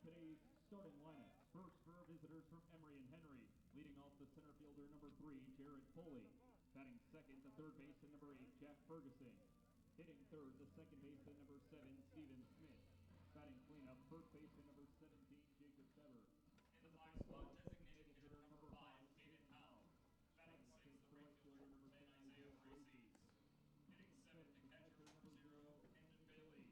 today's starting lineup. First for visitors from Emory and Henry. Leading off the center fielder, number 3, Jared Foley. Batting second, the third baseman, number 8, Jack Ferguson. Hitting third, the second baseman, number 7, Steven Smith. Batting cleanup, first baseman, number 17, Jacob Feber. In the fly spot, designated hitter number 5, Caden Powell. Batting sixth, the right fielder number 10, Isaiah Braces. Hitting seventh, the catcher number 0, Kendon Bailey.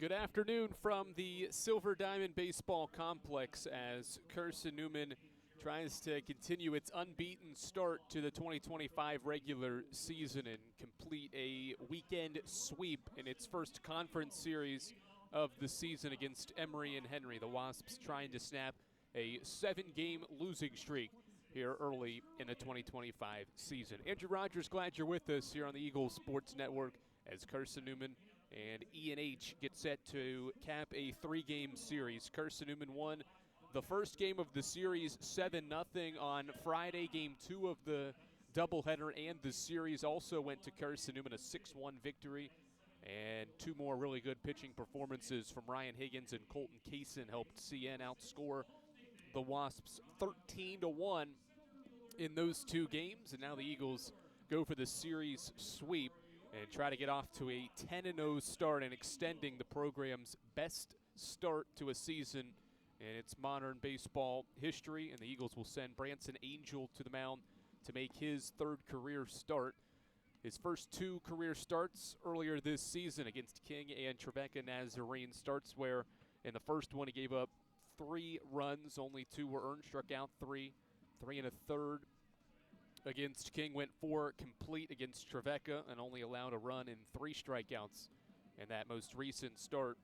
Good afternoon from the Silver Diamond Baseball Complex as Carson-Newman tries to continue its unbeaten start to the 2025 regular season and complete a weekend sweep in its first conference series of the season against Emory and Henry. The Wasps trying to snap a 7-game losing streak here early in the 2025 season. Andrew Rogers, glad you're with us here on the Eagles Sports Network as Carson-Newman and E&H get set to cap a 3-game series. Carson-Newman won the first game of the series 7-0 on Friday. Game 2 of the doubleheader and the series also went to Carson-Newman, a 6-1 victory. And 2 more really good pitching performances from Ryan Higgins and Colton Kaysen helped CN outscore the Wasps 13-1 in those 2 games. And now the Eagles go for the series sweep and try to get off to a 10-0 start and extending the program's best start to a season in its modern baseball history. And the Eagles will send Branson Angel to the mound to make his 3rd career start. His first 2 career starts earlier this season against King and Trevecca Nazarene starts where in the first one he gave up 3 runs, only 2 were earned, struck out 3 1/3. Against King, went 4 complete against Trevecca and only allowed a run in 3 strikeouts in that most recent start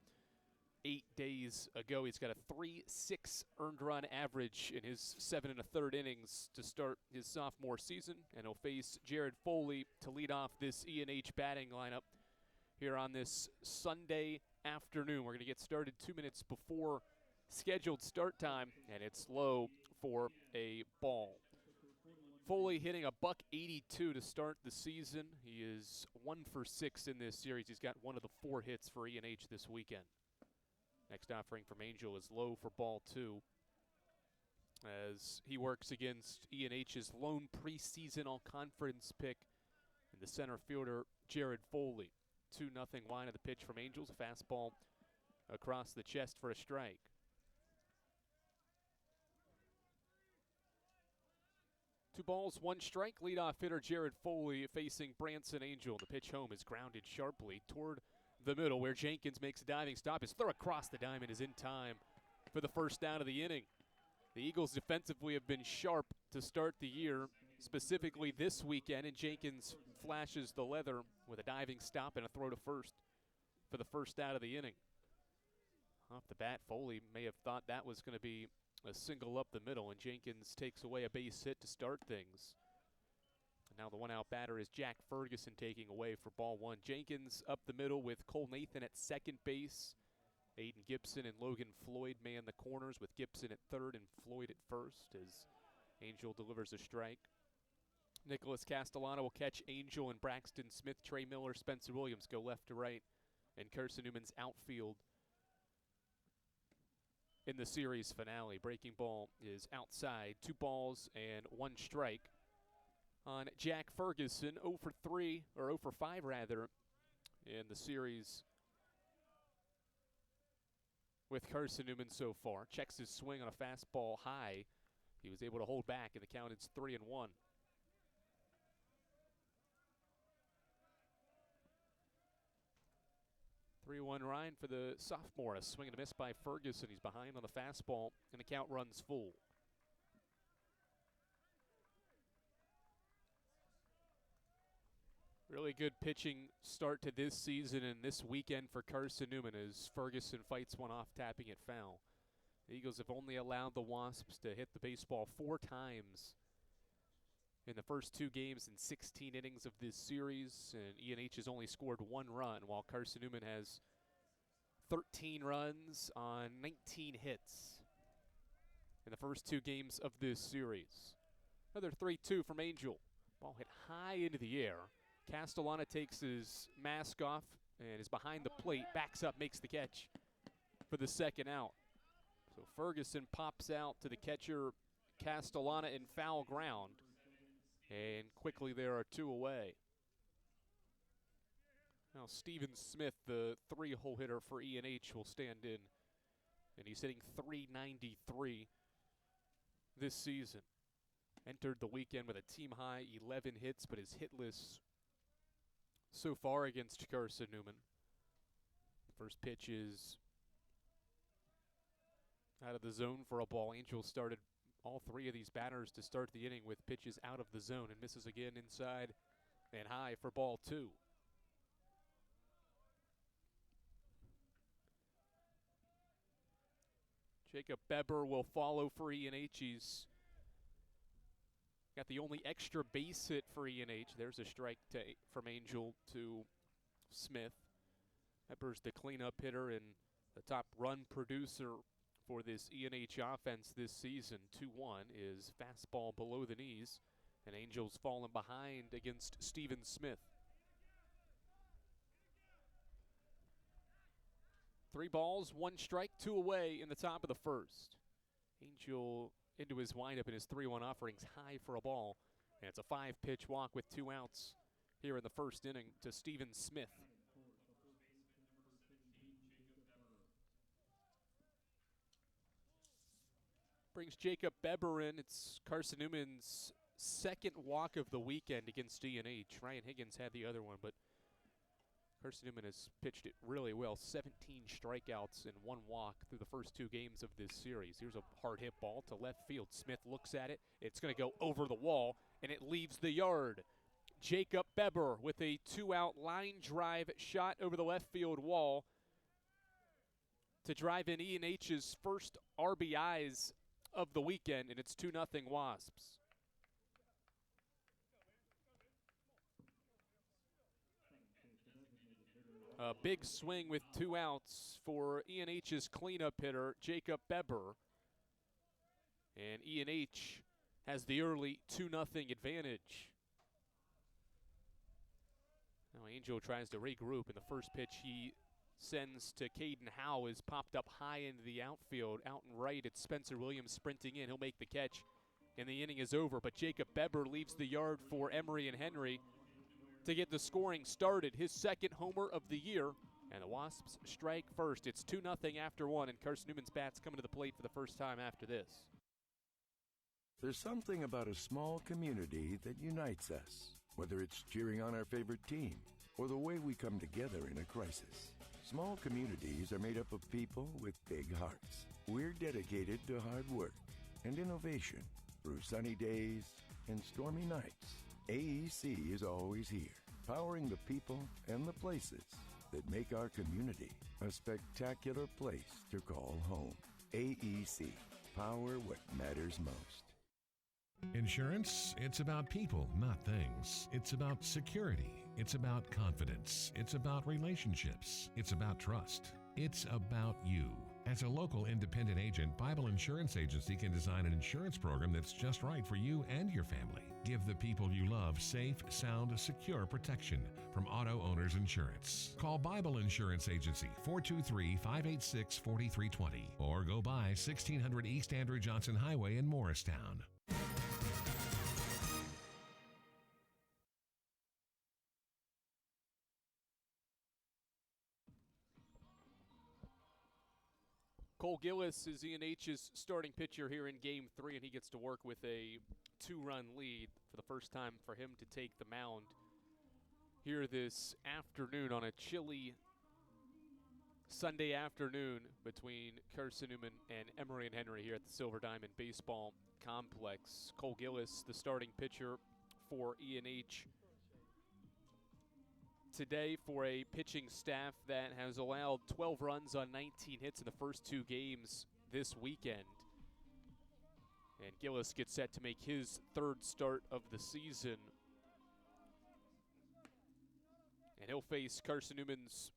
8 days ago. He's got a 3.6 earned run average in his 7 1/3 innings to start his sophomore season, and he'll face Jared Foley to lead off this E&H batting lineup here on this Sunday afternoon. We're going to get started 2 minutes before scheduled start time, and it's low for a ball. Foley hitting a .182 to start the season. He is 1 for 6 in this series. He's got one of the 4 hits for E&H this weekend. Next offering from Angel is low for ball 2 as he works against E&H's lone preseason all-conference pick and the center fielder Jared Foley. 2-0 line of the pitch from Angels. A fastball across the chest for a strike. 2 balls, 1 strike. Leadoff hitter Jared Foley facing Branson Angel. The pitch home is grounded sharply toward the middle where Jenkins makes a diving stop. His throw across the diamond is in time for the first down of the inning. The Eagles defensively have been sharp to start the year, specifically this weekend, and Jenkins flashes the leather with a diving stop and a throw to first for the first out of the inning. Off the bat, Foley may have thought that was going to be a single up the middle, and Jenkins takes away a base hit to start things. And now the 1-out batter is Jack Ferguson taking away for ball 1. Jenkins up the middle with Cole Nathan at second base. Aiden Gibson and Logan Floyd man the corners with Gibson at third and Floyd at first as Angel delivers a strike. Nicholas Castellano will catch Angel, and Braxton Smith, Trey Miller, Spencer Williams go left to right. And Carson-Newman's outfield in the series finale. Breaking ball is outside. 2 balls and 1 strike on Jack Ferguson. 0 for 3, or 0 for 5 rather, in the series with Carson-Newman so far. Checks his swing on a fastball high. He was able to hold back, and the count is 3-1. 3-1 Ryan for the sophomore. A swing and a miss by Ferguson. He's behind on the fastball, and the count runs full. Really good pitching start to this season and this weekend for Carson-Newman as Ferguson fights one off, tapping it foul. The Eagles have only allowed the Wasps to hit the baseball 4 times in the first 2 games in 16 innings of this series, and E&H has only scored 1 run, while Carson-Newman has 13 runs on 19 hits in the first 2 games of this series. Another 3-2 from Angel. Ball hit high into the air. Castellana takes his mask off and is behind the plate, backs up, makes the catch for the second out. So Ferguson pops out to the catcher Castellana in foul ground. And quickly there are 2 away. Now Steven Smith, the 3-hole hitter for E&H, will stand in. And he's hitting .393 this season. Entered the weekend with a team-high 11 hits, but is hitless so far against Carson-Newman. First pitch is out of the zone for a ball. Angel started all 3 of these batters to start the inning with pitches out of the zone and misses again inside and high for ball 2. Jacob Beber will follow for E&H. He's got the only extra base hit for E&H. There's a strike from Angel to Smith. Beber's the cleanup hitter and the top run producer for this E&H offense this season. 2-1 is fastball below the knees, and Angel's fallen behind against Steven Smith. 3 balls, 1 strike, 2 away in the top of the first. Angel into his windup in his 3-1 offerings, high for a ball. And it's a 5-pitch walk with 2 outs here in the first inning to Steven Smith. Brings Jacob Beber in. It's Carson-Newman's 2nd walk of the weekend against E&H. Ryan Higgins had the other one, but Carson-Newman has pitched it really well. 17 strikeouts and 1 walk through the first 2 games of this series. Here's a hard hit ball to left field. Smith looks at it. It's going to go over the wall, and it leaves the yard. Jacob Beber with a 2-out line drive shot over the left field wall to drive in E&H's first RBIs of the weekend, and it's 2-0 Wasps. A big swing with 2 outs for E&H's cleanup hitter, Jacob Beber. And E&H has the early 2-0 advantage. Now Angel tries to regroup, and the first pitch he sends to Caden Howe is popped up high into the outfield. Out and right, it's Spencer Williams sprinting in. He'll make the catch, and the inning is over. But Jacob Beber leaves the yard for Emory and Henry to get the scoring started. His 2nd homer of the year, and the Wasps strike first. It's 2-0 after 1, and Carson-Newman's bat's coming to the plate for the first time after this. There's something about a small community that unites us, whether it's cheering on our favorite team or the way we come together in a crisis. Small communities are made up of people with big hearts. We're dedicated to hard work and innovation through sunny days and stormy nights. AEC is always here, powering the people and the places that make our community a spectacular place to call home. AEC, power what matters most. Insurance, it's about people, not things. It's about security. It's about confidence. It's about relationships. It's about trust. It's about you. As a local independent agent, Bible Insurance Agency can design an insurance program that's just right for you and your family. Give the people you love safe, sound, secure protection from Auto Owners Insurance. Call Bible Insurance Agency 423-586-4320 or go by 1600 East Andrew Johnson Highway in Morristown. Cole Gillis is E&H's starting pitcher here in Game 3, and he gets to work with a 2-run lead for the first time for him to take the mound here this afternoon on a chilly Sunday afternoon between Carson-Newman and Emory and Henry here at the Silver Diamond Baseball Complex. Cole Gillis, the starting pitcher for E&H today for a pitching staff that has allowed 12 runs on 19 hits in the first 2 games this weekend. And Gillis gets set to make his 3rd start of the season. And he'll face Carson-Newman's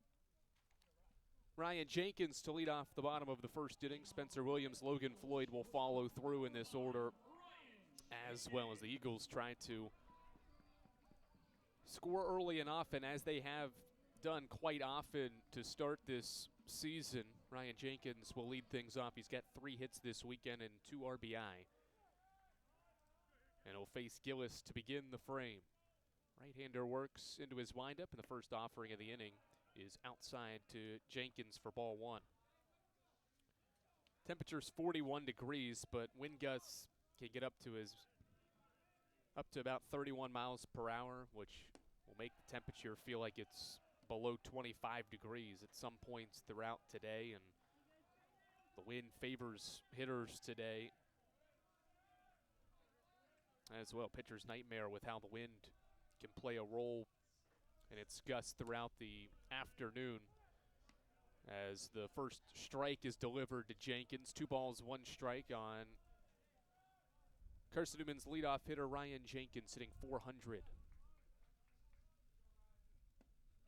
Ryan Jenkins to lead off the bottom of the first inning. Spencer Williams, Logan Floyd will follow through in this order, as well as the Eagles try to score early and often, as they have done quite often to start this season. Ryan Jenkins will lead things off. He's got 3 hits this weekend and 2 RBI. And he'll face Gillis to begin the frame. Right-hander works into his windup, and the first offering of the inning is outside to Jenkins for ball 1. Temperature's 41 degrees, but wind gusts can get up to about 31 miles per hour, which will make the temperature feel like it's below 25 degrees at some points throughout today, and the wind favors hitters today as well. Pitcher's nightmare with how the wind can play a role in its gusts throughout the afternoon. As the first strike is delivered to Jenkins, 2 balls, 1 strike on Carson-Newman's leadoff hitter Ryan Jenkins, hitting .400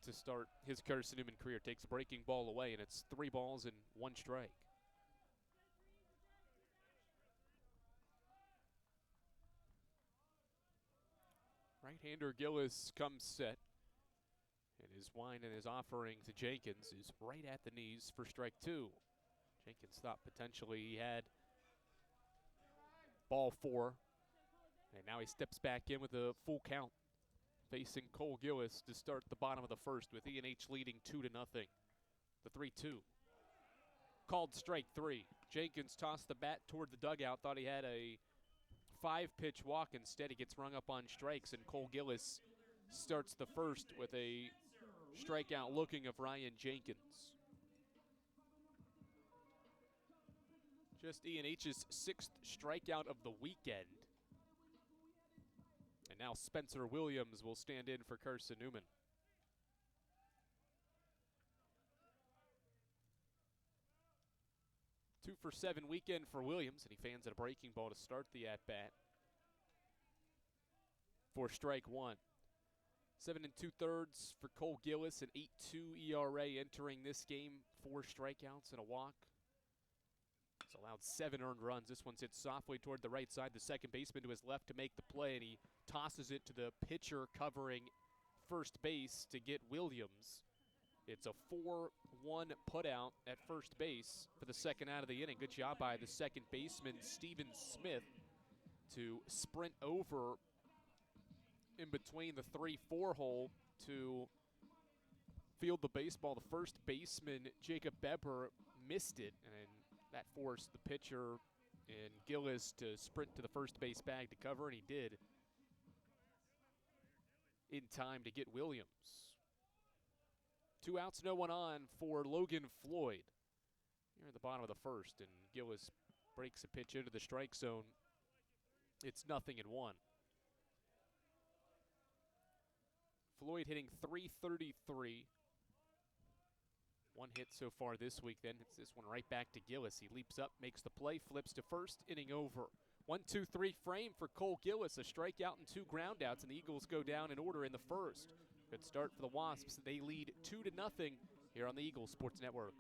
to start his Carson-Newman career. Takes a breaking ball away, and it's 3 balls and 1 strike. Right-hander Gillis comes set, and his wind and his offering to Jenkins is right at the knees for strike 2. Jenkins thought potentially he had ball 4, and now he steps back in with a full count, facing Cole Gillis to start the bottom of the first, with E&H leading 2-0. The 3-2. Called strike 3. Jenkins tossed the bat toward the dugout, thought he had a 5-pitch walk. Instead, he gets rung up on strikes, and Cole Gillis starts the first with a strikeout looking of Ryan Jenkins. Just E&H's 6th strikeout of the weekend. And now Spencer Williams will stand in for Carson-Newman. 2 for 7 weekend for Williams, and he fans at a breaking ball to start the at-bat for strike 1. 7 2/3 for Cole Gillis, an 8.2 ERA entering this game, 4 strikeouts and a walk. He's allowed 7 earned runs. This one's hit softly toward the right side. The second baseman to his left to make the play, and he tosses it to the pitcher covering first base to get Williams. It's a 4-1 putout at first base for the second out of the inning. Good job by the second baseman, Steven Smith, to sprint over in between the 3-4 hole to field the baseball. The first baseman, Jacob Beber, missed it, and that forced the pitcher and Gillis to sprint to the first base bag to cover, and he did in time to get Williams. 2 outs, no one on for Logan Floyd here at the bottom of the first, and Gillis breaks a pitch into the strike zone. It's 0-1. Floyd hitting .333. 1 hit so far this week, then it's this one right back to Gillis. He leaps up, makes the play, flips to first, inning over. 1-2-3 frame for Cole Gillis, a strikeout and 2 groundouts, and the Eagles go down in order in the first. Good start for the Wasps. They lead 2-0 here on the Eagles Sports Network.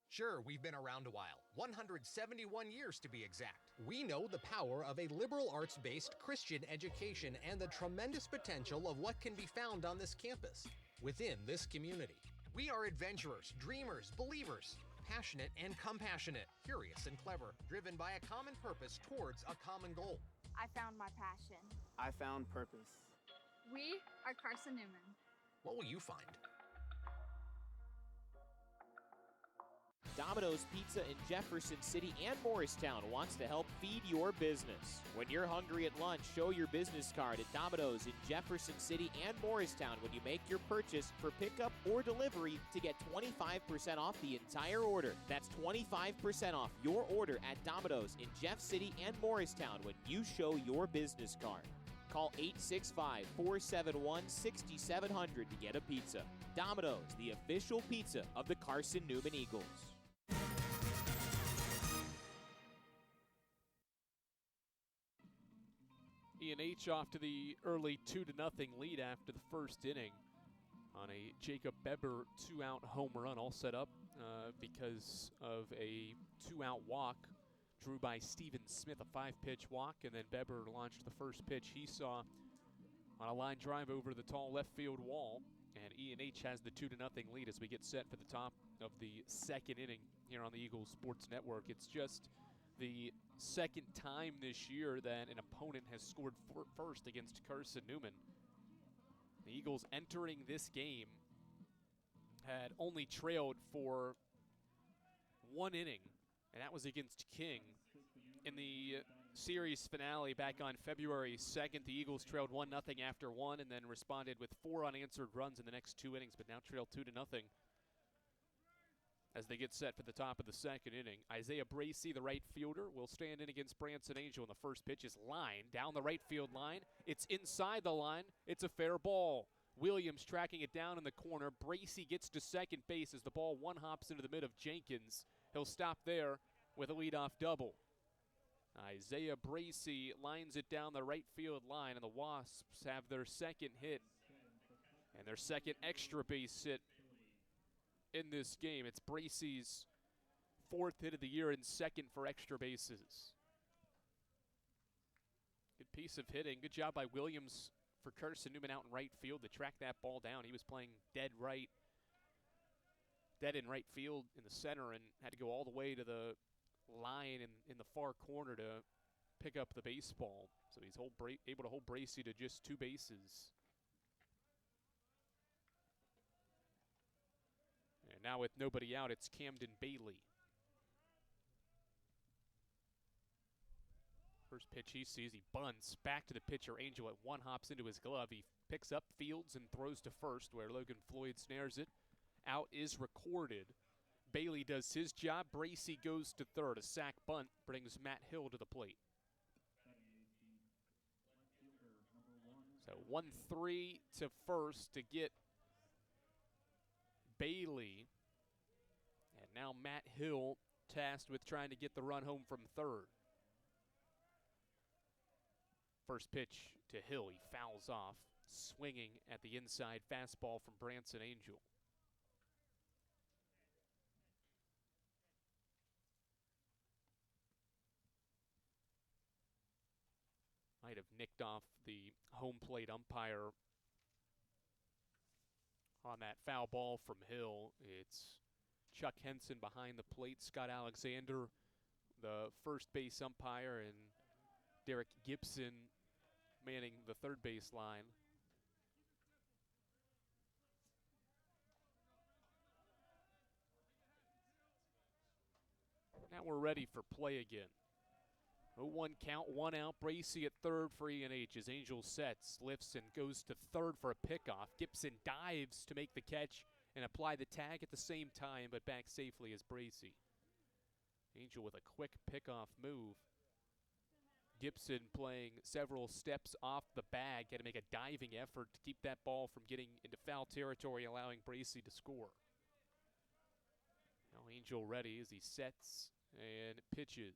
Sure, we've been around a while, 171 years to be exact. We know the power of a liberal arts-based Christian education and the tremendous potential of what can be found on this campus, within this community. We are adventurers, dreamers, believers, passionate and compassionate, curious and clever, driven by a common purpose towards a common goal. I found my passion. I found purpose. We are Carson-Newman. What will you find? Domino's Pizza in Jefferson City and Morristown wants to help feed your business. When you're hungry at lunch, show your business card at Domino's in Jefferson City and Morristown when you make your purchase for pickup or delivery to get 25% off the entire order. That's 25% off your order at Domino's in Jeff City and Morristown when you show your business card. Call 865-471-6700 to get a pizza. Domino's, the official pizza of the Carson-Newman Eagles. E&H off to the early 2-0 lead after the first inning on a Jacob Beber 2-out home run, all set up because of a 2-out walk drew by Steven Smith, a 5-pitch walk, and then Beber launched the first pitch he saw on a line drive over the tall left field wall And E&H has the 2-0 lead as we get set for the top of the second inning here on the Eagles Sports Network. It's just the second time this year that an opponent has scored first against Carson-Newman. The Eagles entering this game had only trailed for 1 inning, and that was against King. In the series finale back on February 2nd, the Eagles trailed 1-0 after 1 and then responded with 4 unanswered runs in the next 2 innings, but now trail 2-0 as they get set for the top of the second inning. Isaiah Bracey, the right fielder, will stand in against Branson Angel, and the first pitch is line down the right field line. It's inside the line. It's a fair ball. Williams tracking it down in the corner. Bracey gets to second base as the ball one-hops into the mid of Jenkins. He'll stop there with a leadoff double. Isaiah Bracey lines it down the right field line, and the Wasps have their second hit and their second extra base hit in this game. It's Bracey's 4th hit of the year and 2nd for extra bases. Good piece of hitting. Good job by Williams for Carson-Newman out in right field to track that ball down. He was playing dead in right field in the center and had to go all the way to the line in the far corner to pick up the baseball. So he's able to hold Bracey to just 2 bases. And now with nobody out, it's Camden Bailey. First pitch he sees, he bunts back to the pitcher. Angel at 1 hops into his glove. He picks up fields and throws to first where Logan Floyd snares it. Out is recorded. Bailey does his job. Bracey goes to third. A sac bunt brings Matt Hill to the plate. So 1-3 to first to get Bailey. And now Matt Hill tasked with trying to get the run home from third. First pitch to Hill. He fouls off, swinging at the inside fastball from Branson Angel. Might have nicked off the home plate umpire on that foul ball from Hill. It's Chuck Henson behind the plate, Scott Alexander, the first base umpire, and Derek Gibson manning the third base line. Now we're ready for play again. 0-1 count, 1 out. Bracey at third for E&H as Angel sets, lifts, and goes to third for a pickoff. Gibson dives to make the catch and apply the tag at the same time, but back safely as Bracey. Angel with a quick pickoff move. Gibson playing several steps off the bag, had to make a diving effort to keep that ball from getting into foul territory, allowing Bracey to score. Now Angel ready as he sets and pitches.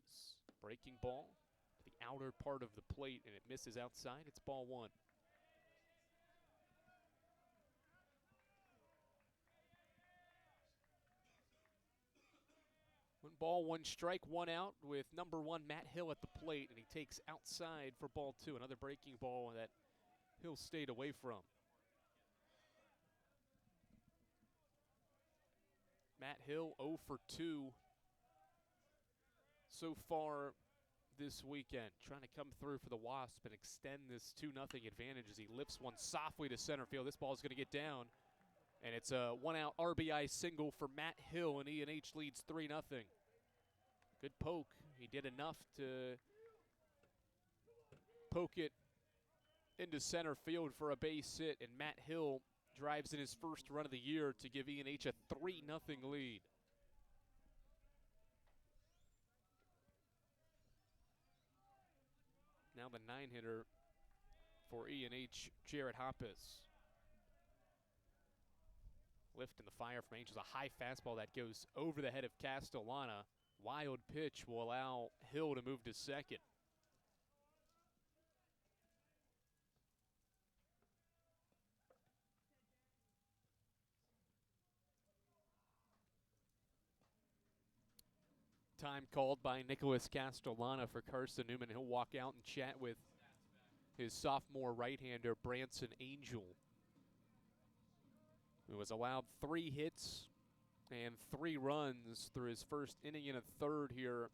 Breaking ball to the outer part of the plate, and it misses outside. It's ball 1. One ball, 1 strike, 1 out with number 1 Matt Hill at the plate, and he takes outside for ball 2. Another breaking ball that Hill stayed away from. Matt Hill 0 for 2 so far this weekend, trying to come through for the Wasp and extend this 2-0 advantage as he lifts one softly to center field. This ball is going to get down, and it's a 1-out RBI single for Matt Hill, and E&H leads 3-0. Good poke. He did enough to poke it into center field for a base hit, and Matt Hill drives in his first run of the year to give E&H a 3-0 lead. Now the 9-hitter for E&H, Jared Hoppus. Lift in the fire from Angels. A high fastball that goes over the head of Castellana. Wild pitch will allow Hill to move to second. Time called by Nicholas Castellana for Carson-Newman. He'll walk out and chat with his sophomore right-hander, Branson Angel. who has allowed 3 hits and 3 runs through his first inning and a third here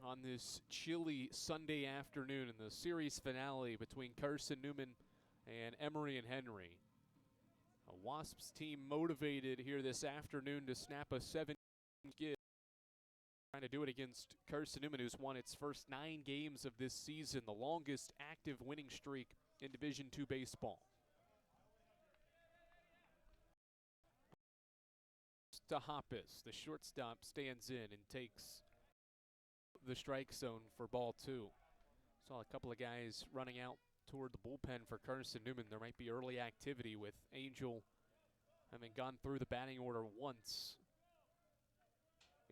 on this chilly Sunday afternoon in the series finale between Carson-Newman and Emory and Henry. A Wasps team motivated here this afternoon to snap a 7-game skid. Trying to do it against Carson-Newman, who's won its first 9 games of this season, the longest active winning streak in Division II baseball. To Hoppus, the shortstop stands in and takes the strike zone for ball 2. Saw a couple of guys running out toward the bullpen for Carson-Newman. There might be early activity with Angel having gone through the batting order once,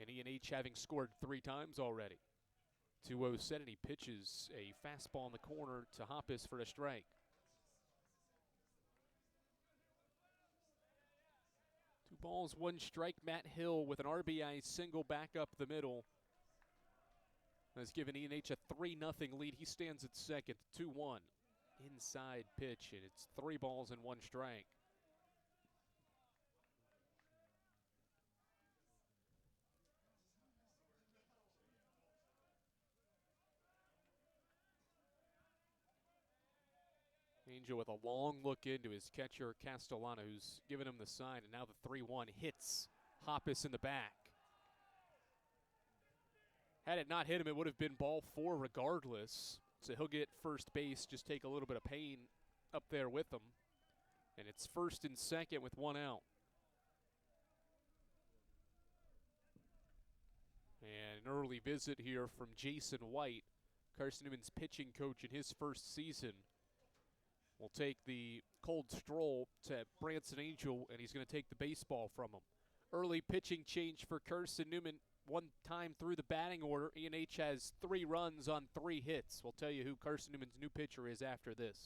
and E&H having scored 3 times already. 2-0 set, and he pitches a fastball in the corner to Hoppus for a strike. 2 balls, 1 strike. Matt Hill with an RBI single back up the middle has given E&H a 3-0 lead. He stands at second, 2-1. Inside pitch, and it's 3 balls and 1 strike. Angel with a long look into his catcher, Castellano, who's given him the sign, and now the 3-1 hits Hoppus in the back. Had it not hit him, it would have been ball 4 regardless. So he'll get first base, just take a little bit of pain up there with him. And it's first and second with 1 out. And an early visit here from Jason White, Carson-Newman's pitching coach in his first season. Will take the cold stroll to Branson Angel, and he's going to take the baseball from him. Early pitching change for Carson-Newman. 1 time through the batting order. E&H has 3 runs on 3 hits. We'll tell you who Carson-Newman's new pitcher is after this.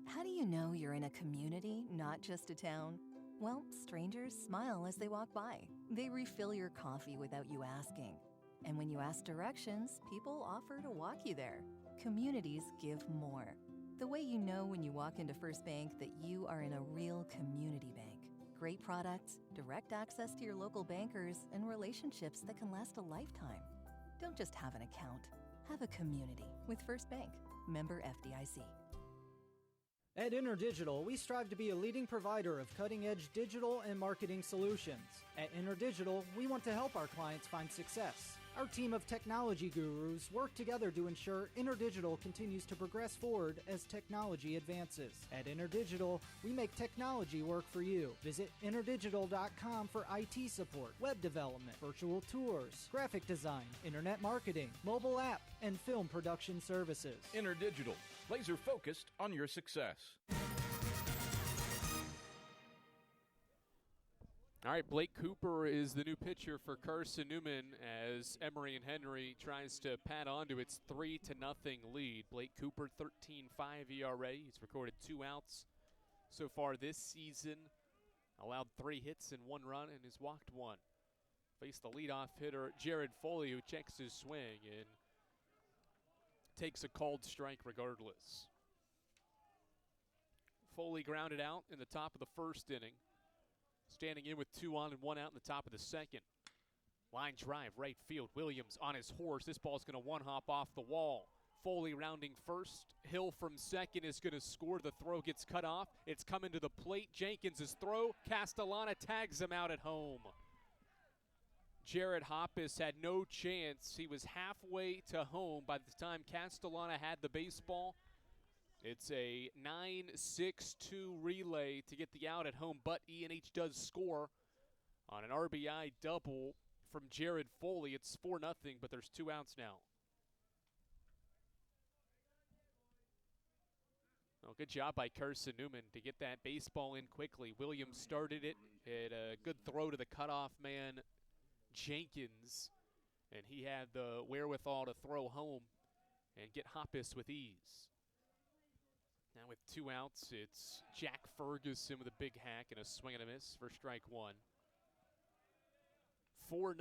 How do you know you're in a community, not just a town? Well, strangers smile as they walk by. They refill your coffee without you asking. And when you ask directions, people offer to walk you there. Communities give more. The way you know when you walk into First Bank that you are in a real community bank. Great products, direct access to your local bankers, and relationships that can last a lifetime. Don't just have an account. Have a community with First Bank. Member FDIC. At InterDigital, we strive to be a leading provider of cutting-edge digital and marketing solutions. At InterDigital, we want to help our clients find success. Our team of technology gurus work together to ensure InterDigital continues to progress forward as technology advances. At InterDigital, we make technology work for you. Visit interdigital.com for IT support, web development, virtual tours, graphic design, internet marketing, mobile app, and film production services. InterDigital, laser focused on your success. All right, Blake Cooper is the new pitcher for Carson-Newman as Emory and Henry tries to pad on to its 3-0 lead. Blake Cooper, 13.5 ERA. He's recorded 2 outs so far this season. Allowed 3 hits and 1 run and has walked 1. Faced the leadoff hitter, Jared Foley, who checks his swing and takes a called strike regardless. Foley grounded out in the top of the first inning. Standing in with 2 on and 1 out in the top of the second. Line drive, right field. Williams on his horse. This ball's going to 1-hop off the wall. Foley rounding first. Hill from second is going to score. The throw gets cut off. It's coming to the plate. Jenkins' throw. Castellana tags him out at home. Jared Hoppus had no chance. He was halfway to home by the time Castellana had the baseball. It's a 9-6-2 relay to get the out at home, but E&H does score on an RBI double from Jared Foley. It's 4-0, but there's 2 outs now. Well, good job by Carson-Newman to get that baseball in quickly. Williams started it. Had a good throw to the cutoff man, Jenkins, and he had the wherewithal to throw home and get Hoppus with ease. Now with 2 outs, it's Jack Ferguson with a big hack and a swing and a miss for strike 1. 4-0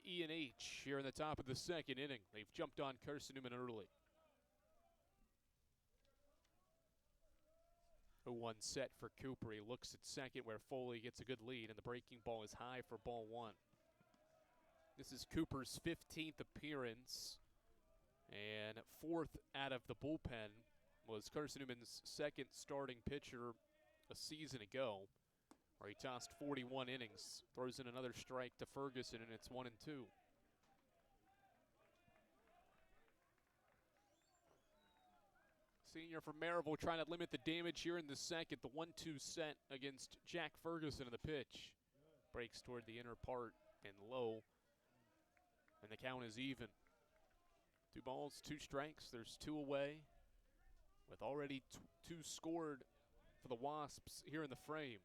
E&H here in the top of the second inning. They've jumped on Carson-Newman early. 0-1 set for Cooper. He looks at second where Foley gets a good lead, and the breaking ball is high for ball one. This is Cooper's 15th appearance, and 4th out of the bullpen. Was Carson-Newman's second starting pitcher a season ago, where he tossed 41 innings, throws in another strike to Ferguson, and it's 1-2. Senior from Maryville trying to limit the damage here in the second. The 1-2 set against Jack Ferguson in the pitch. Breaks toward the inner part and low, and the count is even. 2 balls, 2 strikes. There's 2 away, with already 2 scored for the Wasps here in the frame.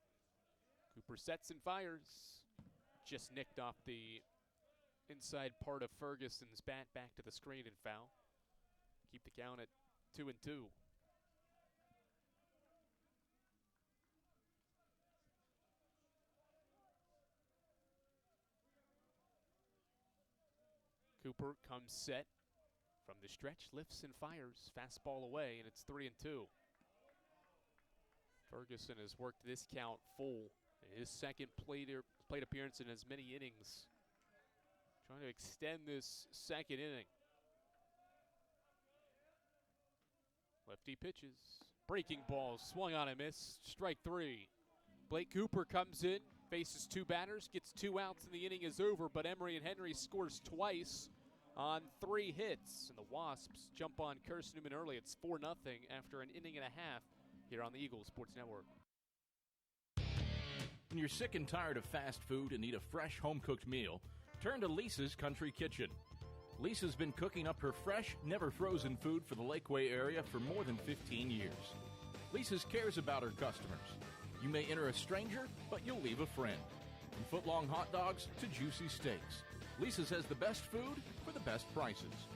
Cooper sets and fires. Just nicked off the inside part of Ferguson's bat, back to the screen and foul. Keep the count at 2-2. Cooper comes set from the stretch, lifts and fires. Fastball away, and it's 3-2. Ferguson has worked this count full. His second plate appearance in as many innings. Trying to extend this second inning. Lefty pitches. Breaking ball, swung on and missed. Strike 3. Blake Cooper comes in, faces 2 batters, gets 2 outs, and the inning is over. But Emory and Henry scores twice on 3 hits. And the Wasps jump on Carson-Newman early. It's 4-0 after an inning and a half here on the Eagle Sports Network. When you're sick and tired of fast food and need a fresh home-cooked meal, turn to Lisa's Country Kitchen. Lisa's been cooking up her fresh, never-frozen food for the Lakeway area for more than 15 years. Lisa's cares about her customers. You may enter a stranger, but you'll leave a friend. From foot-long hot dogs to juicy steaks, Lisa's has the best food for the best prices.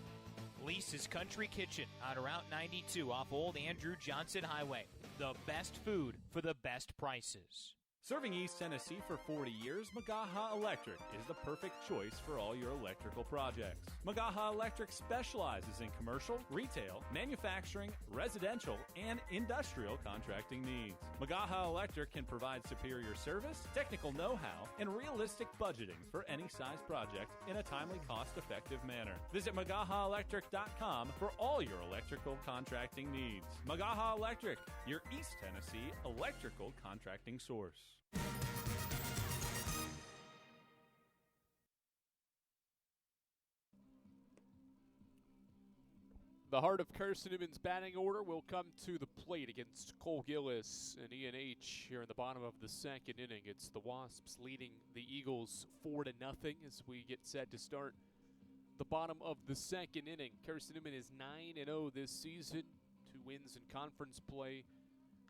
Lisa's Country Kitchen on Route 92 off Old Andrew Johnson Highway. The best food for the best prices. Serving East Tennessee for 40 years, Magaha Electric is the perfect choice for all your electrical projects. Magaha Electric specializes in commercial, retail, manufacturing, residential, and industrial contracting needs. Magaha Electric can provide superior service, technical know-how, and realistic budgeting for any size project in a timely, cost-effective manner. Visit MagahaElectric.com for all your electrical contracting needs. Magaha Electric, your East Tennessee electrical contracting source. The heart of Carson-Newman's batting order will come to the plate against Cole Gillis and E&H here in the bottom of the second inning. It's the Wasps leading the Eagles 4-0 as we get set to start the bottom of the second inning. Carson-Newman is 9-0 this season, 2 wins in conference play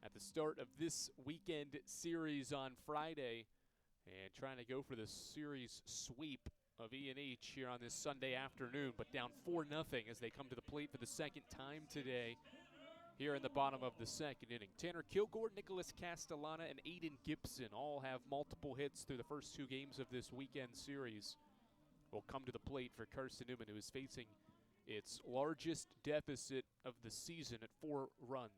at the start of this weekend series on Friday, and trying to go for the series sweep of E&H here on this Sunday afternoon, but down 4-0 as they come to the plate for the second time today here in the bottom of the second inning. Tanner Kilgore, Nicholas Castellana, and Aiden Gibson all have multiple hits through the first 2 games of this weekend series. Will come to the plate for Carson-Newman, who is facing its largest deficit of the season at 4 runs.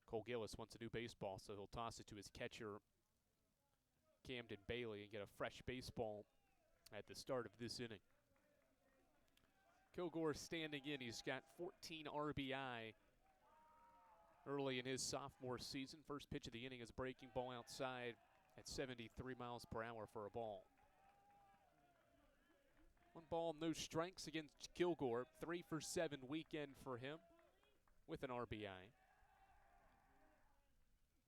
Cole Gillis wants a new baseball, so he'll toss it to his catcher, Camden Bailey, and get a fresh baseball at the start of this inning. Kilgore standing in. He's got 14 RBI early in his sophomore season. First pitch of the inning is a breaking ball outside at 73 miles per hour for a ball. 1 ball, no strikes against Kilgore. 3 for 7 weekend for him with an RBI.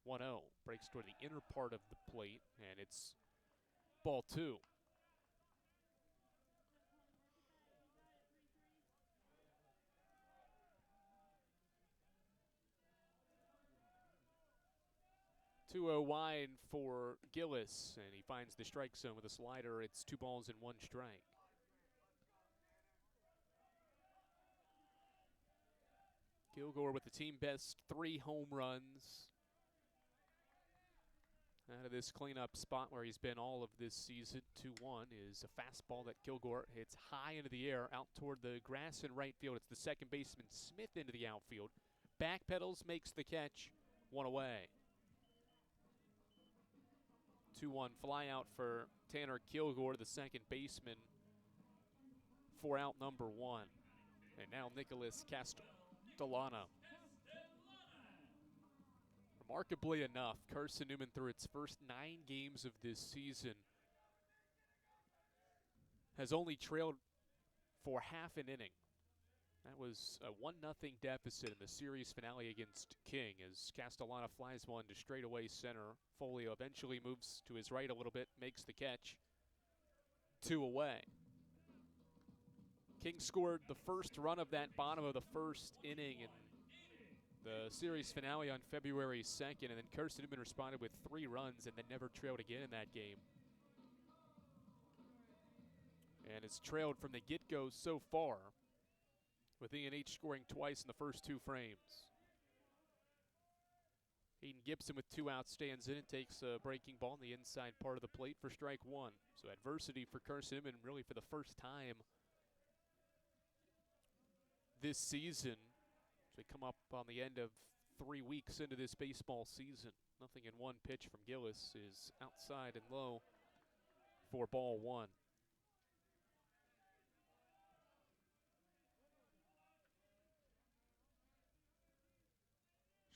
1-0, breaks toward the inner part of the plate, and it's ball 2. Wide for Gillis, and he finds the strike zone with a slider. It's 2 balls and 1 strike. Kilgore with the team best 3 home runs Out of this cleanup spot where he's been all of this season, 2-1, is a fastball that Kilgore hits high into the air out toward the grass in right field. It's the second baseman Smith into the outfield. Backpedals, makes the catch, 1 away. 2-1 fly out for Tanner Kilgore, the second baseman, for out number 1. And now Nicholas Castellano. Remarkably enough, Carson-Newman, through its first 9 games of this season, has only trailed for half an inning. That was a 1-0 deficit in the series finale against King as Castellano flies one to straightaway center. Folio eventually moves to his right a little bit, makes the catch. 2 away. King scored the first run of that bottom of the first inning in the series finale on February 2nd, and then Carson-Newman responded with 3 runs and then never trailed again in that game. And it's trailed from the get-go so far, with E&H scoring twice in the first 2 frames. Hayden Gibson with 2 outs stands in and takes a breaking ball in the inside part of the plate for strike 1. So adversity for Carson-Newman really for the first time this season. So we come up on the end of 3 weeks into this baseball season. Nothing in 1 pitch from Gillis is outside and low for ball 1.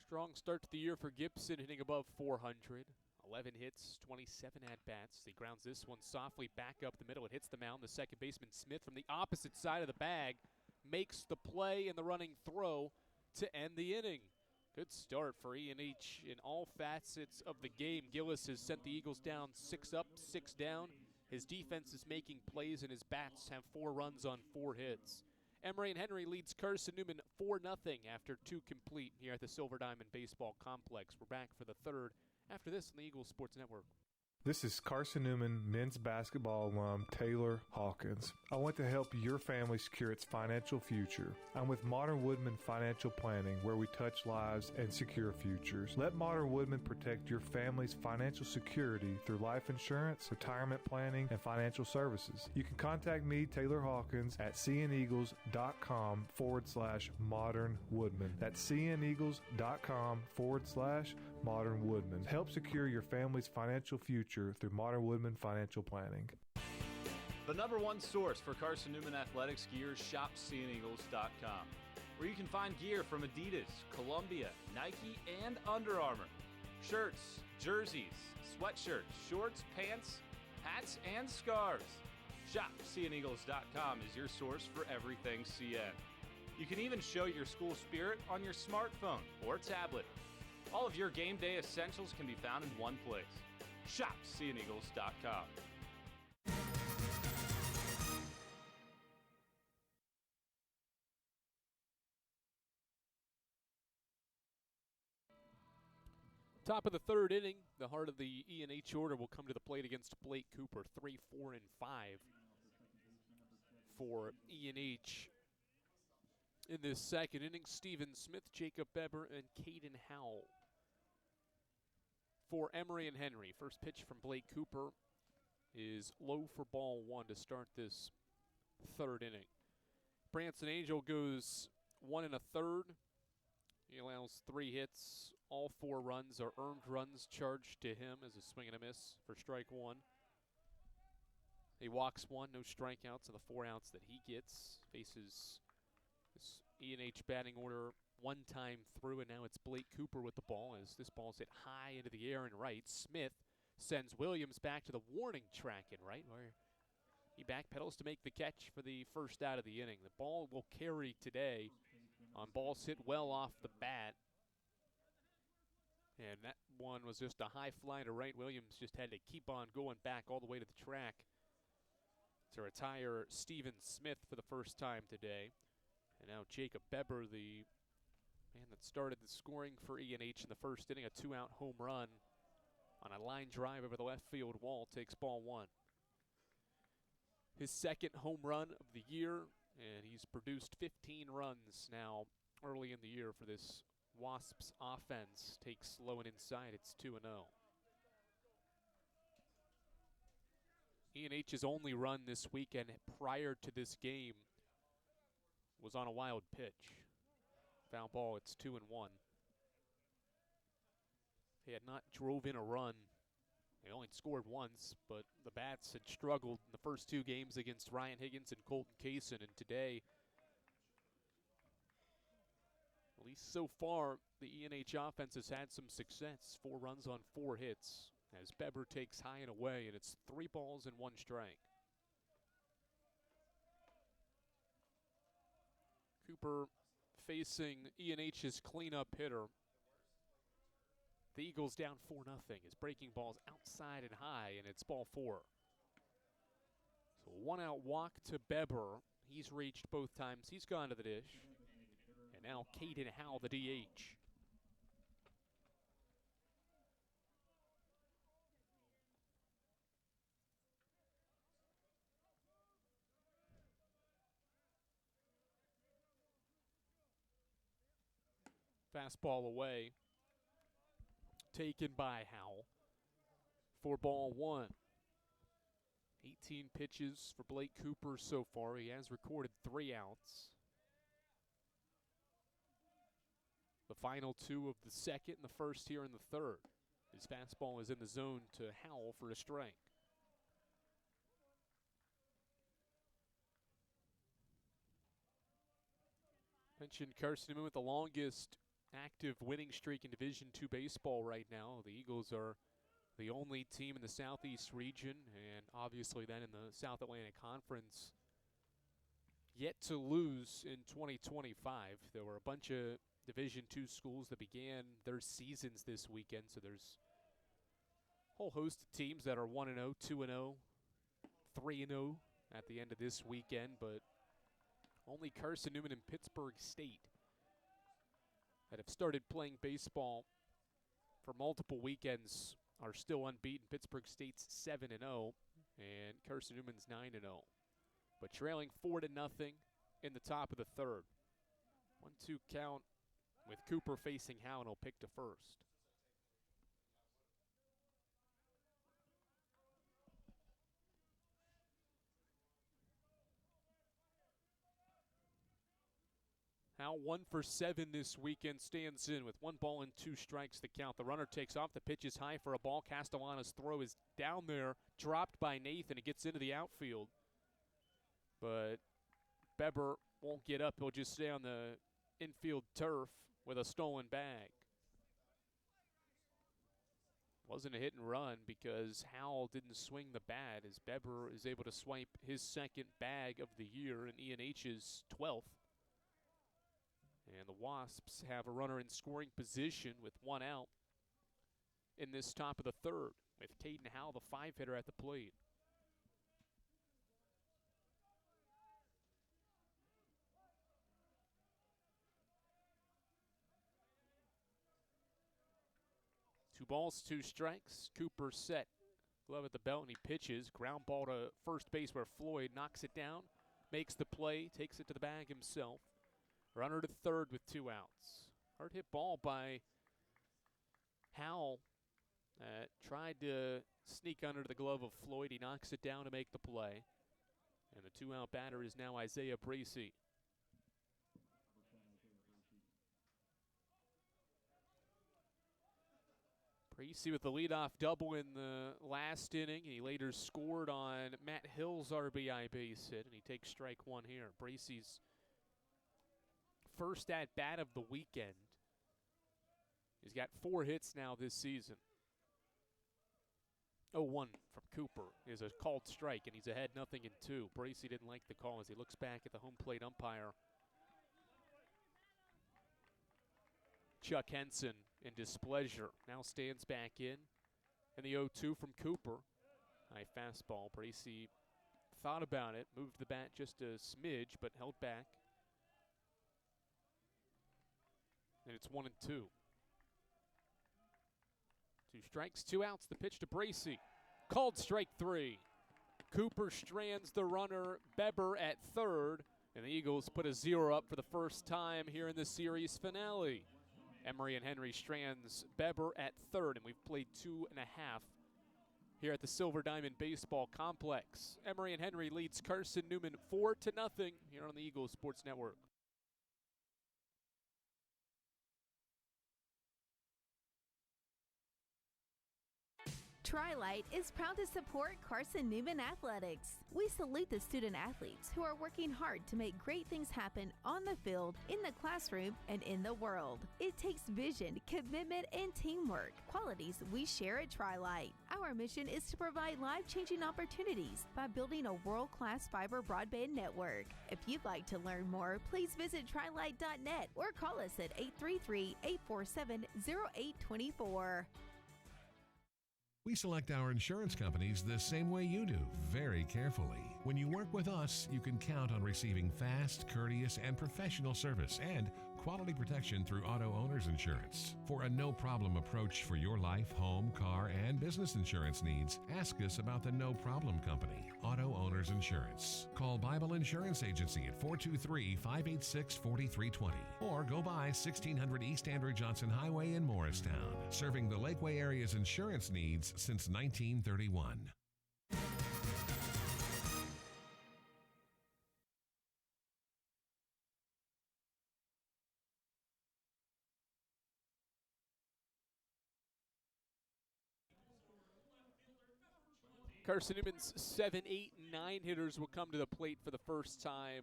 Strong start to the year for Gibson, hitting above 400. 11 hits, 27 at-bats. He grounds this one softly back up the middle. It hits the mound. The second baseman, Smith, from the opposite side of the bag, makes the play and the running throw to end the inning. Good start for E&H in all facets of the game. Gillis has sent the Eagles down 6 up, 6 down. His defense is making plays, and his bats have 4 runs on 4 hits. Emory and Henry leads Carson-Newman 4-0 after 2 complete here at the Silver Diamond Baseball Complex. We're back for the 3rd after this on the Eagles Sports Network. This is Carson-Newman men's basketball alum Taylor Hawkins. I want to help your family secure its financial future. I'm with Modern Woodman Financial Planning, where we touch lives and secure futures. Let Modern Woodman protect your family's financial security through life insurance, retirement planning, and financial services. You can contact me, Taylor Hawkins, at cneagles.com/Modern Woodman. That's cneagles.com/Modern Woodman. Help secure your family's financial future through Modern Woodman Financial Planning. The #1 source for Carson-Newman athletics gear is shopseeandeagles.com, where you can find gear from Adidas, Columbia, Nike, and Under Armour. Shirts, jerseys, sweatshirts, shorts, pants, hats, and scarves. Shopseeandeagles.com is your source for everything CN. You can even show your school spirit on your smartphone or tablet. All of your game day essentials can be found in one place. Shopseeandeagles.com. Top of the 3rd inning, the heart of the E&H order will come to the plate against Blake Cooper. 3, 4, and 5 for E&H. In this 2nd inning, Steven Smith, Jacob Beber, and Caden Howell. For Emory and Henry, first pitch from Blake Cooper is low for ball 1 to start this 3rd inning. Branson Angel goes 1 1/3. He allows 3 hits. All 4 runs are earned runs charged to him as a swing and a miss for strike 1. He walks 1, no strikeouts, and the 4 outs that he gets. Faces this E&H batting order 1 time through, and now it's Blake Cooper with the ball as this ball's hit high into the air and right. Smith sends Williams back to the warning track in right, where he backpedals to make the catch for the first out of the inning. The ball will carry today on balls hit well off the bat. And that one was just a high fly to right. Williams just had to keep on going back all the way to the track to retire Steven Smith for the first time today. And now Jacob Beber, the man that started the scoring for E&H in the first inning, a 2-out home run on a line drive over the left field wall, takes ball 1. His 2nd home run of the year, and he's produced 15 runs now early in the year for this Wasps offense. Takes low and inside, it's 2-0. E&H's only run this weekend prior to this game was on a wild pitch. Foul ball, it's 2-1. They had not drove in a run. They only scored once, but the Bats had struggled in the first 2 games against Ryan Higgins and Colton Kaysen, and today, at least so far, the E&H offense has had some success. 4 runs on 4 hits as Beber takes high and away, and it's 3 balls and 1 strike. Cooper facing E&H's cleanup hitter. The Eagles down 4-0. His breaking ball's outside and high, and it's ball 4. So 1-out walk to Beber. He's reached both times. He's gone to the dish. And now Caden Howell, the DH. Fastball away. Taken by Howell. For ball 1. 18 pitches for Blake Cooper so far. He has recorded 3 outs. The final 2 of the second and the first here in the third. His fastball is in the zone to Howell for a strike. Mentioned Carson-Newman with the longest active winning streak in Division II baseball right now. The Eagles are the only team in the Southeast region, and obviously then in the South Atlantic Conference, yet to lose in 2025. There were a bunch of Division II schools that began their seasons this weekend, so there's a whole host of teams that are 1-0, 2-0, 3-0 at the end of this weekend, but only Carson-Newman and Pittsburgh State that have started playing baseball for multiple weekends are still unbeaten. Pittsburgh State's 7-0, and Carson-Newman's 9-0. But trailing 4-0 in the top of the third. 1-2 count with Cooper facing Howell, and he'll pick to first. Howell 1 for 7 this weekend, stands in with 1 ball and 2 strikes to count. The runner takes off. The pitch is high for a ball. Castellana's throw is down there, dropped by Nathan. It gets into the outfield. But Beber won't get up. He'll just stay on the infield turf with a stolen bag. Wasn't a hit and run because Howell didn't swing the bat, as Beber is able to swipe his second bag of the year and E&H's 12th. And the Wasps have a runner in scoring position with 1 out in this top of the third, with Caden Howell, the 5-hitter, at the plate. Two balls, 2 strikes. Cooper set. Glove at the belt, and he pitches. Ground ball to first base where Floyd knocks it down, makes the play, takes it to the bag himself. Runner to third with 2 outs. Hard hit ball by Howell. Tried to sneak under the glove of Floyd. He knocks it down to make the play. And the 2-out batter is now Isaiah Bracey. Bracey with the leadoff double in the last inning. He later scored on Matt Hill's RBI base hit, and he takes strike 1 here. Bracey's first at-bat of the weekend. He's got 4 hits now this season. 0-1 from Cooper is a called strike, and he's ahead 0-2. Bracey didn't like the call as he looks back at the home plate umpire, Chuck Henson, in displeasure. Now stands back in. And the 0-2 from Cooper. High fastball. Bracey thought about it, moved the bat just a smidge, but held back. And it's 1-2. 2 strikes, 2 outs. The pitch to Bracey. Called strike 3. Cooper strands the runner, Beber at third, and the Eagles put a 0 up for the first time here in the series finale. Emory and Henry strands Beber at third, and we've played 2.5 here at the Silver Diamond Baseball Complex. Emory and Henry leads Carson-Newman 4-0 here on the Eagles Sports Network. Tri-Light is proud to support Carson-Newman Athletics. We salute the student athletes who are working hard to make great things happen on the field, in the classroom, and in the world. It takes vision, commitment, and teamwork, qualities we share at Tri-Light. Our mission is to provide life-changing opportunities by building a world-class fiber broadband network. If you'd like to learn more, please visit trilight.net or call us at 833-847-0824. We select our insurance companies the same way you do, very carefully. When you work with us, you can count on receiving fast, courteous, and professional service and quality protection through Auto Owners Insurance. For a no-problem approach for your life, home, car, and business insurance needs, ask us about the No Problem Company, Auto Owners Insurance. Call Bible Insurance Agency at 423-586-4320 or go by 1600 East Andrew Johnson Highway in Morristown, serving the Lakeway area's insurance needs since 1931. Carson-Newman's 7, 8, and 9 hitters will come to the plate for the first time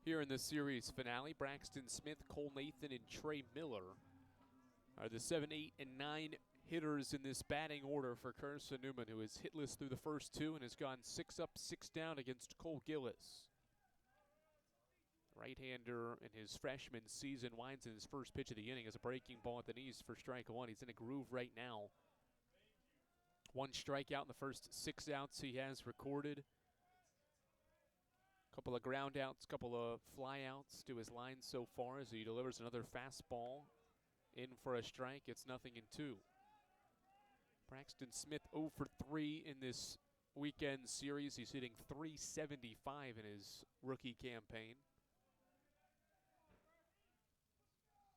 here in the series finale. Braxton Smith, Cole Nathan, and Trey Miller are the 7, 8, and 9 hitters in this batting order for Carson-Newman, who is hitless through the first two and has gone 6 up, 6 down against Cole Gillis. Right-hander in his freshman season winds in his first pitch of the inning as a breaking ball at the knees for strike one. He's in a groove right now. 1 strikeout in the first 6 outs he has recorded. Couple of ground outs, couple of fly outs to his line so far as he delivers another fastball in for a strike. It's 0-2. Braxton Smith 0 for 3 in this weekend series. He's hitting .375 in his rookie campaign.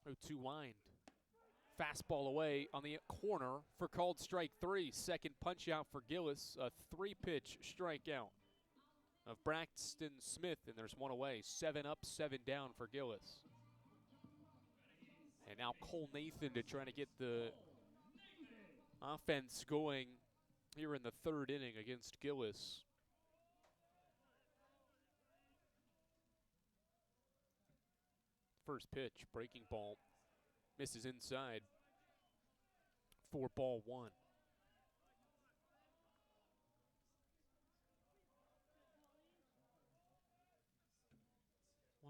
0-2 wind. Fastball away on the corner for called strike 3. Second punch out for Gillis. A 3-pitch strikeout of Braxton Smith, and there's 1 away. 7 up, 7 down for Gillis. And now Cole Nathan to try to get the offense going here in the 3rd inning against Gillis. First pitch, breaking ball. Misses inside for ball 1.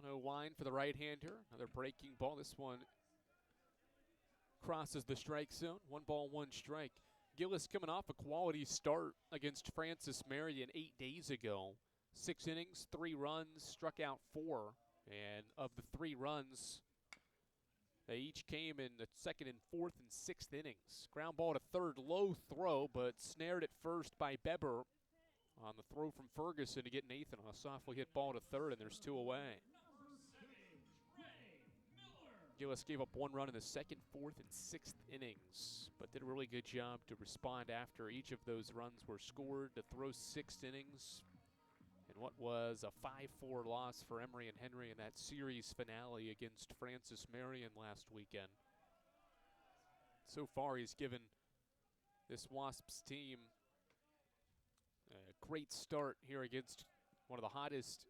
1-0 wind for the right-hander. Another breaking ball. This one crosses the strike zone. 1 ball, 1 strike. Gillis coming off a quality start against Francis Marion 8 days ago. 6 innings, 3 runs, struck out 4. And of the 3 runs, they each came in the 2nd and 4th and 6th innings. Ground ball to third, low throw, but snared at first by Beber on the throw from Ferguson to get Nathan on a softly hit ball to third, and there's 2 away. Gillis gave up 1 run in the 2nd, 4th, and 6th innings, but did a really good job to respond after each of those runs were scored to throw 6 innings in what was a 5-4 loss for Emory and Henry in that series finale against Francis Marion last weekend. So far, he's given this Wasps team a great start here against one of the hottest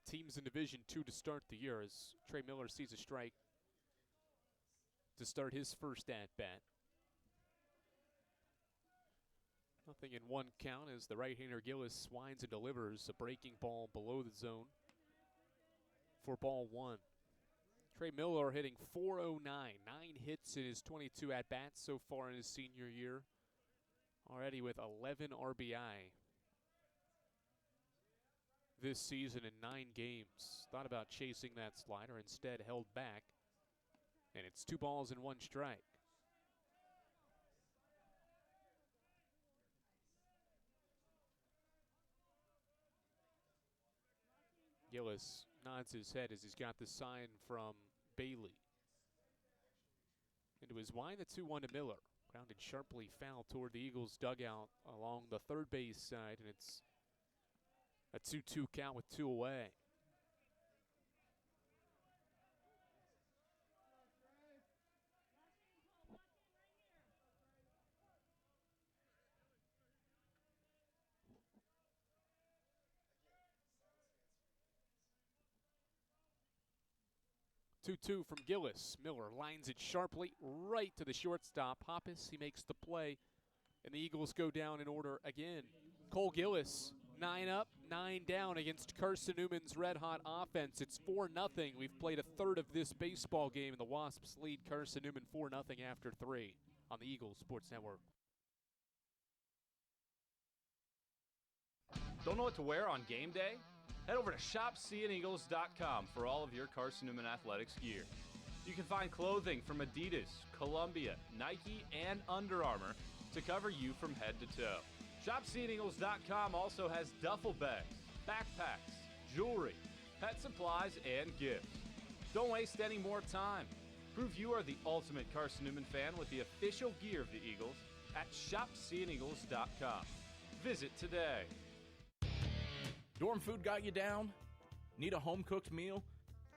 teams in Division II to start the year, as Trey Miller sees a strike to start his first at-bat. 0 in 1 count as the right-hander Gillis winds and delivers a breaking ball below the zone for ball 1. Trey Miller hitting .409, 9 hits in his 22 at-bats so far in his senior year, already with 11 RBI this season in 9 games. Thought about chasing that slider, instead held back, and it's 2 balls and 1 strike. Gillis nods his head as he's got the sign from Bailey. Into his wind, the 2-1 to Miller. Grounded sharply foul toward the Eagles' dugout along the third base side, and it's a 2-2 count with 2 away. Two from Gillis. Miller lines it sharply right to the shortstop. Hoppus, he makes the play, and the Eagles go down in order again. Cole Gillis, 9 up, 9 down against Carson-Newman's red-hot offense. It's 4-0. We've played a third of this baseball game, and the Wasps lead Carson-Newman 4-0 after 3 on the Eagles Sports Network. Don't know what to wear on game day? Head over to shopseeandeagles.com for all of your Carson-Newman athletics gear. You can find clothing from Adidas, Columbia, Nike, and Under Armour to cover you from head to toe. ShopSeeAndEagles.com also has duffel bags, backpacks, jewelry, pet supplies, and gifts. Don't waste any more time. Prove you are the ultimate Carson-Newman fan with the official gear of the Eagles at ShopSeeAndEagles.com. Visit today. Dorm food got you down? Need a home-cooked meal?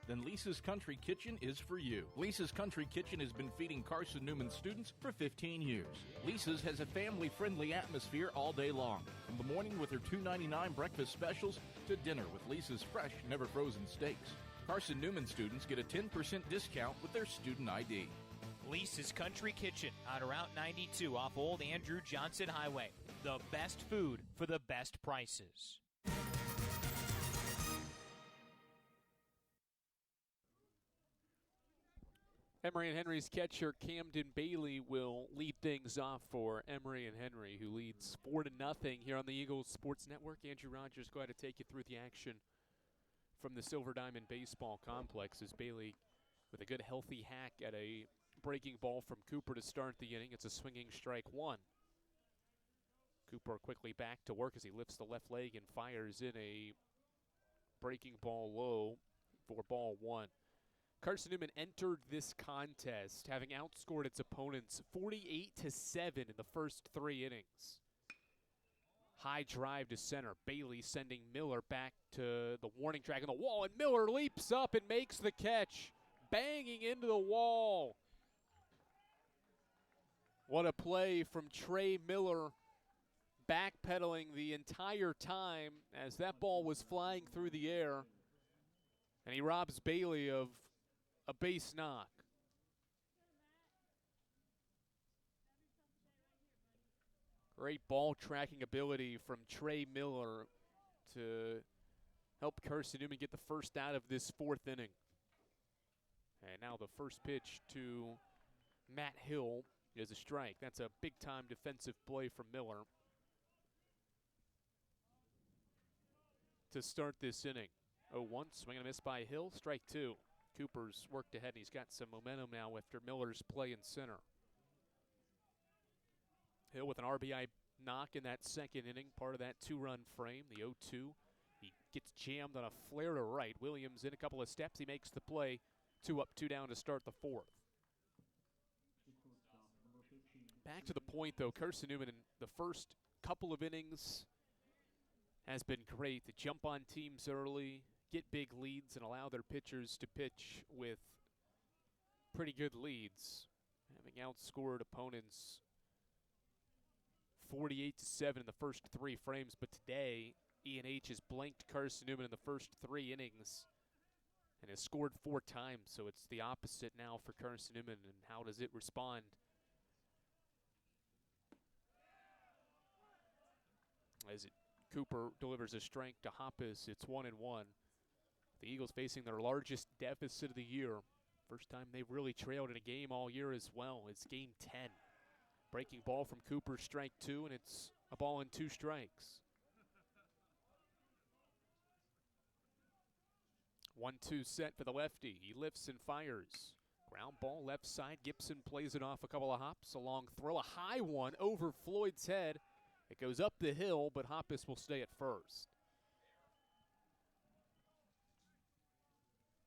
Then Lisa's Country Kitchen is for you. Lisa's Country Kitchen has been feeding Carson-Newman students for 15 years. Lisa's has a family-friendly atmosphere all day long, from the morning with her $2.99 breakfast specials to dinner with Lisa's fresh, never-frozen steaks. Carson-Newman students get a 10% discount with their student ID. Lisa's Country Kitchen on Route 92 off Old Andrew Johnson Highway. The best food for the best prices. Emory and Henry's catcher Camden Bailey will lead things off for Emory and Henry, who leads 4-0 here on the Eagles Sports Network. Andrew Rogers going to take you through the action from the Silver Diamond Baseball Complex as Bailey with a good healthy hack at a breaking ball from Cooper to start the inning. It's a swinging strike 1. Cooper quickly back to work as he lifts the left leg and fires in a breaking ball low for ball 1. Carson-Newman entered this contest having outscored its opponents 48-7 in the first 3 innings. High drive to center. Bailey sending Miller back to the warning track on the wall, and Miller leaps up and makes the catch, banging into the wall. What a play from Trey Miller, backpedaling the entire time as that ball was flying through the air, and he robs Bailey of a base knock. Great ball tracking ability from Trey Miller to help Carson-Newman get the first out of this 4th inning. And now the first pitch to Matt Hill is a strike. That's a big-time defensive play from Miller to start this inning. 0-1, swing and a miss by Hill, strike 2. Cooper's worked ahead, and he's got some momentum now after Miller's play in center. Hill with an RBI knock in that 2nd inning, part of that 2-run frame, the 0-2. He gets jammed on a flare to right. Williams in a couple of steps. He makes the play. 2 up, 2 down to start the 4th. Back to the point, though, Carson-Newman in the first couple of innings has been great to jump on teams early, get big leads, and allow their pitchers to pitch with pretty good leads, having outscored opponents 48-7 in the first 3 frames. But today, E&H has blanked Carson-Newman in the first 3 innings and has scored 4 times, so it's the opposite now for Carson-Newman. And how does it respond? As Cooper delivers a strike to Hoppus, it's 1-1. The Eagles facing their largest deficit of the year. First time they've really trailed in a game all year as well. It's game 10. Breaking ball from Cooper, strike 2, and it's a ball and 2 strikes. 1-2 set for the lefty. He lifts and fires. Ground ball left side. Gibson plays it off a couple of hops. A long throw, a high one over Floyd's head. It goes up the hill, but Hoppus will stay at first.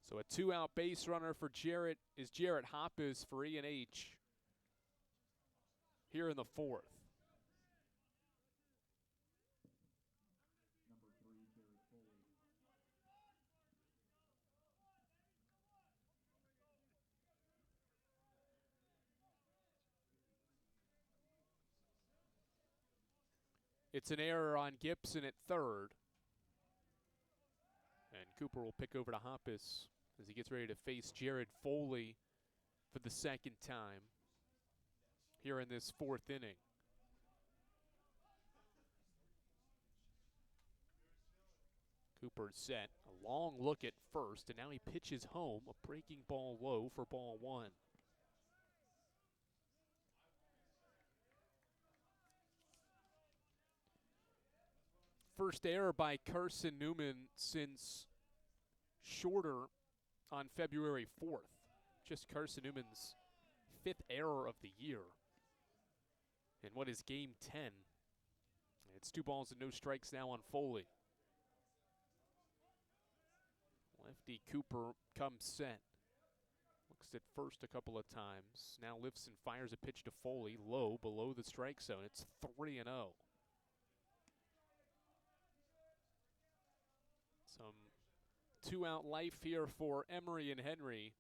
So a 2-out base runner for Jarrett is Jarrett Hoppus for E&H. here in the fourth. Number 3, Jared Foley. It's an error on Gibson at third. And Cooper will pick over to Hoppus as he gets ready to face Jared Foley for the second time here in this fourth inning. Cooper's set. A long look at first, and now he pitches home. A breaking ball low for ball one. First error by Carson-Newman since shorter on February 4th. Just Carson-Newman's 5th error of the year. And what is game 10? It's 2 balls and no strikes now on Foley. Lefty Cooper comes set. Looks at first a couple of times. Now lifts and fires a pitch to Foley. Low, below the strike zone. It's 3-0. Some 2-out life here for Emory and Henry.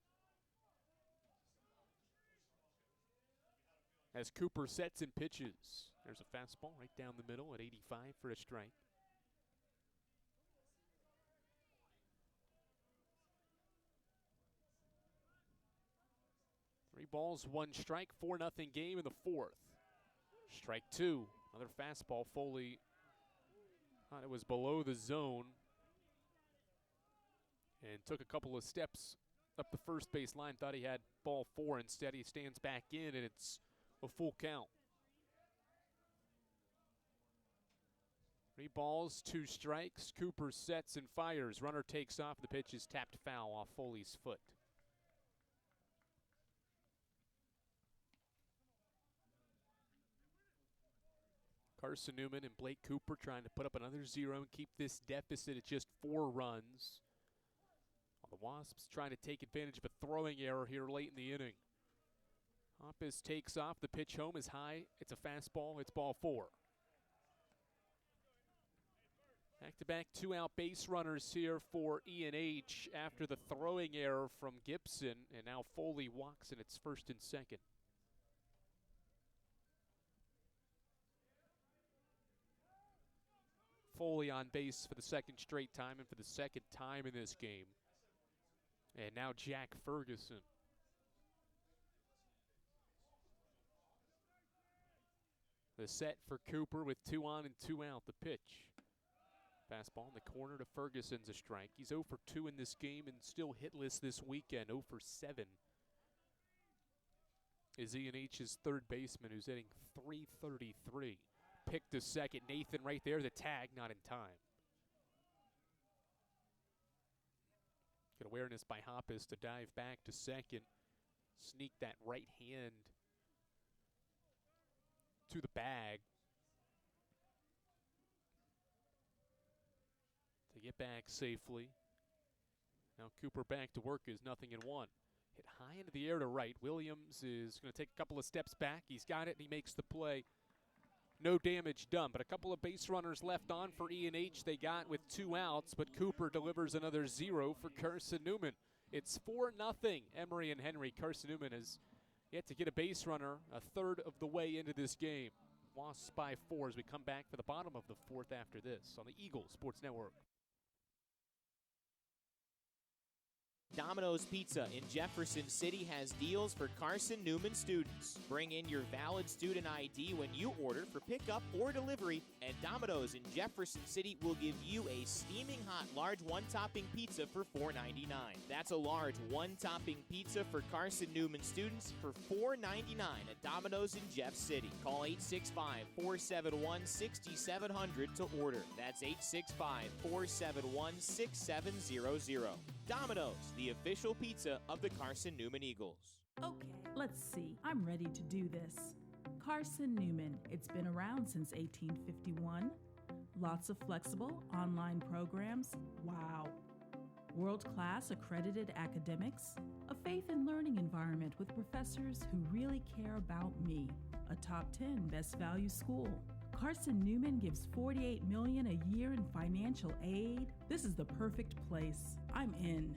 As Cooper sets and pitches. There's a fastball right down the middle at 85 for a strike. Three balls, 1 strike, 4-0 game in the fourth. Strike 2, another fastball. Foley thought it was below the zone and took a couple of steps up the first base line. Thought he had ball 4. Instead, he stands back in, and it's a full count. 3 balls, 2 strikes. Cooper sets and fires. Runner takes off. The pitch is tapped foul off Foley's foot. Carson-Newman and Blake Cooper trying to put up another 0 and keep this deficit at just 4 runs. The Wasps trying to take advantage of a throwing error here late in the inning. Hoppus takes off. The pitch home is high. It's a fastball. It's ball 4. Back-to-back 2-out base runners here for E&H after the throwing error from Gibson. And now Foley walks, and it's first and second. Foley on base for the second straight time and for the second time in this game. And now Jack Ferguson. The set for Cooper with 2 on and 2 out. The pitch. Fastball in the corner to Ferguson's a strike. He's 0 for 2 in this game and still hitless this weekend. 0 for 7 is E&H's third baseman, who's hitting .333. Picked to second. Nathan right there. The tag not in time. Good awareness by Hoppus to dive back to second. Sneak that right hand to the bag. To get back safely. Now Cooper back to work is 0-1. Hit high into the air to right. Williams is going to take a couple of steps back. He's got it and he makes the play. No damage done, but a couple of base runners left on for E&H they got with 2 outs, but Cooper delivers another 0 for Carson-Newman. It's 4-0, Emory and Henry. Carson-Newman has yet to get a base runner a third of the way into this game. Wasps by 4 as we come back for the bottom of the fourth after this on the Eagle Sports Network. Domino's Pizza in Jefferson City has deals for Carson-Newman students. Bring in your valid student ID when you order for pickup or delivery, and Domino's in Jefferson City will give you a steaming hot large one-topping pizza for $4.99. That's a large one-topping pizza for Carson-Newman students for $4.99 at Domino's in Jeff City. Call 865-471-6700 to order. That's 865-471-6700. Domino's, the official pizza of the Carson-Newman Eagles. Okay, let's see. I'm ready to do this. Carson-Newman. It's been around since 1851. Lots of flexible online programs. Wow. world-class accredited academics, a faith and learning environment with professors who really care about me, a top 10 best value school. Carson-Newman gives $48 million a year in financial aid. This is the perfect place. I'm in.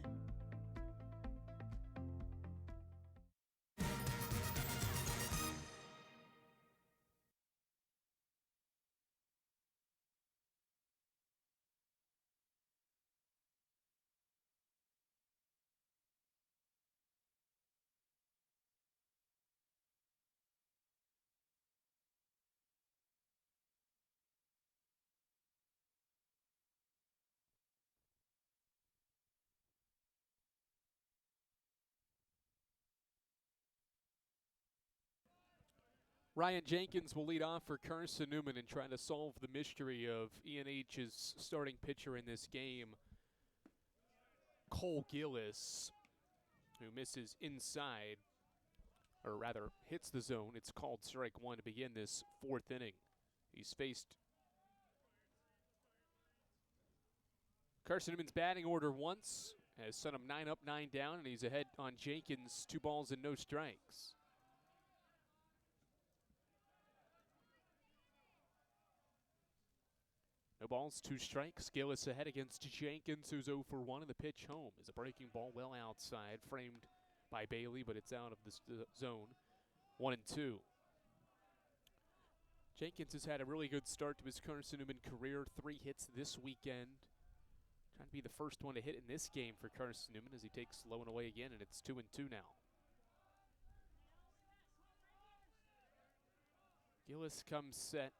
Ryan Jenkins will lead off for Carson-Newman and try to solve the mystery of ENH's starting pitcher in this game, Cole Gillis, who misses inside, or rather hits the zone. It's called strike one to begin this fourth inning. He's faced Carson-Newman's batting order once, has sent him 9 up, 9 down, and he's ahead on Jenkins, 2 balls and no strikes. No balls, 2 strikes. Gillis ahead against Jenkins, who's 0 for 1, and the pitch home is a breaking ball well outside, framed by Bailey, but it's out of the zone. 1-2. Jenkins has had a really good start to his Carson-Newman career. 3 hits this weekend. Trying to be the first one to hit in this game for Carson-Newman as he takes low and away again, and it's 2-2 now. Gillis comes set.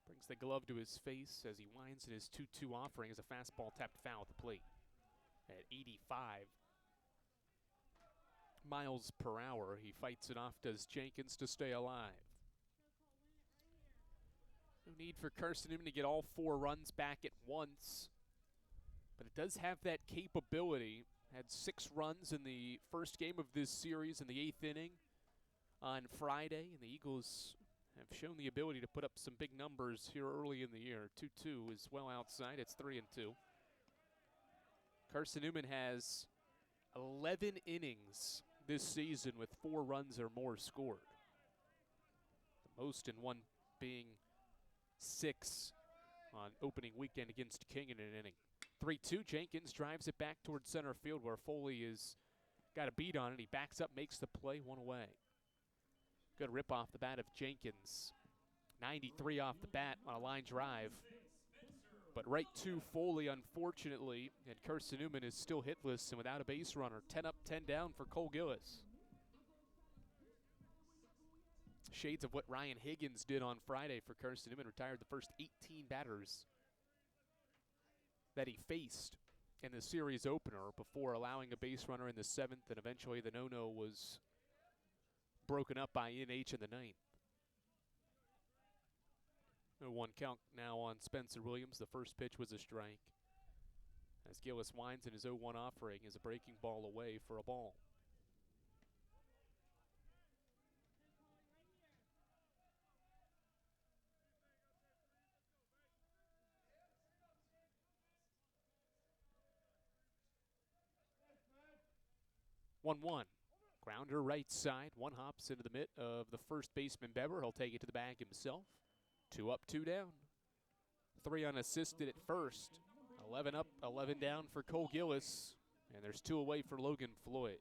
Brings the glove to his face as he winds in his 2-2 offering as a fastball tapped foul at the plate at 85 miles per hour. He fights it off, does Jenkins, to stay alive. No need for Carson-Newman to get all 4 runs back at once, but it does have that capability. Had 6 runs in the first game of this series in the 8th inning on Friday, and the Eagles have shown the ability to put up some big numbers here early in the year. 2-2 is well outside. It's 3-2. Carson-Newman has 11 innings this season with 4 runs or more scored. The most in one being 6 on opening weekend against King in an inning. 3-2, Jenkins drives it back towards center field where Foley has got a beat on it. He backs up, makes the play, 1 away. Good rip off the bat of Jenkins. 93 off the bat on a line drive. But right to Foley, unfortunately, and Carson-Newman is still hitless and without a base runner. 10 up, 10 down for Cole Gillis. Shades of what Ryan Higgins did on Friday for Carson-Newman. Retired the first 18 batters that he faced in the series opener before allowing a base runner in the 7th, and eventually the no-no was broken up by ENH in the 9th. 1 count now on Spencer Williams. The first pitch was a strike. As Gillis winds in his 0-1 offering is a breaking ball away for a ball. One. Grounder right side. 1 hops into the mitt of the first baseman Beber. He'll take it to the bag himself. 2 up, 2 down. 3 unassisted at first. 11 up, 11 down for Cole Gillis. And there's 2 away for Logan Floyd.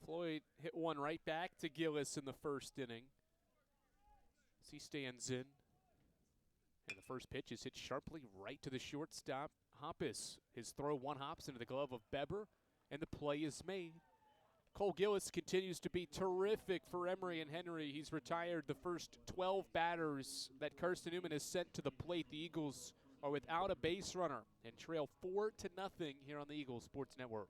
Floyd hit 1 right back to Gillis in the first inning. As he stands in. And the first pitch is hit sharply right to the shortstop, Hoppus. His throw 1 hops into the glove of Beber, and the play is made. Cole Gillis continues to be terrific for Emory and Henry. He's retired the first 12 batters that Carson-Newman has sent to the plate. The Eagles are without a base runner and trail 4-0 here on the Eagles Sports Network.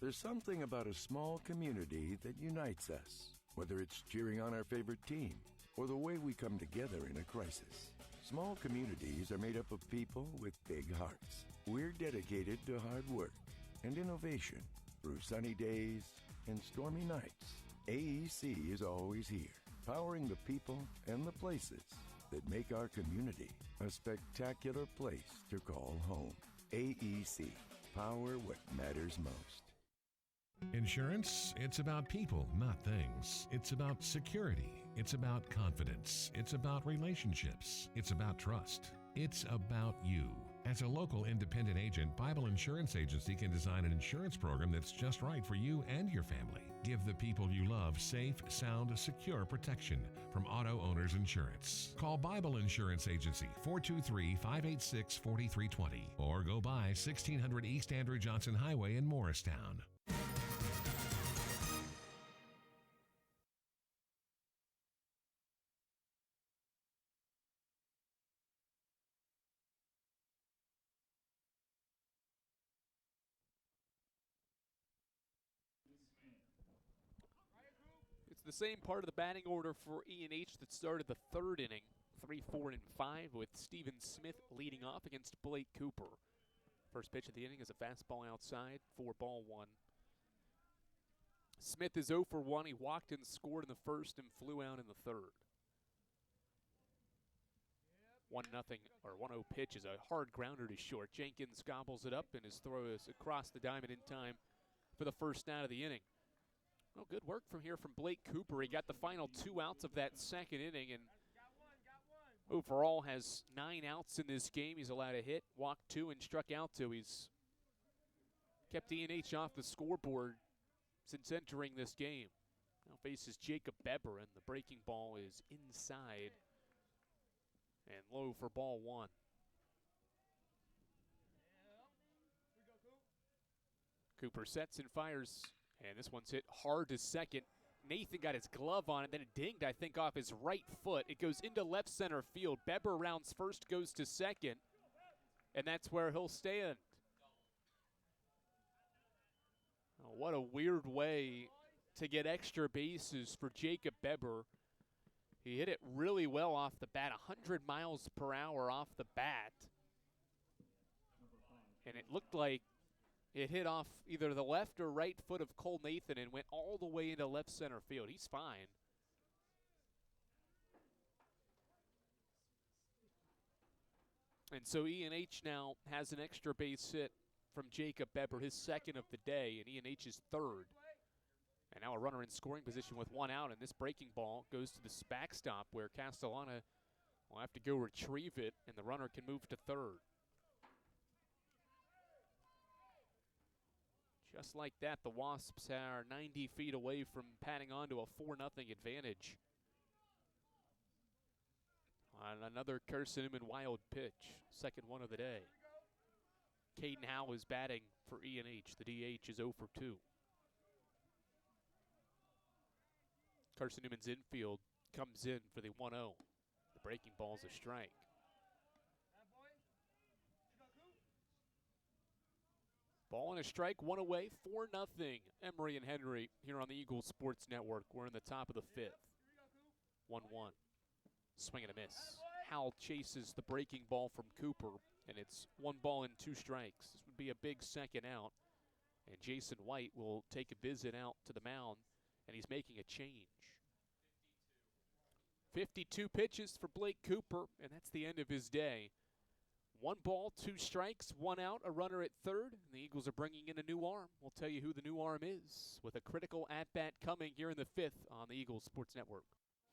There's something about a small community that unites us, whether it's cheering on our favorite team or the way we come together in a crisis. Small communities are made up of people with big hearts. We're dedicated to hard work and innovation through sunny days and stormy nights, AEC is always here, powering the people and the places that make our community a spectacular place to call home. AEC, power what matters most. Insurance, it's about people, not things. It's about security. It's about confidence. It's about relationships. It's about trust. It's about you. As a local independent agent, Bible Insurance Agency can design an insurance program that's just right for you and your family. Give the people you love safe, sound, secure protection from Auto Owners Insurance. Call Bible Insurance Agency 423-586-4320 or go by 1600 East Andrew Johnson Highway in Morristown. It's the same part of the batting order for E&H that started the third inning, 3, 4, and 5, with Steven Smith leading off against Blake Cooper. First pitch of the inning is a fastball outside, 4-1. Smith is 0 for 1. He walked and scored in the first and flew out in the third. 1-0 or 1-0 pitch is a hard grounder to short. Jenkins gobbles it up, and his throw is across the diamond in time for the first out of the inning. Well, good work from here from Blake Cooper. He got the final 2 outs of that second inning, and overall has 9 outs in this game. He's allowed a hit, walked 2, and struck out 2. He's kept E&H off the scoreboard since entering this game. Now faces Jacob Beber, and the breaking ball is inside and low for ball 1. Cooper sets and fires. And this one's hit hard to second. Nathan got his glove on it, then it dinged, I think, off his right foot. It goes into left center field. Beber rounds first, goes to second, and that's where he'll stand. Oh, what a weird way to get extra bases for Jacob Beber. He hit it really well off the bat, 100 miles per hour off the bat. And it looked like it hit off either the left or right foot of Cole Nathan and went all the way into left center field. He's fine. And so E&H now has an extra base hit from Jacob Beber, his second of the day, and E&H's third. And now a runner in scoring position with 1 out, and this breaking ball goes to the backstop where Castellana will have to go retrieve it, and the runner can move to third. Just like that, the Wasps are 90 feet away from patting on to a 4-0 advantage. On another Carson-Newman wild pitch, second one of the day. Caden Howe is batting for E&H. The DH is 0 for 2. Carson-Newman's infield comes in for the 1-0. The breaking ball's a strike. Ball and a strike, 1 away, 4-0. Emory and Henry here on the Eagles Sports Network. We're in the top of the 5th. 1-1. Swing and a miss. Howell chases the breaking ball from Cooper, and it's 1 ball and 2 strikes. This would be a big second out, and Jason White will take a visit out to the mound, and he's making a change. 52 pitches for Blake Cooper, and that's the end of his day. 1 ball, 2 strikes, 1 out, a runner at third. And the Eagles are bringing in a new arm. We'll tell you who the new arm is with a critical at-bat coming here in the 5th on the Eagles Sports Network.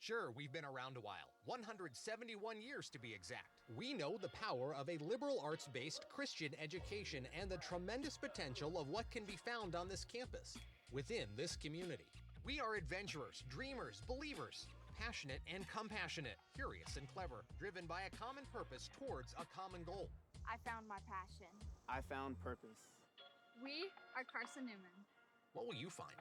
Sure, we've been around a while, 171 years to be exact. We know the power of a liberal arts-based Christian education and the tremendous potential of what can be found on this campus, within this community. We are adventurers, dreamers, believers, passionate and compassionate, curious and clever, driven by a common purpose towards a common goal. I found my passion. I found purpose. We are Carson-Newman. What will you find?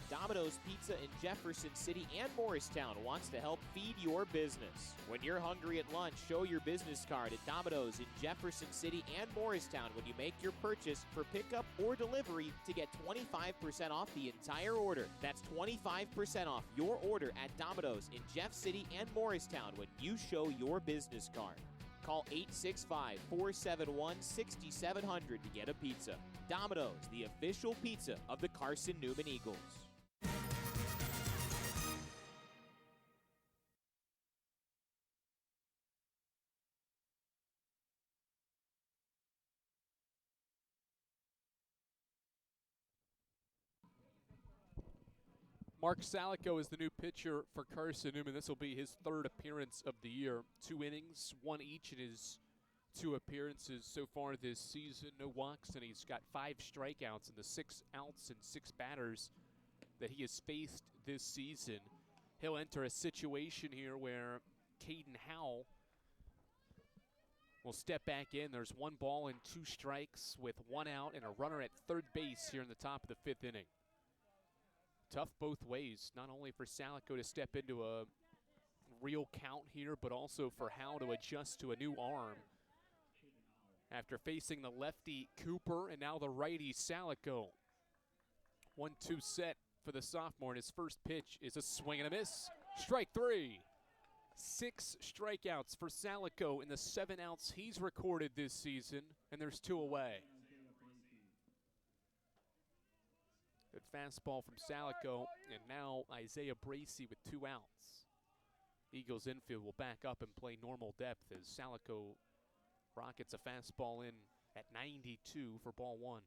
Domino's Pizza in Jefferson City and Morristown wants to help feed your business. When you're hungry at lunch, show your business card at Domino's in Jefferson City and Morristown when you make your purchase for pickup or delivery to get 25% off the entire order. That's 25% off your order at Domino's in Jeff City and Morristown when you show your business card. Call 865-471-6700 to get a pizza. Domino's, the official pizza of the Carson-Newman Eagles. Mark Salico is the new pitcher for Carson-Newman. This will be his third appearance of the year. 2 innings, one each in his 2 appearances so far this season. No walks, and he's got 5 strikeouts in the 6 outs and 6 batters that he has faced this season. He'll enter a situation here where Caden Howell will step back in. There's 1 ball and 2 strikes with 1 out and a runner at third base here in the top of the 5th inning. Tough both ways, not only for Salico to step into a real count here, but also for Howell to adjust to a new arm. After facing the lefty Cooper and now the righty Salico. 1-2 set for the sophomore, and his first pitch is a swing and a miss. Strike 3. 6 strikeouts for Salico in the 7 outs he's recorded this season, and there's 2 away. Good fastball from Salico, and now Isaiah Bracey with 2 outs. Eagles infield will back up and play normal depth as Salico rockets a fastball in at 92 for ball 1.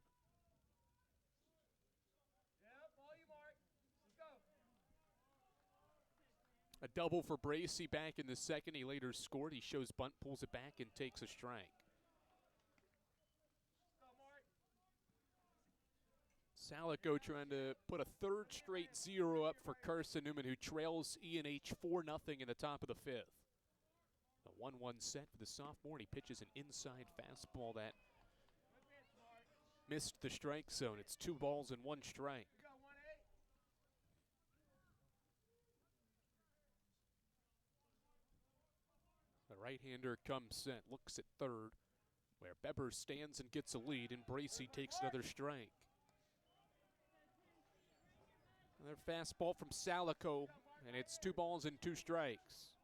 A double for Bracey back in the second. He later scored. He shows bunt, pulls it back, and takes a strike. Salico trying to put a 3rd straight 0 up for Carson-Newman, who trails E&H 4-0 in the top of the 5th. A 1-1 set for the sophomore, and he pitches an inside fastball that missed the strike zone. It's 2 balls and 1 strike. The right-hander comes set, looks at third, where Beber stands and gets a lead, and Bracey takes another strike. Another fastball from Salico, and it's 2 balls and 2 strikes.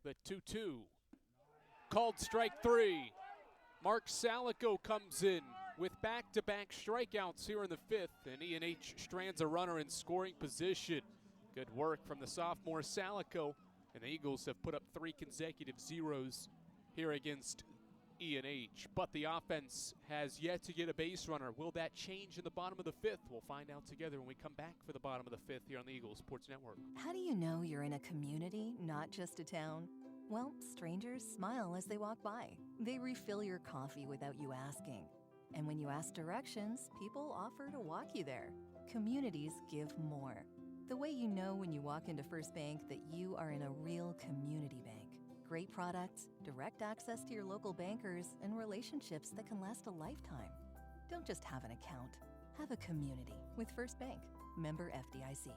The 2-2. Called strike 3. Mark Salico comes in with back-to-back strikeouts here in the 5th, and E&H strands a runner in scoring position. Good work from the sophomore Salico, and the Eagles have put up 3 consecutive zeros here against E&H. But the offense has yet to get a base runner. Will that change in the bottom of the 5th? We'll find out together when we come back for the bottom of the 5th here on the Eagles Sports Network. How do you know you're in a community, not just a town? Well, strangers smile as they walk by. They refill your coffee without you asking. And when you ask directions, people offer to walk you there. Communities give more. The way you know when you walk into First Bank that you are in a real community bank. Great products, direct access to your local bankers, and relationships that can last a lifetime. Don't just have an account. Have a community with First Bank. Member FDIC.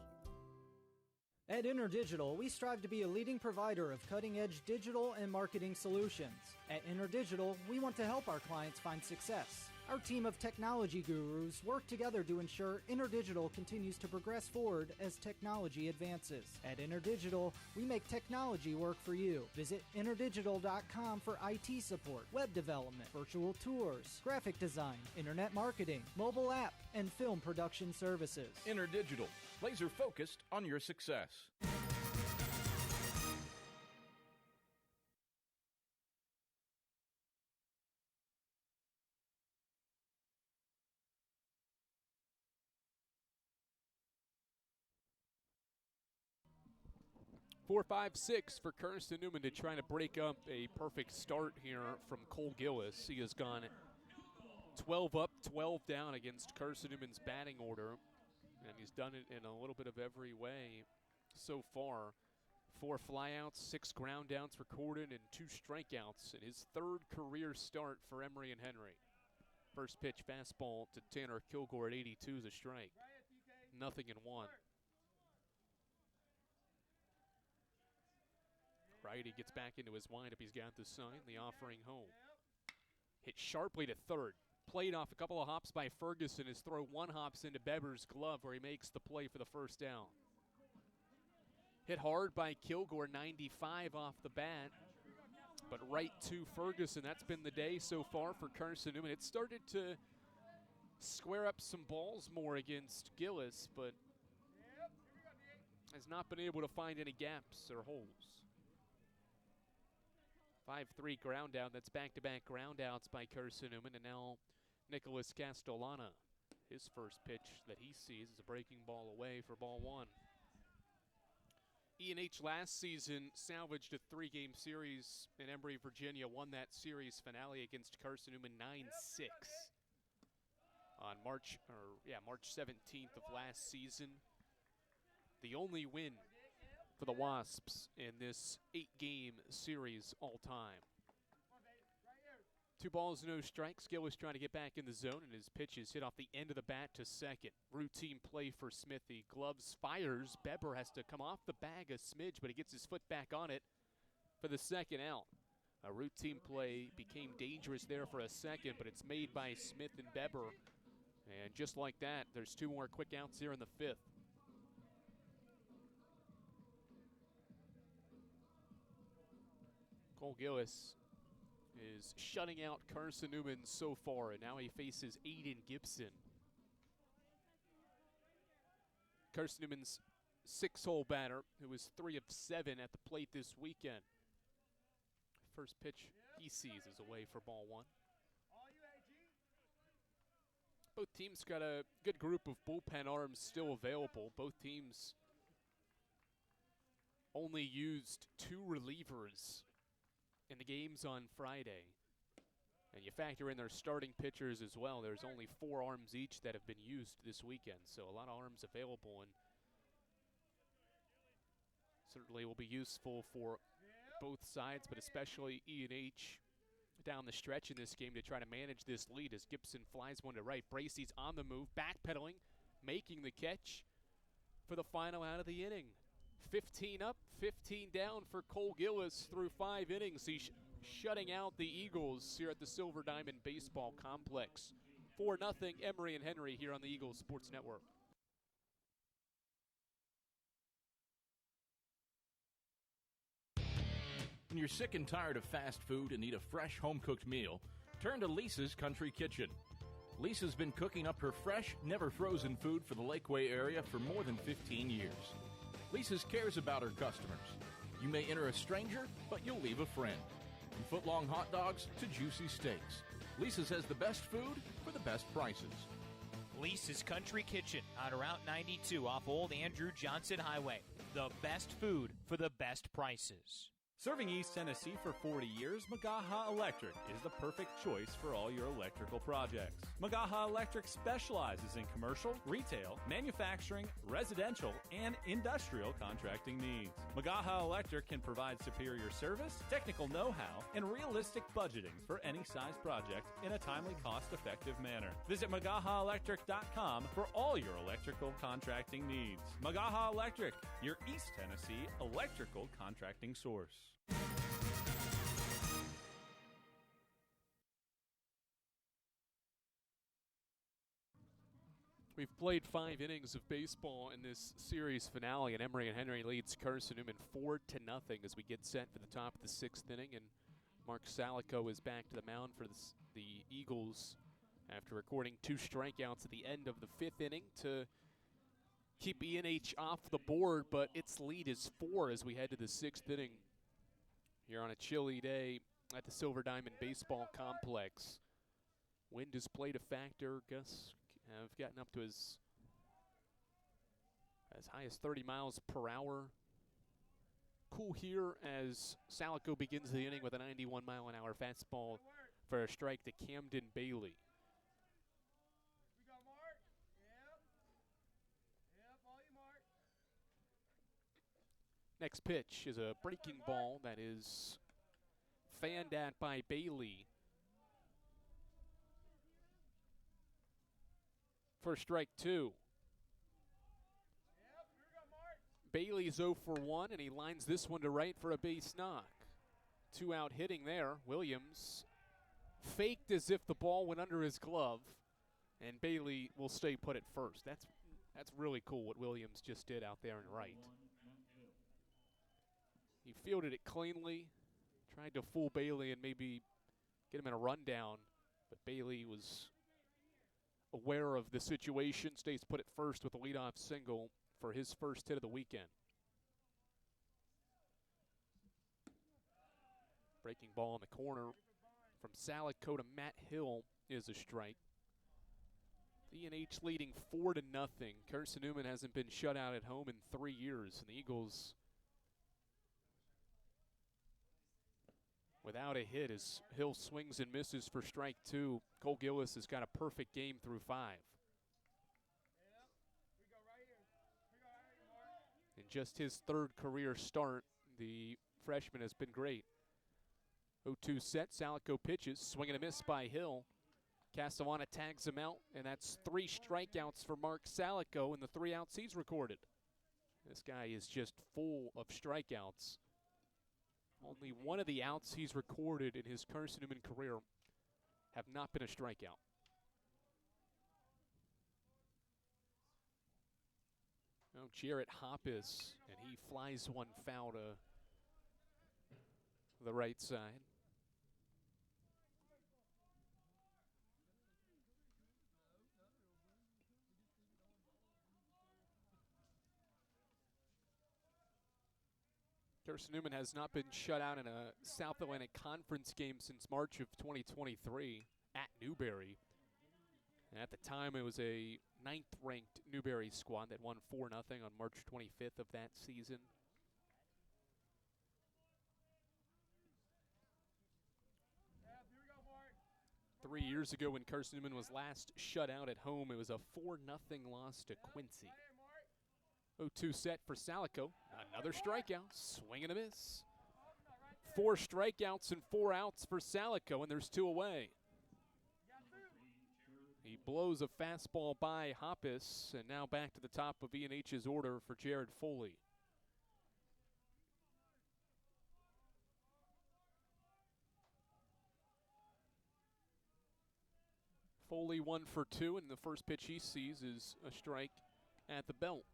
At InterDigital, we strive to be a leading provider of cutting-edge digital and marketing solutions. At InterDigital, we want to help our clients find success. Our team of technology gurus work together to ensure InterDigital continues to progress forward as technology advances. At InterDigital, we make technology work for you. Visit interdigital.com for IT support, web development, virtual tours, graphic design, internet marketing, mobile app, and film production services. InterDigital, laser focused on your success. 4-5-6 for Carson-Newman to try to break up a perfect start here from Cole Gillis. He has gone 12 up, 12 down against Carson-Newman's batting order, and he's done it in a little bit of every way so far. 4 flyouts, 6 ground downs recorded, and 2 strikeouts in his 3rd career start for Emory and Henry. First pitch fastball to Tanner Kilgore at 82 is a strike. 0-1. Righty gets back into his windup. He's got the sign, the offering home. Hit sharply to third. Played off a couple of hops by Ferguson. His throw 1 hops into Beber's glove where he makes the play for the first down. Hit hard by Kilgore, 95 off the bat. But right to Ferguson. That's been the day so far for Carson-Newman. It started to square up some balls more against Gillis, but has not been able to find any gaps or holes. 5-3 ground out. That's back-to-back ground outs by Carson-Newman. And now Nicholas Castellana. His first pitch that he sees is a breaking ball away for ball one. E&H last season salvaged a 3-game series in Emory, Virginia. Won that series finale against Carson-Newman 9-6 on March 17th of last season. The only win for the Wasps in this 8-game series all time. 2 balls, no strikes. Gillis trying to get back in the zone, and his pitch is hit off the end of the bat to second. Routine play for Smithy. Gloves fires. Beber has to come off the bag a smidge, but he gets his foot back on it for the second out. A routine play became dangerous there for a second, but it's made by Smith and Beber. And just like that, there's 2 more quick outs here in the 5th. Cole Gillis is shutting out Carson-Newman so far, and now he faces Aiden Gibson. Carson-Newman's 6-hole batter, who was 3 of 7 at the plate this weekend. First pitch he sees is away for ball one. Both teams got a good group of bullpen arms still available. Both teams only used 2 relievers in the games on Friday. And you factor in their starting pitchers as well. There's only 4 arms each that have been used this weekend, so a lot of arms available, and certainly will be useful for both sides, but especially E&H down the stretch in this game to try to manage this lead as Gibson flies one to right. Bracey's on the move, backpedaling, making the catch for the final out of the inning. 15 up, 15 down for Cole Gillis through 5 innings. He's shutting out the Eagles here at the Silver Diamond Baseball Complex. 4-0 Emory and Henry here on the Eagles Sports Network. When you're sick and tired of fast food and need a fresh home-cooked meal, turn to Lisa's Country Kitchen. Lisa's been cooking up her fresh, never-frozen food for the Lakeway area for more than 15 years. Lisa's cares about her customers. You may enter a stranger, but you'll leave a friend. From foot-long hot dogs to juicy steaks, Lisa's has the best food for the best prices. Lisa's Country Kitchen on Route 92 off Old Andrew Johnson Highway. The best food for the best prices. Serving East Tennessee for 40 years, Magaha Electric is the perfect choice for all your electrical projects. Magaha Electric specializes in commercial, retail, manufacturing, residential, and industrial contracting needs. Magaha Electric can provide superior service, technical know-how, and realistic budgeting for any size project in a timely, cost-effective manner. Visit MagahaElectric.com for all your electrical contracting needs. Magaha Electric, your East Tennessee electrical contracting source. We've played 5 innings of baseball in this series finale, and Emory and Henry leads Carson-Newman 4-0 as we get set for the top of the 6th inning. And Mark Salico is back to the mound for the Eagles after recording 2 strikeouts at the end of the 5th inning to keep E&H off the board, but its lead is 4 as we head to the 6th inning here on a chilly day at the Silver Diamond Baseball Complex. Wind has played a factor. Gusts have gotten up to as high as 30 miles per hour. Cool here as Salico begins the inning with a 91-mile-an-hour fastball for a strike to Camden Bailey. Next pitch is a breaking ball that is fanned at by Bailey. For strike 2. Bailey's 0 for 1, and he lines this one to right for a base knock. 2 out hitting there. Williams faked as if the ball went under his glove, and Bailey will stay put at first. That's really cool what Williams just did out there in right. He fielded it cleanly, tried to fool Bailey and maybe get him in a rundown, but Bailey was aware of the situation. Stays put it first with a leadoff single for his first hit of the weekend. Breaking ball in the corner from Salico to Matt Hill is a strike. E&H leading 4-0. Carson-Newman hasn't been shut out at home in 3 years, and the Eagles without a hit as Hill swings and misses for strike 2. Cole Gillis has got a perfect game through 5. In just his 3rd career start, the freshman has been great. 0-2 set, Salico pitches, swing and a miss by Hill. Castellana tags him out, and that's 3 strikeouts for Mark Salico in the 3 outs he's recorded. This guy is just full of strikeouts. Only one of the outs he's recorded in his Carson-Newman career have not been a strikeout. Now Jarrett Hoppus, and he flies one foul to the right side. Carson-Newman has not been shut out in a South Atlantic Conference game since March of 2023 at Newberry. And at the time, it was a 9th-ranked Newberry squad that won 4-0 on March 25th of that season. Yeah, 3 years ago when Carson-Newman was last shut out at home, it was a 4-0 loss to Quincy. 0-2 set for Salico. Another strikeout. Swing and a miss. 4 strikeouts and 4 outs for Salico, and there's 2 away. He blows a fastball by Hoppus, and now back to the top of E&H's order for Jared Foley. Foley 1 for 2, and the first pitch he sees is a strike at the belt.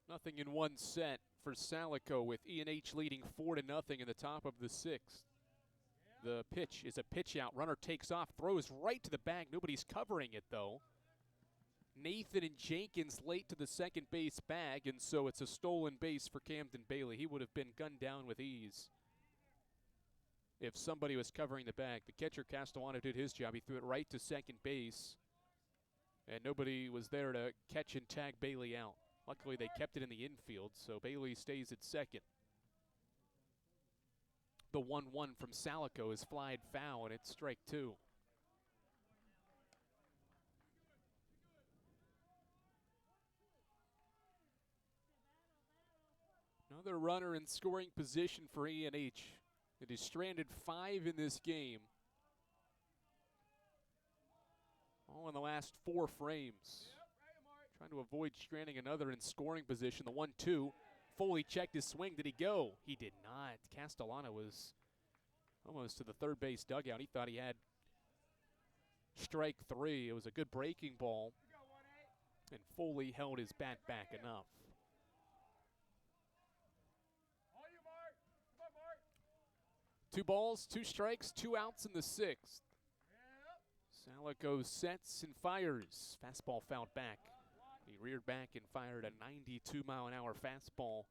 Nothing in 1 set for Salico with E&H leading 4-0 in the top of the 6th. The pitch is a pitch out. Runner takes off, throws right to the bag. Nobody's covering it, though. Nathan and Jenkins late to the second base bag, and so it's a stolen base for Camden Bailey. He would have been gunned down with ease if somebody was covering the bag. The catcher, Castellano, did his job. He threw it right to second base, and nobody was there to catch and tag Bailey out. Luckily, they kept it in the infield, so Bailey stays at second. The 1-1 from Salico is flied foul, and it's strike 2. Another runner in scoring position for E&H. It is stranded 5 in this game. All in the last 4 frames. Trying to avoid stranding another in scoring position. The 1-2. Foley checked his swing. Did he go? He did not. Castellano was almost to the third base dugout. He thought he had strike 3. It was a good breaking ball, and Foley held his bat back enough. Two balls, 2 strikes, 2 outs in the 6th. Salico sets and fires. Fastball fouled back. He reared back and fired a 92-mile-an-hour fastball,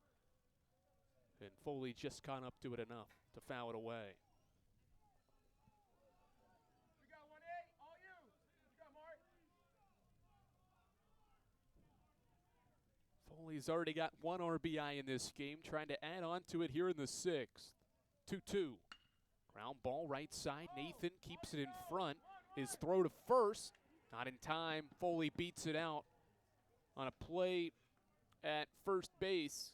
and Foley just caught up to it enough to foul it away. Foley's already got 1 RBI in this game, trying to add on to it here in the 6th. 2-2. Ground ball right side. Nathan keeps it in front. His throw to first, not in time. Foley beats it out on a play at first base.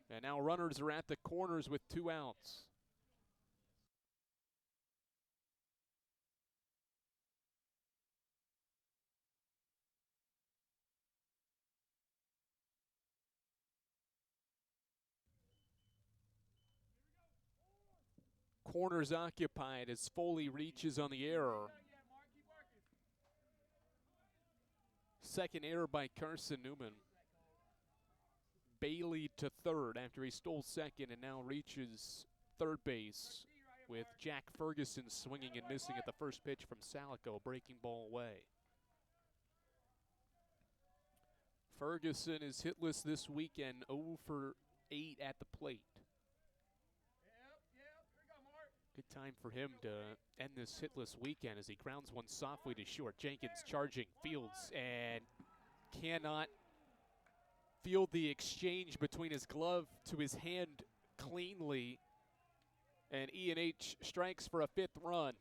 And now runners are at the corners with 2 outs. Corners occupied as Foley reaches on the error. second error by Carson-Newman. Bailey to third after he stole second and now reaches third base with Jack Ferguson swinging and missing at the first pitch from Salico, breaking ball away. Ferguson is hitless this weekend, 0 for 8 at the plate. Good time for him to end this hitless weekend as he grounds one softly to short. Jenkins charging, fields, and cannot field the exchange between his glove to his hand cleanly. And E&H strikes for a 5th run.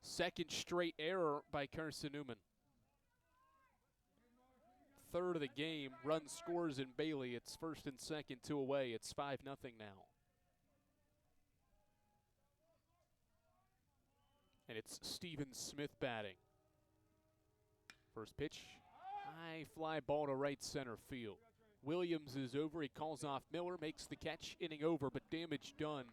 Second straight error by Carson-Newman. Third of the game, run scores in Bailey. It's first and second, 2 away. It's 5-0 now. And it's Steven Smith batting. First pitch, high fly ball to right center field. Williams is over, he calls off Miller, makes the catch, inning over, but damage done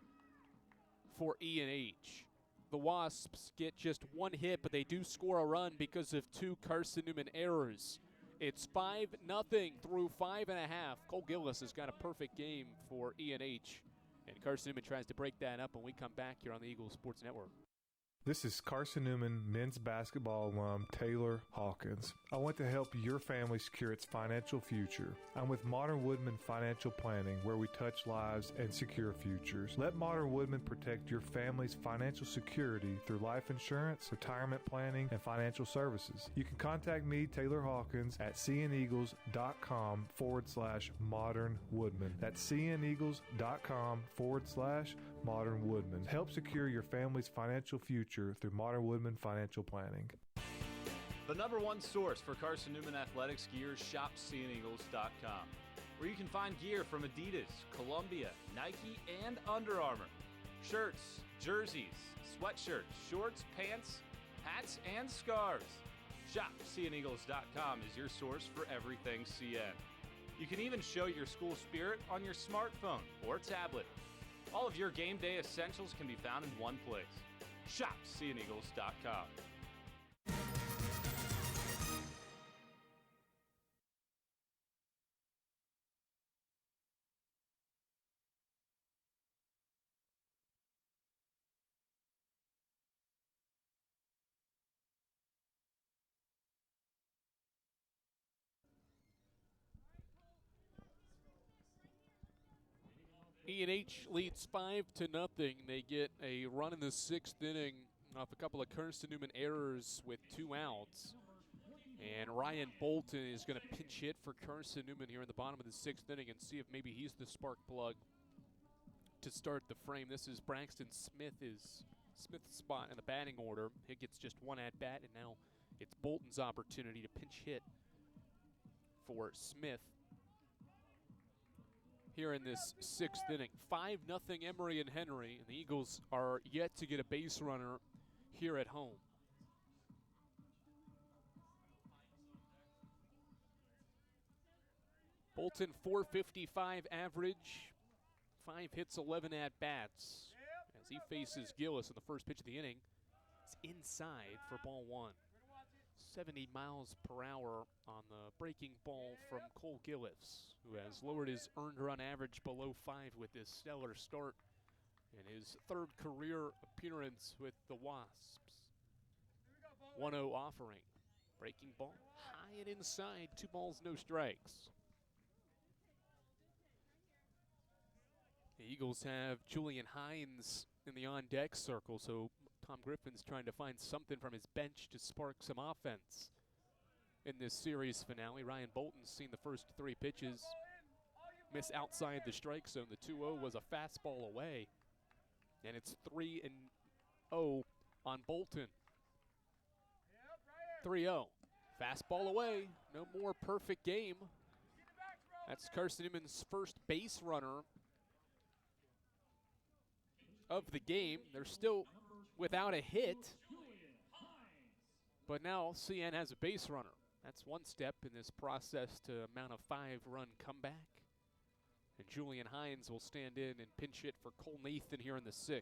for E&H. The Wasps get just 1 hit, but they do score a run because of 2 Carson-Newman errors. It's 5-0 through 5.5. Cole Gillis has got a perfect game for E&H, and Carson-Newman tries to break that up when we come back here on the Eagles Sports Network. This is Carson-Newman men's basketball alum Taylor Hawkins. I want to help your family secure its financial future. I'm with Modern Woodman Financial Planning, where we touch lives and secure futures. Let Modern Woodman protect your family's financial security through life insurance, retirement planning, and financial services. You can contact me, Taylor Hawkins, at cneagles.com/Modern Woodman. That's cneagles.com/Modern Woodman. Help secure your family's financial future through Modern Woodman Financial Planning. The #1 source for Carson-Newman athletics gear, shop cneagles.com, where you can find gear from Adidas, Columbia, Nike, and Under Armour. Shirts, jerseys, sweatshirts, shorts, pants, hats, and scarves. Shop cneagles.com is your source for everything CN. You can even show your school spirit on your smartphone or tablet. All of your game day essentials can be found in one place. Shop cneagles.com. E&H leads 5-0. They get a run in the 6th inning off a couple of Carson-Newman errors with 2 outs. And Ryan Bolton is going to pinch hit for Carson-Newman here in the bottom of the 6th inning and see if maybe he's the spark plug to start the frame. This is Braxton Smith's spot in the batting order. He gets just 1 at-bat, and now it's Bolton's opportunity to pinch hit for Smith here in this 6th inning. 5-0 Emory and Henry, and the Eagles are yet to get a base runner here at home. Bolton, .455 average, 5 hits, 11 at-bats, as he faces Gillis in the first pitch of the inning. It's inside for ball 1. 70 miles per hour on the breaking ball from Cole Gillis, who has lowered his earned run average below 5 with this stellar start in his 3rd career appearance with the Wasps. 1-0 offering. Breaking ball high and inside, 2 balls, no strikes. The Eagles have Julian Hines in the on-deck circle, so Tom Griffin's trying to find something from his bench to spark some offense in this series finale. Ryan Bolton's seen the first 3 pitches miss outside the strike zone. The 2-0 was a fastball away, and it's 3-0 on Bolton. 3-0. Fastball away. No more perfect game. That's Carson-Newman's first base runner of the game. They're still without a hit, but now CN has a base runner. That's one step in this process to mount a 5-run comeback. And Julian Hines will stand in and pinch hit for Cole Nathan here in the 6th.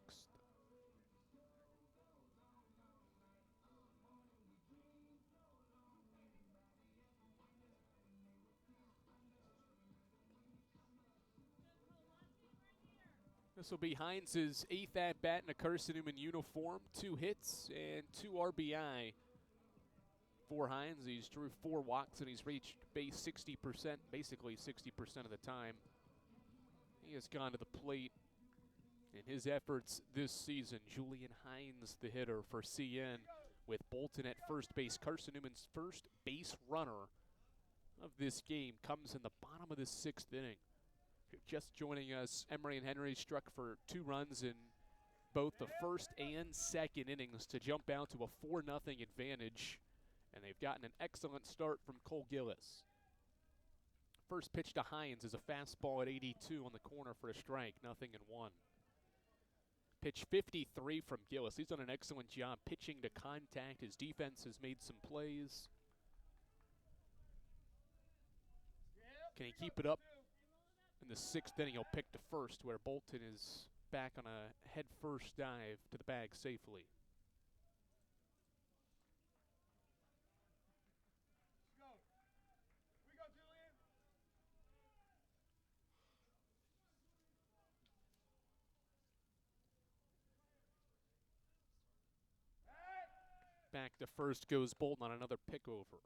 This will be Hines' 8th at-bat in a Carson-Newman uniform. 2 hits and 2 RBI for Hines. He's drew 4 walks and he's reached base 60%, basically 60% of the time. He has gone to the plate in his efforts this season. Julian Hines, the hitter for CN, with Bolton at first base. Carson-Newman's first base runner of this game comes in the bottom of the 6th inning. If you're just joining us, Emory and Henry struck for 2 runs in both the first and second innings to jump out to a 4-0 advantage, and they've gotten an excellent start from Cole Gillis. First pitch to Hines is a fastball at 82 on the corner for a strike, 0-1. Pitch 53 from Gillis. He's done an excellent job pitching to contact. His defense has made some plays. Can he keep it up? In the 6th inning, he'll pick to first, where Bolton is back on a head-first dive to the bag safely. Back to first goes Bolton on another pickover.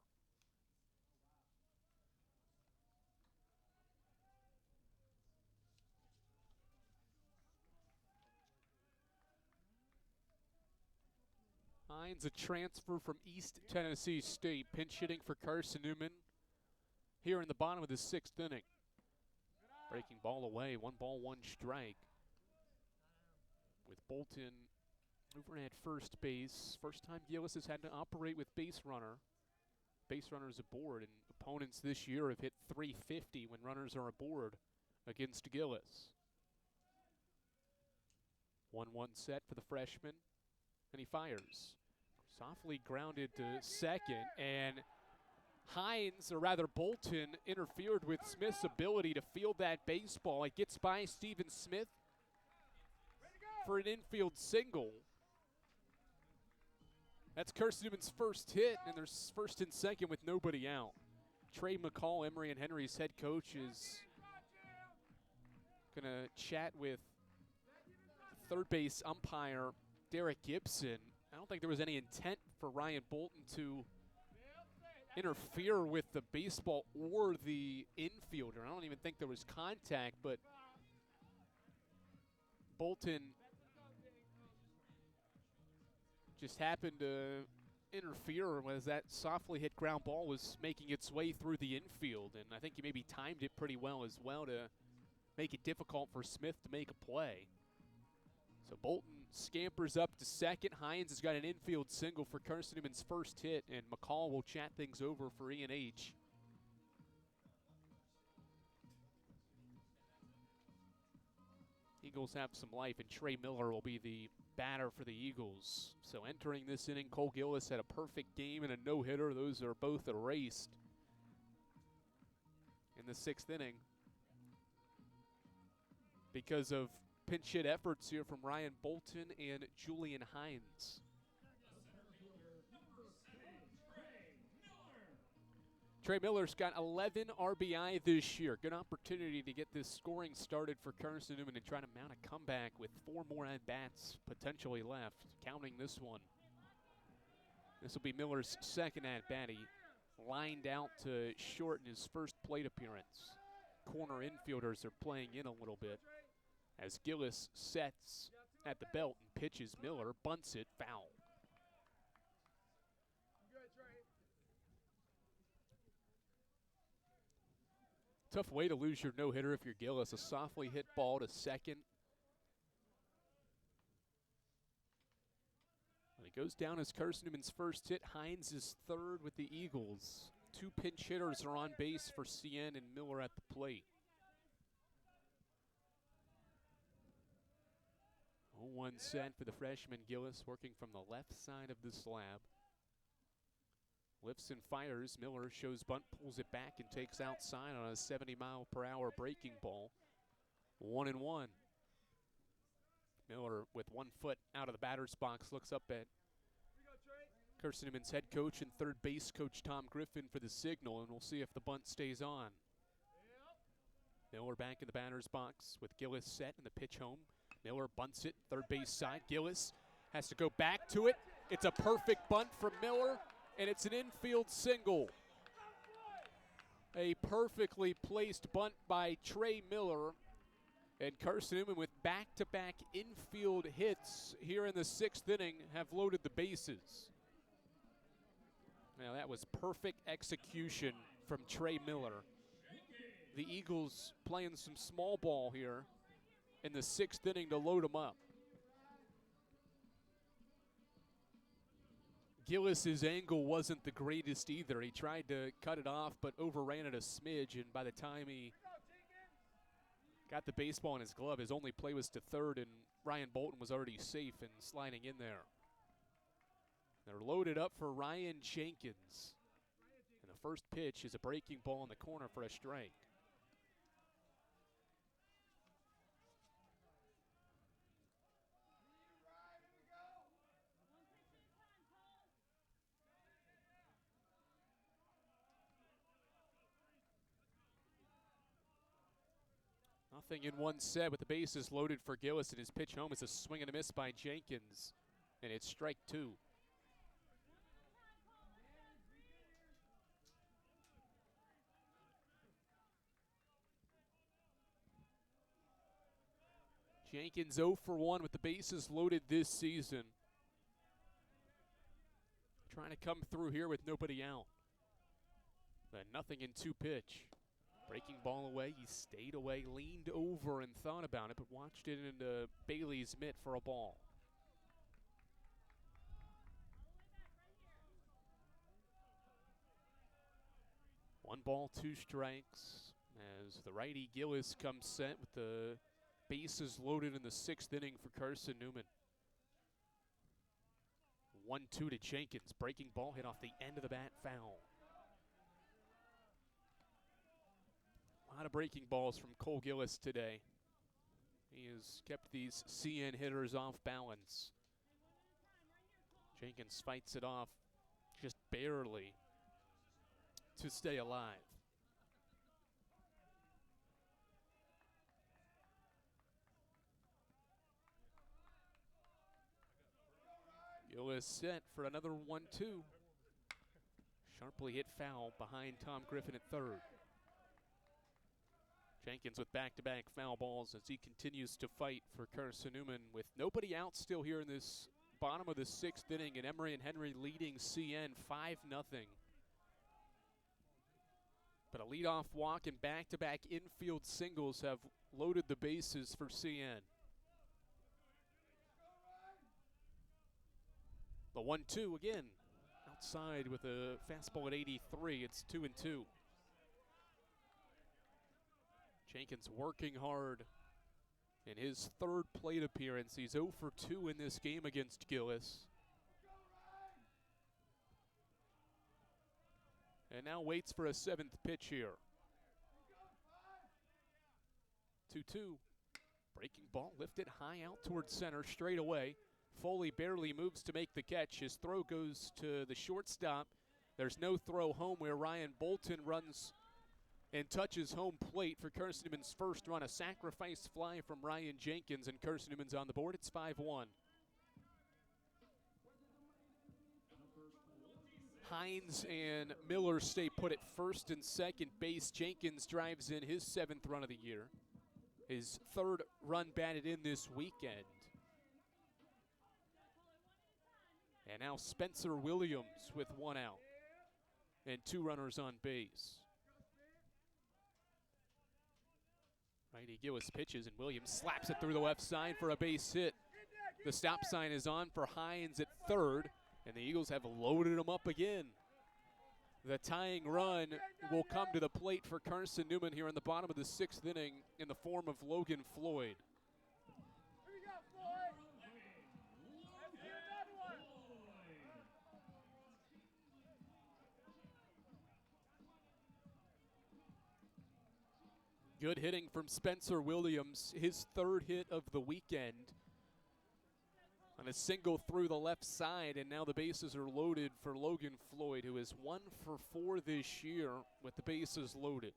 Hines, a transfer from East Tennessee State, pinch hitting for Carson-Newman here in the bottom of the 6th inning. Breaking ball away, 1 ball, 1 strike. With Bolton over at first base. First time Gillis has had to operate with base runner. Base runners aboard, and opponents this year have hit .350 when runners are aboard against Gillis. 1-1 set for the freshman, and he fires. Softly grounded to second, and Hines, or rather Bolton, interfered with Smith's ability to field that baseball. It gets by Stephen Smith for an infield single. That's Carson-Newman's first hit, and there's first and second with nobody out. Trey McCall, Emory and Henry's head coach, is going to chat with third base umpire Derek Gibson. I don't think there was any intent for Ryan Bolton to interfere with the baseball or the infielder. I don't even think there was contact, but Bolton just happened to interfere as that softly hit ground ball was making its way through the infield, and I think he maybe timed it pretty well as well to make it difficult for Smith to make a play. So Bolton scampers up to second. Hines has got an infield single for Carson-Newman's first hit, and McCall will chat things over for E&H. Eagles have some life, and Trey Miller will be the batter for the Eagles. So entering this inning, Cole Gillis had a perfect game and a no-hitter. Those are both erased in the 6th inning because of pinch hit efforts here from Ryan Bolton and Julian Hines. Trey Miller's got 11 RBI this year. Good opportunity to get this scoring started for Carson-Newman and try to mount a comeback with 4 more at-bats potentially left, counting this one. This will be Miller's second at-bat. He lined out to shorten his first plate appearance. Corner infielders are playing in a little bit as Gillis sets at the belt and pitches. Miller bunts it foul. Tough way to lose your no-hitter if you're Gillis. A softly hit ball to second. When he goes down as Carson-Newman's first hit, Hines is third with the Eagles. 2 pinch hitters are on base for CN and Miller at the plate. 0-1 set for the freshman Gillis, working from the left side of the slab. Lifts and fires. Miller shows bunt, pulls it back, and takes outside on a 70-mile-per-hour breaking ball. 1-1. Miller with 1 foot out of the batter's box looks up at Carson-Newman's head coach and third base coach Tom Griffin for the signal, and we'll see if the bunt stays on. Miller back in the batter's box with Gillis set and the pitch home. Miller bunts it, third base side. Gillis has to go back to it. It's a perfect bunt from Miller, and it's an infield single. A perfectly placed bunt by Trey Miller. And Carson-Newman with back-to-back infield hits here in the 6th inning have loaded the bases. Now that was perfect execution from Trey Miller. The Eagles playing some small ball here in the 6th inning to load them up. Gillis's angle wasn't the greatest either. He tried to cut it off but overran it a smidge, and by the time he got the baseball in his glove, his only play was to third, and Ryan Bolton was already safe and sliding in there. They're loaded up for Ryan Jenkins. And the first pitch is a breaking ball in the corner for a strike. Nothing in 1 set with the bases loaded for Gillis, and his pitch home is a swing and a miss by Jenkins, and it's strike 2. Jenkins 0 for 1 with the bases loaded this season. Trying to come through here with nobody out. Then nothing in 2 pitch. Breaking ball away, he stayed away, leaned over and thought about it, but watched it into Bailey's mitt for a ball. One ball, 2 strikes, as the righty Gillis comes set with the bases loaded in the 6th inning for Carson-Newman. 1-2 to Jenkins. Breaking ball hit off the end of the bat, foul. A lot of breaking balls from Cole Gillis today. He has kept these CN hitters off balance. Jenkins fights it off just barely to stay alive. Gillis set for another 1-2. Sharply hit foul behind Tom Griffin at third. Jenkins with back-to-back foul balls as he continues to fight for Carson-Newman with nobody out still here in this bottom of the 6th inning, and Emory and Henry leading CN 5-0. But a leadoff walk and back-to-back infield singles have loaded the bases for CN. The 1-2 again, outside with a fastball at 83. It's 2-2. Jenkins working hard in his third plate appearance. He's 0 for 2 in this game against Gillis. And now waits for a 7th pitch here. 2-2. Breaking ball lifted high out towards center straight away. Foley barely moves to make the catch. His throw goes to the shortstop. There's no throw home where Ryan Bolton runs and touches home plate for Carson-Newman's first run. A sacrifice fly from Ryan Jenkins, and Carson-Newman's on the board. It's 5-1. Hines and Miller stay put at first and second base. Jenkins drives in his 7th run of the year. His 3rd run batted in this weekend. And now Spencer Williams with 1 out and 2 runners on base. Righty Gillis pitches, and Williams slaps it through the left side for a base hit. The stop sign is on for Hines at third, and the Eagles have loaded him up again. The tying run will come to the plate for Carson-Newman here in the bottom of the 6th inning in the form of Logan Floyd. Good hitting from Spencer Williams, his third hit of the weekend on a single through the left side, and now the bases are loaded for Logan Floyd, who is 1 for 4 this year with the bases loaded.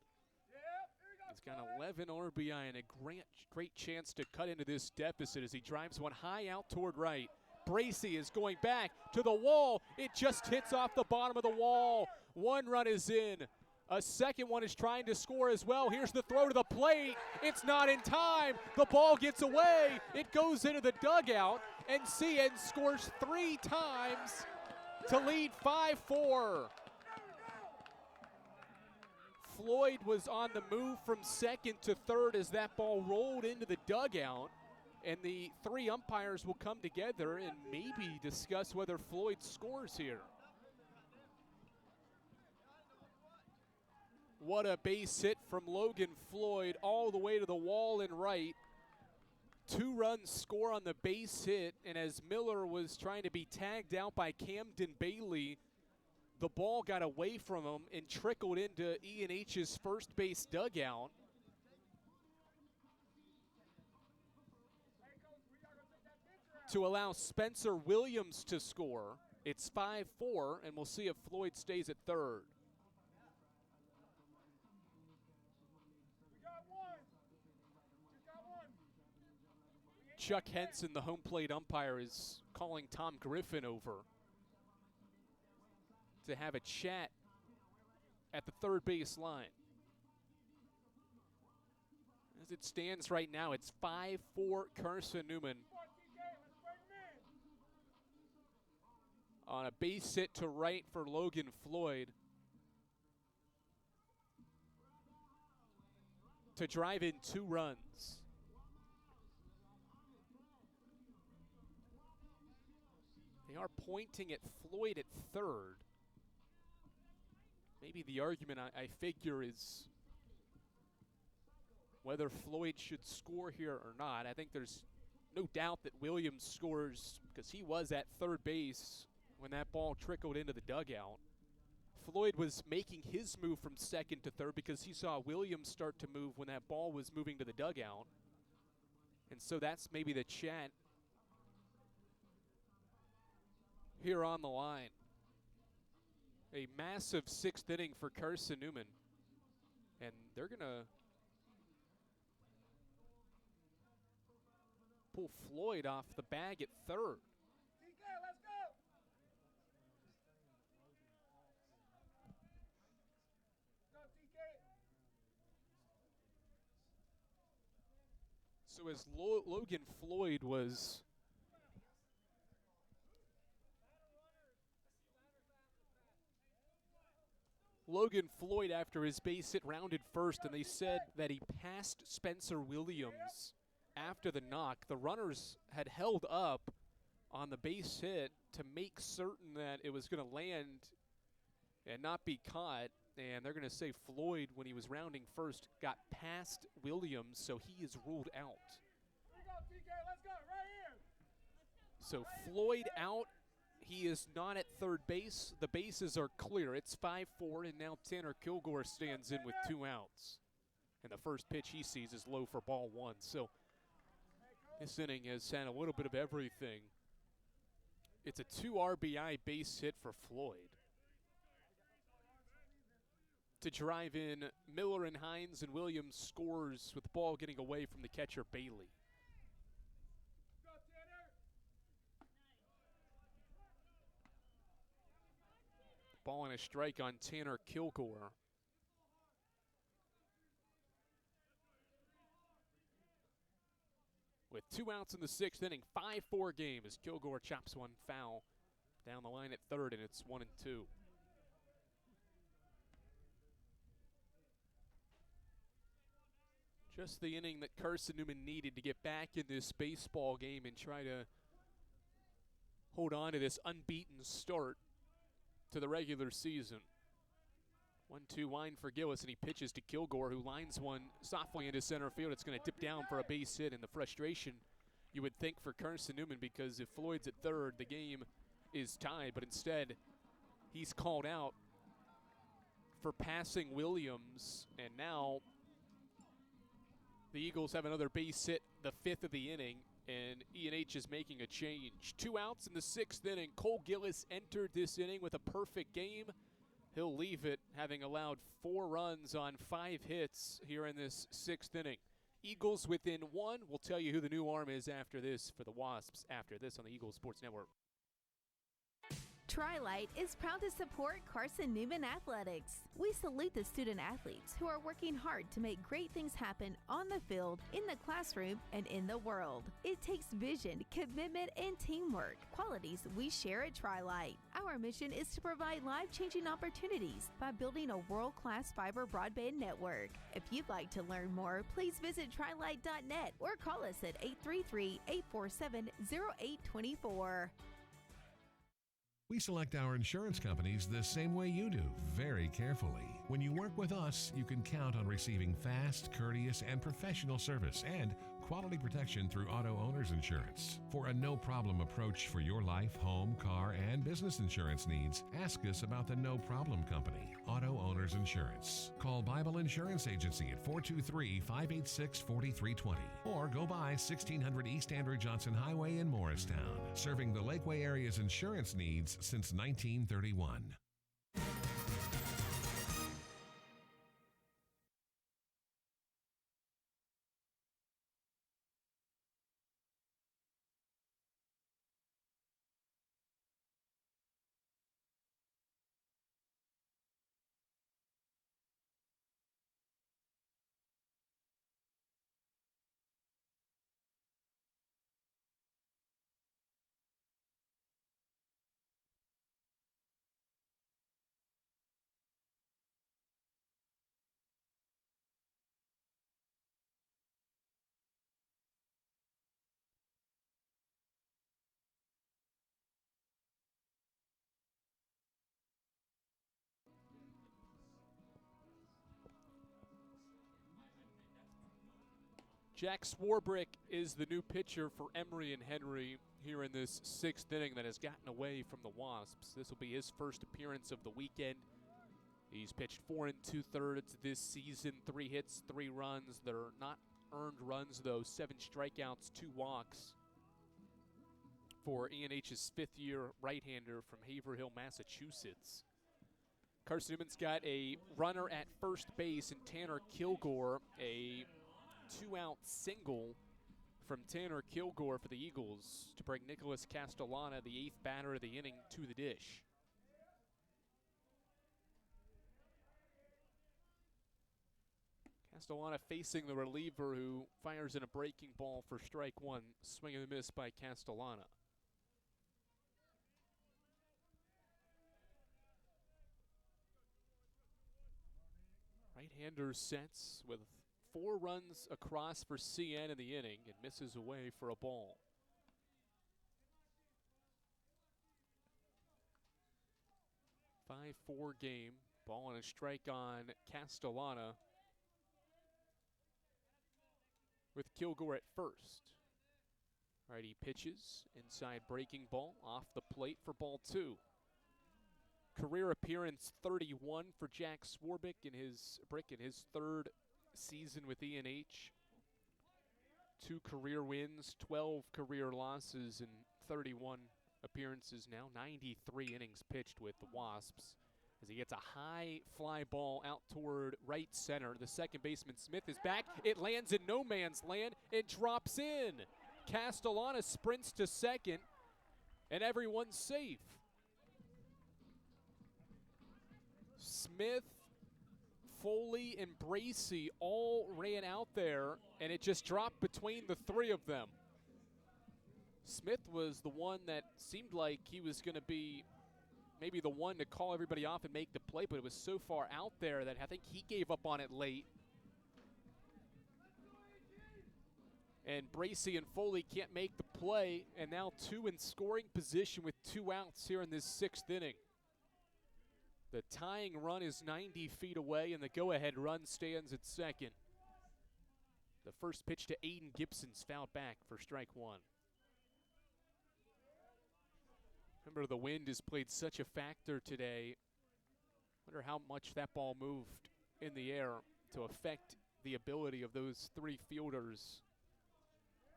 He's got 11 RBI and a great chance to cut into this deficit as he drives one high out toward right. Bracey is going back to the wall. It just hits off the bottom of the wall. One run is in. A second one is trying to score as well. Here's the throw to the plate. It's not in time. The ball gets away. It goes into the dugout, and CN scores 3 times to lead 5-4. Floyd was on the move from second to third as that ball rolled into the dugout, and the 3 umpires will come together and maybe discuss whether Floyd scores here. What a base hit from Logan Floyd all the way to the wall and right. 2 runs score on the base hit, and as Miller was trying to be tagged out by Camden Bailey, the ball got away from him and trickled into E&H's first base dugout. To allow Spencer Williams to score. It's 5-4, and we'll see if Floyd stays at third. Chuck Henson, the home plate umpire, is calling Tom Griffin over to have a chat at the third base line. As it stands right now, it's 5-4 Carson-Newman on a base hit to right for Logan Floyd to drive in 2 runs. They are pointing at Floyd at third. Maybe the argument I figure is whether Floyd should score here or not. I think there's no doubt that Williams scores because he was at third base when that ball trickled into the dugout. Floyd was making his move from second to third because he saw Williams start to move when that ball was moving to the dugout. And so that's maybe the chat here on the line. A massive 6th inning for Carson-Newman. And they're going to pull Floyd off the bag at third. So as Logan Floyd was after his base hit rounded first, and they said that he passed Spencer Williams after the knock. The runners had held up on the base hit to make certain that it was going to land and not be caught. And they're going to say Floyd, when he was rounding first, got past Williams, so he is ruled out. So Floyd out. He is not at third base. The bases are clear. It's 5-4, and now Tanner Kilgore stands in with 2 outs. And the first pitch he sees is low for ball 1. So this inning has had a little bit of everything. It's a 2 RBI base hit for Floyd to drive in Miller and Hines, and Williams scores with the ball getting away from the catcher Bailey. Ball and a strike on Tanner Kilgore. With 2 outs in the 6th inning, 5-4 game as Kilgore chops one foul down the line at third, and it's 1-2. Just the inning that Carson-Newman needed to get back in this baseball game and try to hold on to this unbeaten start to the regular season. 1-2 wind for Gillis, and he pitches to Kilgore, who lines one softly into center field. It's going to dip down for a base hit, and the frustration you would think for Carson-Newman, because if Floyd's at third, the game is tied, but instead he's called out for passing Williams, and now The Eagles have another base hit, the 5th of the inning, and E&H is making a change. 2 outs in the 6th inning. Cole Gillis entered this inning with a perfect game. He'll leave it, having allowed 4 runs on 5 hits here in this 6th inning. Eagles within 1. We'll tell you who the new arm is after this for the Wasps after this on the Eagles Sports Network. Tri-Light is proud to support Carson-Newman Athletics. We salute the student athletes who are working hard to make great things happen on the field, in the classroom, and in the world. It takes vision, commitment, and teamwork, qualities we share at Tri-Light. Our mission is to provide life-changing opportunities by building a world-class fiber broadband network. If you'd like to learn more, please visit trilight.net or call us at 833-847-0824. We select our insurance companies the same way you do, very carefully. When you work with us, you can count on receiving fast, courteous, and professional service and quality protection through Auto Owners Insurance. For a no-problem approach for your life, home, car, and business insurance needs, ask us about the No Problem Company, Auto Owners Insurance. Call Bible Insurance Agency at 423-586-4320 or go by 1600 East Andrew Johnson Highway in Morristown, serving the Lakeway area's insurance needs since 1931. Jack Swarbrick is the new pitcher for Emory and Henry here in this 6th inning that has gotten away from the Wasps. This will be his first appearance of the weekend. He's pitched 4 2/3 this season, 3 hits, 3 runs. They're not earned runs, though. 7 strikeouts, 2 walks for E&H's 5th-year right-hander from Haverhill, Massachusetts. Carson-Newman's got a runner at first base in Tanner Kilgore, a 2-out single from Tanner Kilgore for the Eagles to bring Nicholas Castellana, the 8th batter of the inning, to the dish. Castellana facing the reliever who fires in a breaking ball for strike 1. Swing and a miss by Castellana. Right-hander sets with 4 runs across for CN in the inning and misses away for a ball. A 5-4 game. Ball and a strike on Castellana with Kilgore at first. Righty pitches, inside breaking ball, off the plate for ball 2. Career appearance 31 for Jack Swarbrick in his 3rd season with E&H. 2 career wins, 12 career losses, and 31 appearances now. 93 innings pitched with the Wasps as he gets a high fly ball out toward right center. The second baseman Smith is back. It lands in no man's land and drops in. Castellana sprints to second, and everyone's safe. Smith, Foley, and Bracey all ran out there, and it just dropped between the 3 of them. Smith was the one that seemed like he was going to be maybe the one to call everybody off and make the play, but it was so far out there that I think he gave up on it late. And Bracey and Foley can't make the play, and now 2 in scoring position with 2 outs here in this 6th inning. The tying run is 90 feet away, and the go-ahead run stands at second. The first pitch to Aiden Gibson's fouled back for strike 1. Remember, the wind has played such a factor today. Wonder how much that ball moved in the air to affect the ability of those three fielders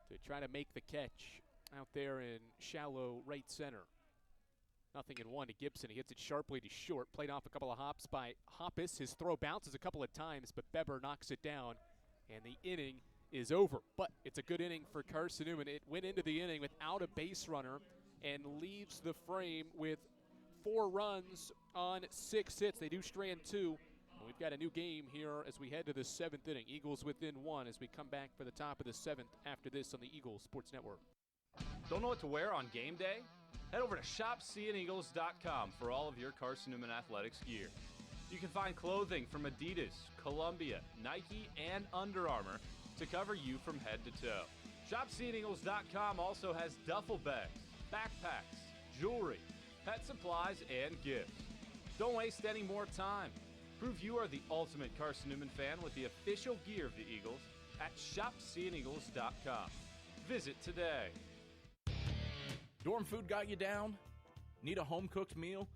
to try to make the catch out there in shallow right center. 0-1 to Gibson. He hits it sharply to short. Played off a couple of hops by Hoppus. His throw bounces a couple of times, but Beber knocks it down, and the inning is over. But it's a good inning for Carson-Newman. It went into the inning without a base runner and leaves the frame with 4 runs on 6 hits. They do strand 2. And we've got a new game here as we head to the 7th inning. Eagles within 1 as we come back for the top of the 7th after this on the Eagles Sports Network. Don't know what to wear on game day? Head over to shopseeandeagles.com for all of your Carson-Newman athletics gear. You can find clothing from Adidas, Columbia, Nike, and Under Armour to cover you from head to toe. Shopseeandeagles.com also has duffel bags, backpacks, jewelry, pet supplies, and gifts. Don't waste any more time. Prove you are the ultimate Carson-Newman fan with the official gear of the Eagles at shopseeandeagles.com. Visit today. Dorm food got you down? Need a home-cooked meal?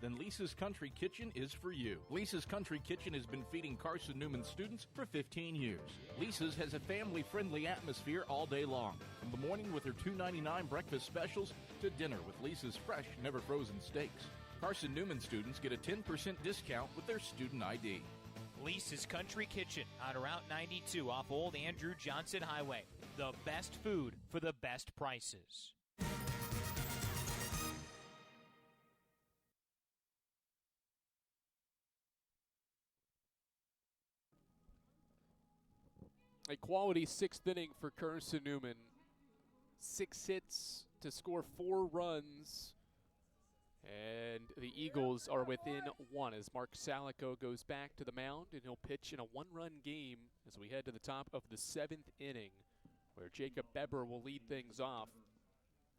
Then Lisa's Country Kitchen is for you. Lisa's Country Kitchen has been feeding Carson-Newman students for 15 years. Lisa's has a family-friendly atmosphere all day long, from the morning with her $2.99 breakfast specials to dinner with Lisa's fresh, never-frozen steaks. Carson-Newman students get a 10% discount with their student ID. Lisa's Country Kitchen on Route 92 off Old Andrew Johnson Highway. The best food for the best prices. A quality 6th inning for Carson-Newman. 6 hits to score 4 runs. And the Eagles are within 1 as Mark Salico goes back to the mound, and he'll pitch in a 1-run game as we head to the top of the 7th inning, where Jacob Beber will lead things off.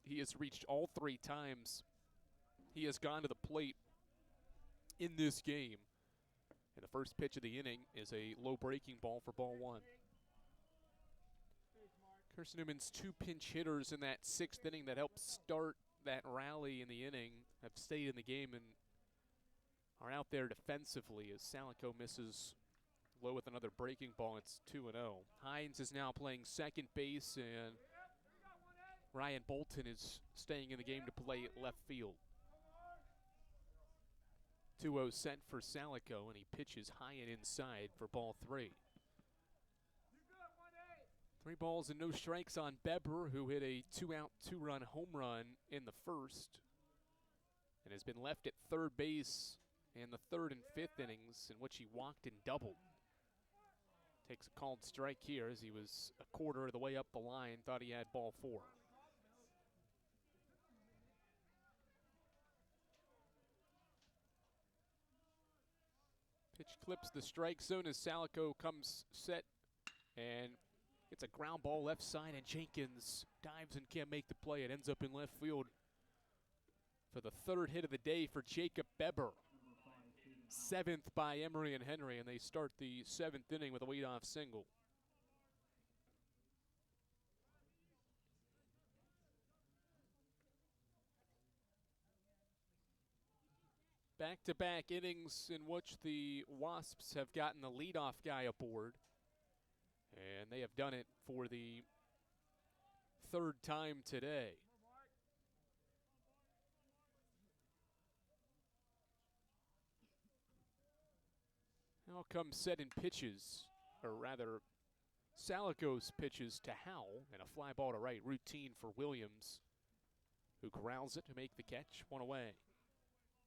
He has reached all 3 times he has gone to the plate in this game. And the first pitch of the inning is a low breaking ball for ball 1. Carson-Newman's 2 pinch hitters in that 6th inning that helped start that rally in the inning have stayed in the game and are out there defensively as Salico misses low with another breaking ball. It's 2-0. Hines is now playing second base, and Ryan Bolton is staying in the game to play left field. 2-0 sent for Salico, and he pitches high and inside for ball 3. 3 balls and no strikes on Beber, who hit a 2-out, 2-run home run in the first and has been left at third base in the 3rd and 5th innings, in which he walked and doubled. Takes a called strike here as he was a quarter of the way up the line, thought he had ball 4. Pitch clips the strike zone as Salico comes set, and it's a ground ball left side, and Jenkins dives and can't make the play. It ends up in left field for the 3rd hit of the day for Jacob Beber. 7th by Emory and Henry, and they start the 7th inning with a leadoff single. Back-to-back innings in which the Wasps have gotten the leadoff guy aboard. And they have done it for the 3rd time today. Now comes set in pitches, or rather, Salico's pitches to Howell, and a fly ball to right, routine for Williams, who corrals it to make the catch, 1 away.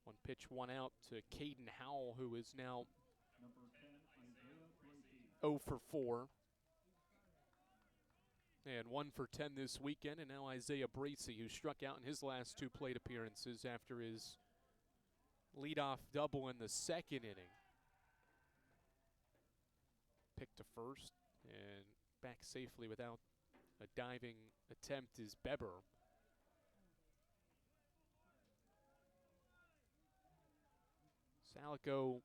1 pitch, 1 out to Caden Howell, who is now 0 for 4. And 1 for 10 this weekend, and now Isaiah Bracey, who struck out in his last 2 plate appearances after his leadoff double in the 2nd inning. Picked to first, and back safely without a diving attempt is Beber. Salico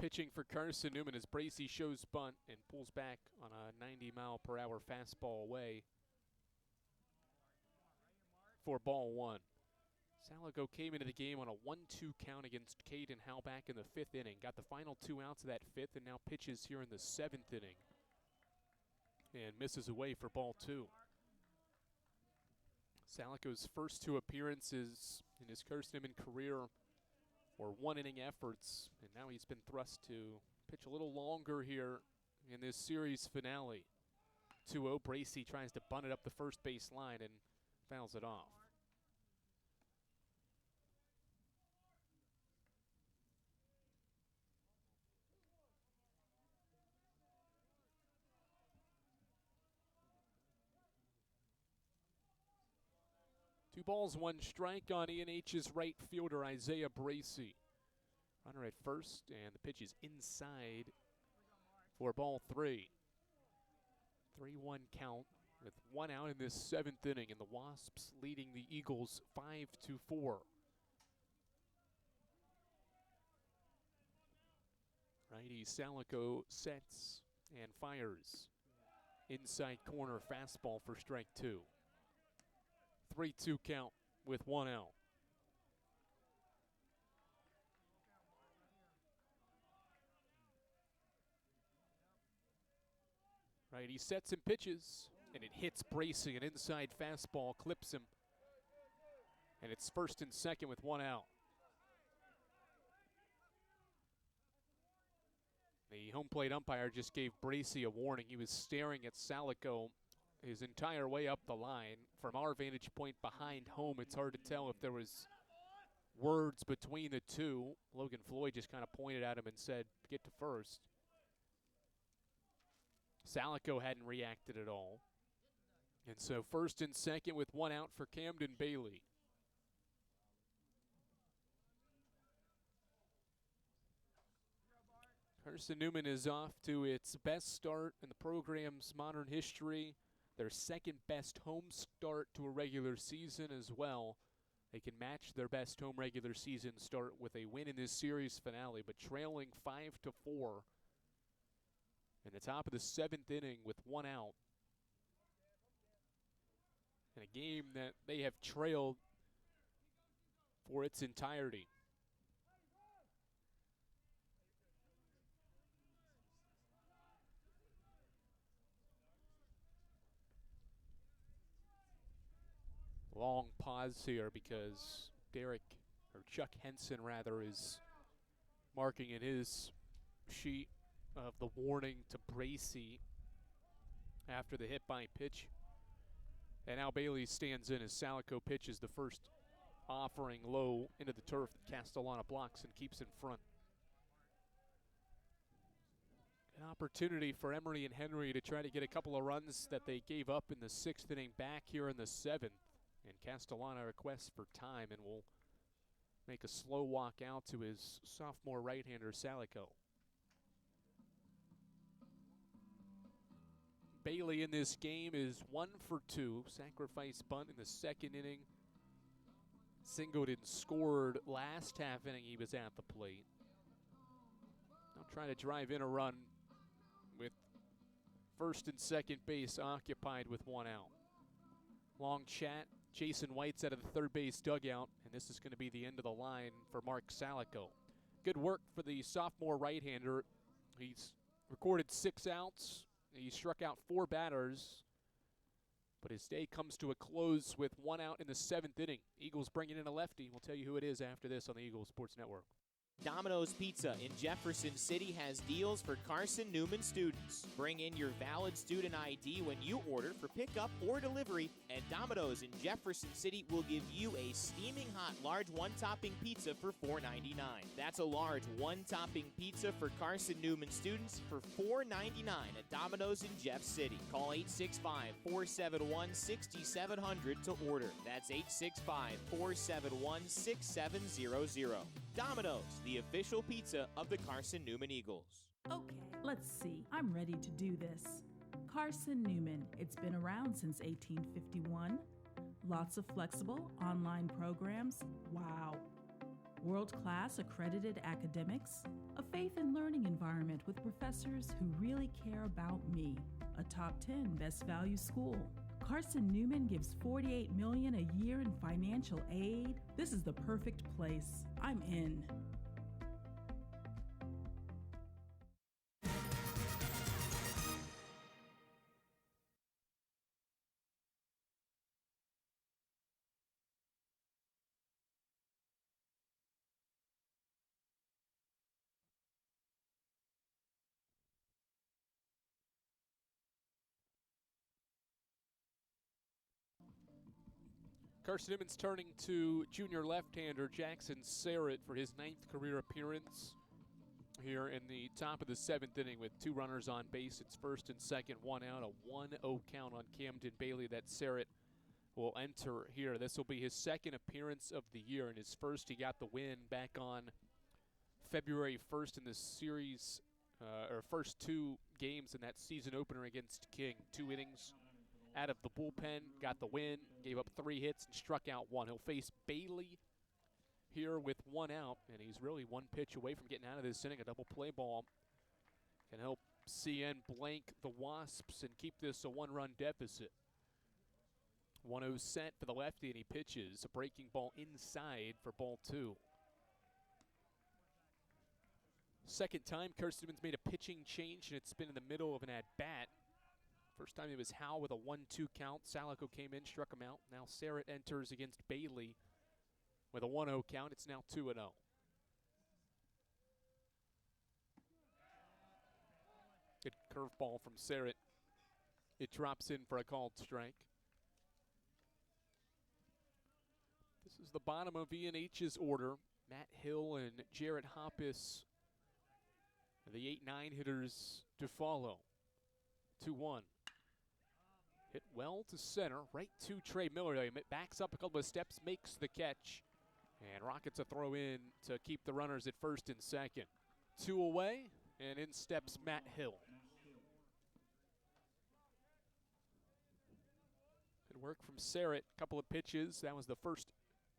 pitching for Carson-Newman as Bracey shows bunt and pulls back on a 90-mile-per-hour fastball away for ball 1. Salico came into the game on a 1-2 count against Caden Howe back in the 5th inning. Got the final 2 outs of that 5th and now pitches here in the 7th inning. And misses away for ball 2. Salico's first 2 appearances in his Carson-Newman career were 1-inning efforts, and now he's been thrust to pitch a little longer here in this series finale. 2-0, Bracey tries to bunt it up the first base line and fouls it off. Two balls, 1 strike on E&H's right fielder, Isaiah Bracey. Runner at first, and the pitch is inside for ball 3. 3-1 count with 1 out in this 7th inning, and the Wasps leading the Eagles 5-4. Righty Salico sets and fires. Inside corner fastball for strike 2. 3-2 count with 1 out. Right, he sets and pitches, and it hits Bracey. An inside fastball clips him, and it's first and second with 1 out. The home plate umpire just gave Bracey a warning. He was staring at Salico his entire way up the line. From our vantage point behind home, it's hard to tell if there was words between the two. Logan Floyd just kind of pointed at him and said, "Get to first." Salico hadn't reacted at all. And so first and second with 1 out for Camden Bailey. Carson-Newman is off to its best start in the program's modern history. Their second best home start to a regular season as well. They can match their best home regular season start with a win in this series finale, but trailing 5-4 in the top of the 7th inning with 1 out. In a game that they have trailed for its entirety. Long pause here because Chuck Henson rather, is marking in his sheet of the warning to Bracey after the hit by pitch. And now Bailey stands in as Salico pitches the first offering low into the turf that Castellana blocks and keeps in front. An opportunity for Emory and Henry to try to get a couple of runs that they gave up in the 6th inning back here in the 7th. And Castellana requests for time and will make a slow walk out to his sophomore right-hander, Salico. Bailey in this game is 1 for 2. Sacrifice bunt in the 2nd inning. Singled and scored last half inning he was at the plate. Now trying to drive in a run with first and second base occupied with 1 out. Long chat. Jason White's out of the third base dugout, and this is going to be the end of the line for Mark Salico. Good work for the sophomore right-hander. He's recorded 6 outs. He struck out 4 batters, but his day comes to a close with 1 out in the 7th inning. Eagles bringing in a lefty. We'll tell you who it is after this on the Eagles Sports Network. Domino's Pizza in Jefferson City has deals for Carson-Newman students. Bring in your valid student ID when you order for pickup or delivery, and Domino's in Jefferson City will give you a steaming hot large 1-topping pizza for $4.99. That's a large 1-topping pizza for Carson-Newman students for $4.99 at Domino's in Jeff City. Call 865-471-6700 to order. That's 865-471-6700. Domino's, the official pizza of the Carson-Newman Eagles. Okay, let's see. I'm ready to do this. Carson-Newman. It's been around since 1851. Lots of flexible online programs. Wow. World-class accredited academics. A faith and learning environment with professors who really care about me. A top 10 best value school. Carson-Newman gives $48 million a year in financial aid. This is the perfect place. I'm in. Carson-Newman's turning to junior left-hander Jackson Sarrett for his 9th career appearance here in the top of the 7th inning with 2 runners on base. It's first and second, 1 out, a 1-0 count on Camden Bailey that Sarrett will enter here. This will be his 2nd appearance of the year, and his first he got the win back on February 1st in the series, or first 2 games in that season opener against King. 2 innings out of the bullpen, got the win, gave up 3 hits and struck out 1. He'll face Bailey here with 1 out, and he's really 1 pitch away from getting out of this inning. A double play ball can help CN blank the Wasps and keep this a 1-run deficit. 1-0 set for the lefty, and he pitches a breaking ball inside for ball 2. Second time Carson-Newman's made a pitching change, and it's been in the middle of an at-bat. First time it was Howe with a 1-2 count. Salico came in, struck him out. Now Sarrett enters against Bailey with a 1-0 count. It's now 2-0. Good curveball from Sarrett. It drops in for a called strike. This is the bottom of E&H's order. Matt Hill and Jarrett Hoppus are the 8-9 hitters to follow. 2-1. Hit well to center, right to Trey Miller. He backs up a couple of steps, makes the catch, and rockets a throw in to keep the runners at first and second. 2 away, and in steps Matt Hill. Good work from Sarrett. A couple of pitches. That was the first,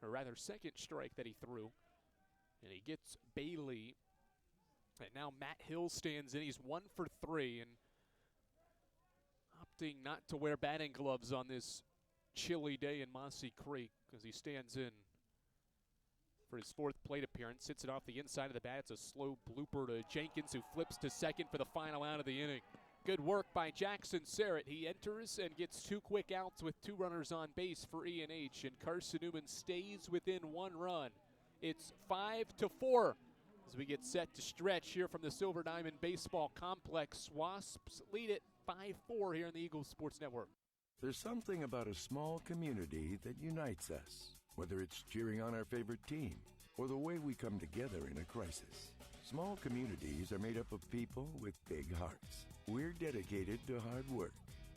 or rather second strike that he threw. And he gets Bailey. And now Matt Hill stands in. He's 1 for 3, and opting not to wear batting gloves on this chilly day in Mossy Creek as he stands in for his 4th plate appearance. Hits it off the inside of the bat. It's a slow blooper to Jenkins, who flips to second for the final out of the inning. Good work by Jackson Sarrett. He enters and gets 2 quick outs with 2 runners on base for E&H, and Carson-Newman stays within 1 run. It's 5-4 as we get set to stretch here from the Silver Diamond Baseball Complex. Wasps lead it 5-4 here on the Eagles Sports Network. There's something about a small community that unites us, whether it's cheering on our favorite team or the way we come together in a crisis. Small communities are made up of people with big hearts. We're dedicated to hard work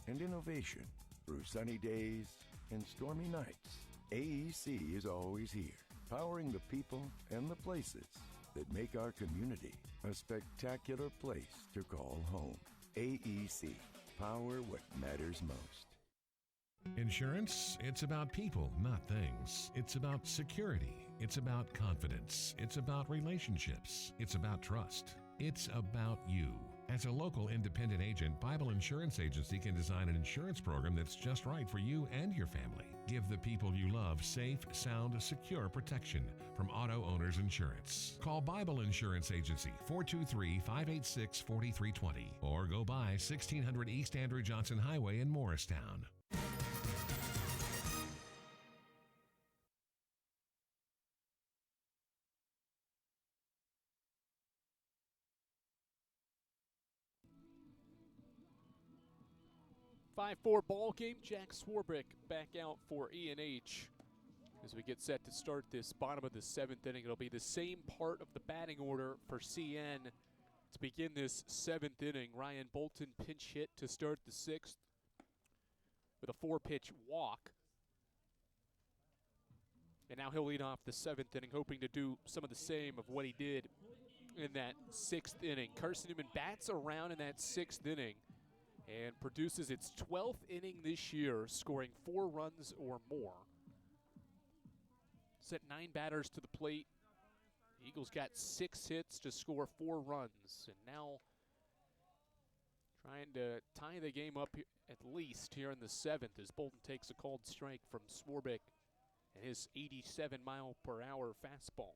and innovation through sunny days and stormy nights. AEC is always here, powering the people and the places that make our community a spectacular place to call home. AEC, power what matters most. Insurance, it's about people, not things. It's about security. It's about confidence. It's about relationships. It's about trust. It's about you. As a local independent agent, Bible Insurance Agency can design an insurance program that's just right for you and your family. Give the people you love safe, sound, secure protection from Auto Owners Insurance. Call Bible Insurance Agency 423-586-4320 or go by 1600 East Andrew Johnson Highway in Morristown. Five-4 ball game. Jack Swarbrick back out for E&H as we get set to start this bottom of the 7th inning. It'll be the same part of the batting order for CN to begin this 7th inning. Ryan Bolton pinch hit to start the 6th with a 4-pitch walk. And now he'll lead off the 7th inning, hoping to do some of the same of what he did in that 6th inning. Carson-Newman bats around in that 6th inning and produces its 12th inning this year, scoring 4 runs or more. Set 9 batters to the plate. The Eagles got 6 hits to score 4 runs, and now Trying to tie the game up at least here in the 7th as Bolton takes a called strike from Swarbrick and his 87-mile-per-hour fastball.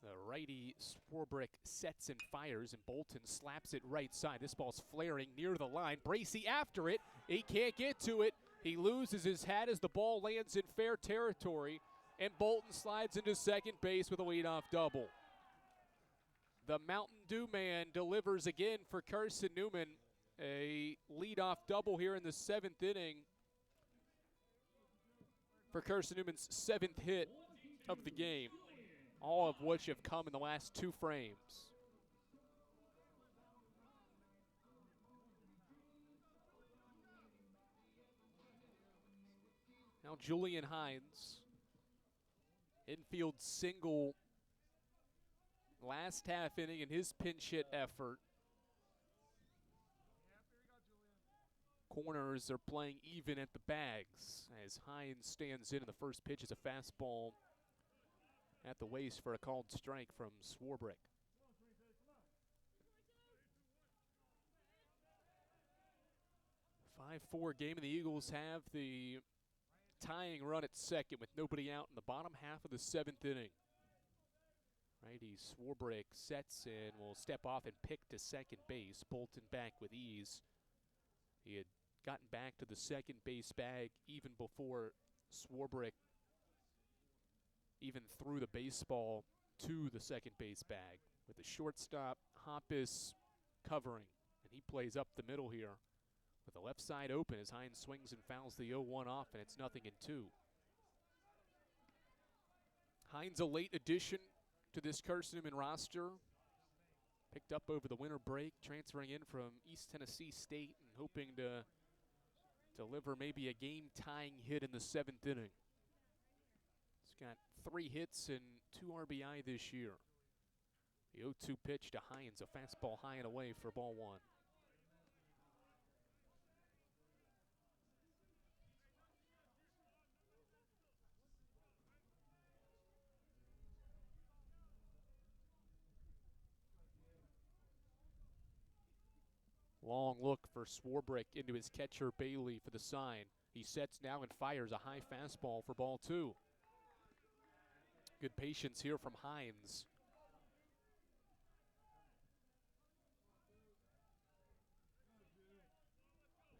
The righty Swarbrick sets and fires, and Bolton slaps it right side. This ball's flaring near the line. Bracey after it. He can't get to it. He loses his hat as the ball lands in fair territory, and Bolton slides into second base with a leadoff double. The Mountain Dew man delivers again for Carson-Newman. A leadoff double here in the 7th inning for Carson-Newman's 7th hit of the game, all of which have come in the last 2 frames. Now Julian Hines, infield single last half inning in his pinch hit effort. Corners are playing even at the bags as Hines stands in, and the first pitch is a fastball at the waist for a called strike from Swarbrick. A 5-4 game, and the Eagles have the tying run at second with nobody out in the bottom half of the 7th inning. Righty Swarbrick sets and will step off and pick to second base. Bolton back with ease. He had gotten back to the second base bag even before Swarbrick even threw the baseball to the second base bag, with the shortstop Hoppus covering, and he plays up the middle here with the left side open as Hines swings and fouls the 0-1 off, and it's 0-2. Hines, a late addition to this Carson-Newman roster, picked up over the winter break, transferring in from East Tennessee State and hoping to deliver maybe a game-tying hit in the 7th inning. He's got 3 hits and 2 RBI this year. The 0-2 pitch to Hines, a fastball high and away for ball 1. Long look for Swarbrick into his catcher Bailey for the sign. He sets now and fires a high fastball for ball 2. Good patience here from Hines.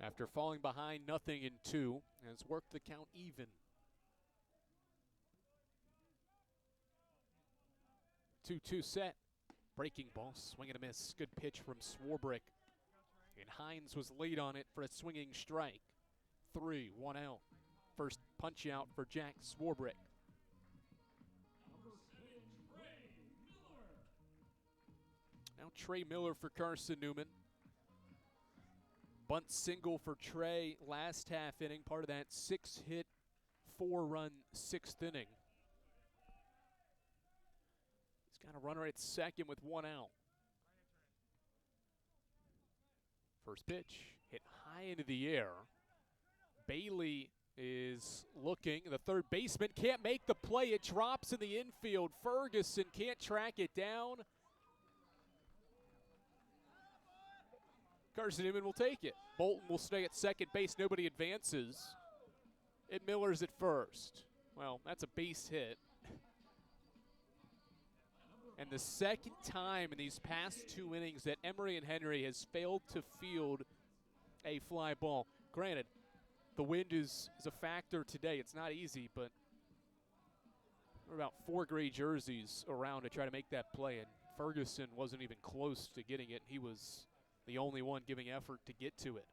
After falling behind 0-2, has worked the count even. 2-2 set. Breaking ball, swing and a miss. Good pitch from Swarbrick. And Hines was late on it for a swinging strike. 3, 1 out. First punch out for Jack Swarbrick. Now Trey Miller for Carson-Newman. Bunt single for Trey last half inning, part of that 6-hit, 4-run 6th inning. He's got a runner at second with 1 out. First pitch, hit high into the air. Bailey is looking. The third baseman can't make the play. It drops in the infield. Ferguson can't track it down. Carson-Newman will take it. Bolton will stay at second base. Nobody advances. And Miller's at first. Well, that's a base hit. And the second time in these past 2 innings that Emory and Henry has failed to field a fly ball. Granted, the wind is a factor today. It's not easy, but there were about 4 gray jerseys around to try to make that play, and Ferguson wasn't even close to getting it. He was the only one giving effort to get to it.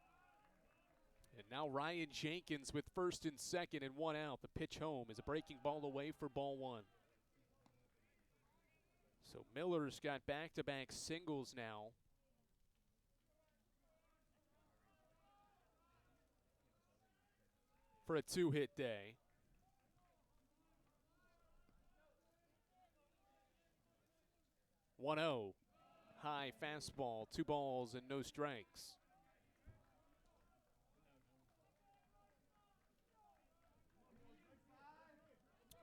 And now Ryan Jenkins with first and second and 1 out. The pitch home is a breaking ball away for ball 1. So Miller's got back-to-back singles now. For a 2-hit day. "1-0. High fastball, 2 balls and no strikes.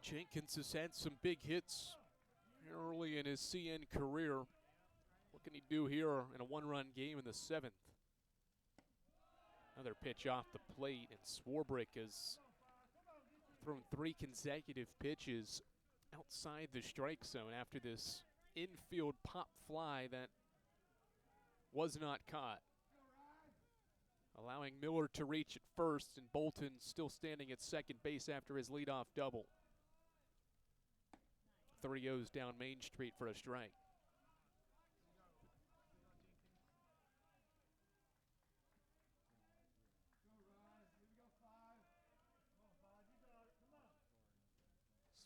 Jenkins has had some big hits here early in his CN career. What can he do here in a one-run game in the 7th? Another pitch off the plate, and Swarbrick has thrown 3 consecutive pitches outside the strike zone after this infield pop fly that was not caught, allowing Miller to reach at first, and Bolton still standing at second base after his leadoff double. 3-0s down Main Street for a strike.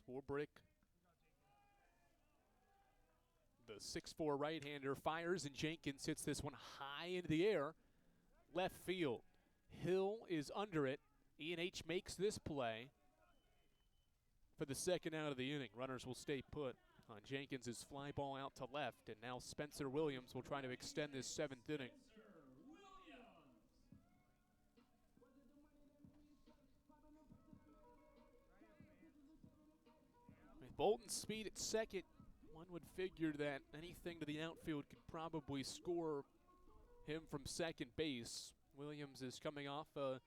Swarbrick, the 6'4" right-hander, fires, and Jenkins hits this one high into the air, left field. Hill is under it. E&H makes this play for the second out of the inning. Runners will stay put on Jenkins' fly ball out to left, and now Spencer Williams will try to extend this 7th inning. With Bolton's speed at second, one would figure that anything to the outfield could probably score him from second base. Williams is coming off a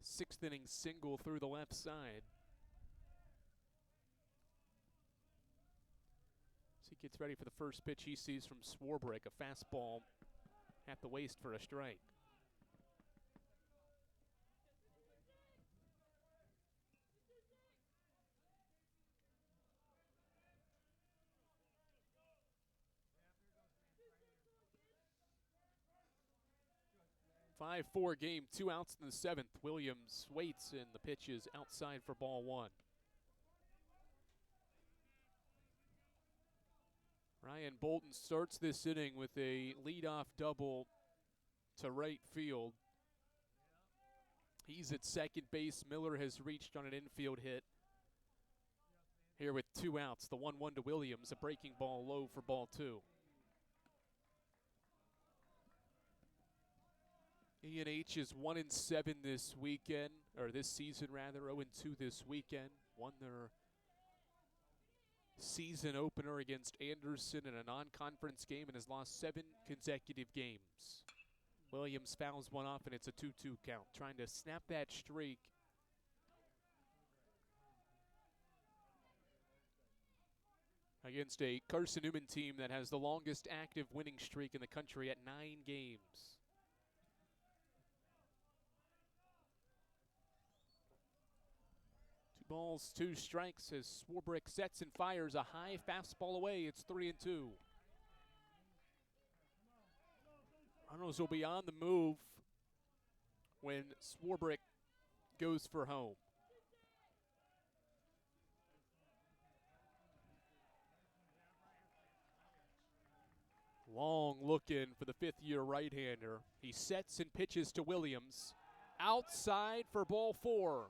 6th inning single through the left side. As he gets ready for the first pitch he sees from Swarbrick, a fastball at the waist for a strike. Five-4 game, 2 outs in the 7th. Williams waits, and the pitch is outside for ball 1. Ryan Bolton starts this inning with a leadoff double to right field. He's at second base. Miller has reached on an infield hit. Here with 2 outs, the 1-1 to Williams, a breaking ball low for ball 2. E&H is 1-7 this weekend, or this season rather, 0-2 this weekend. Won their season opener against Anderson in a non-conference game and has lost 7 consecutive games. Williams fouls one off, and it's a 2-2 count, trying to snap that streak. Against a Carson-Newman team that has the longest active winning streak in the country at 9 games. 2 balls, 2 strikes as Swarbrick sets and fires a high fastball away. It's 3-2. Runners will be on the move when Swarbrick goes for home. Long looking for the 5th-year right-hander. He sets and pitches to Williams. Outside for ball 4.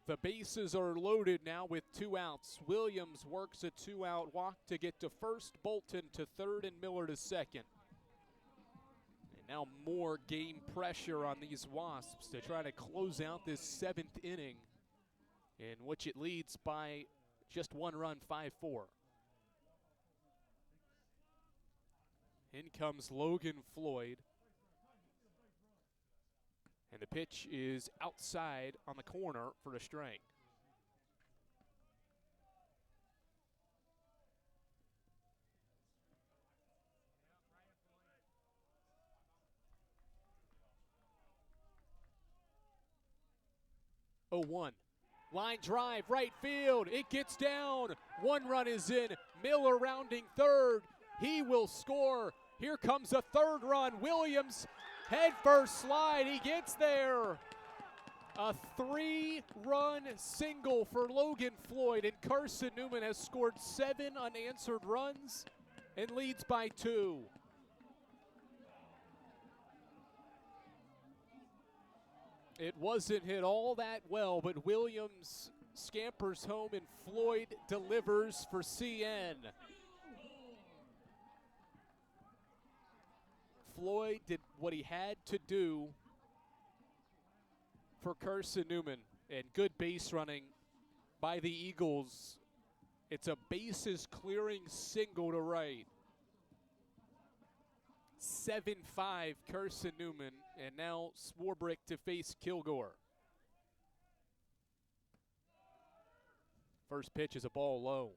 The bases are loaded now with 2 outs. Williams works a 2-out walk to get to first, Bolton to third, and Miller to second. And now more game pressure on these Wasps to try to close out this 7th inning, in which it leads by just 1 run, 5-4. In comes Logan Floyd. And the pitch is outside on the corner for a strike. Oh, 1. Line drive, right field. It gets down. 1 run is in. Miller rounding third. He will score. Here comes a 3rd run. Williams, head first slide. He gets there. A 3-run single for Logan Floyd, and Carson-Newman has scored 7 unanswered runs and leads by 2. It wasn't hit all that well, but Williams scampers home and Floyd delivers for CN. Floyd did what he had to do for Carson-Newman, and good base running by the Eagles It's a bases clearing single to right. 7-5 Carson-Newman, and now Swarbrick to face Kilgore. First pitch is a ball low.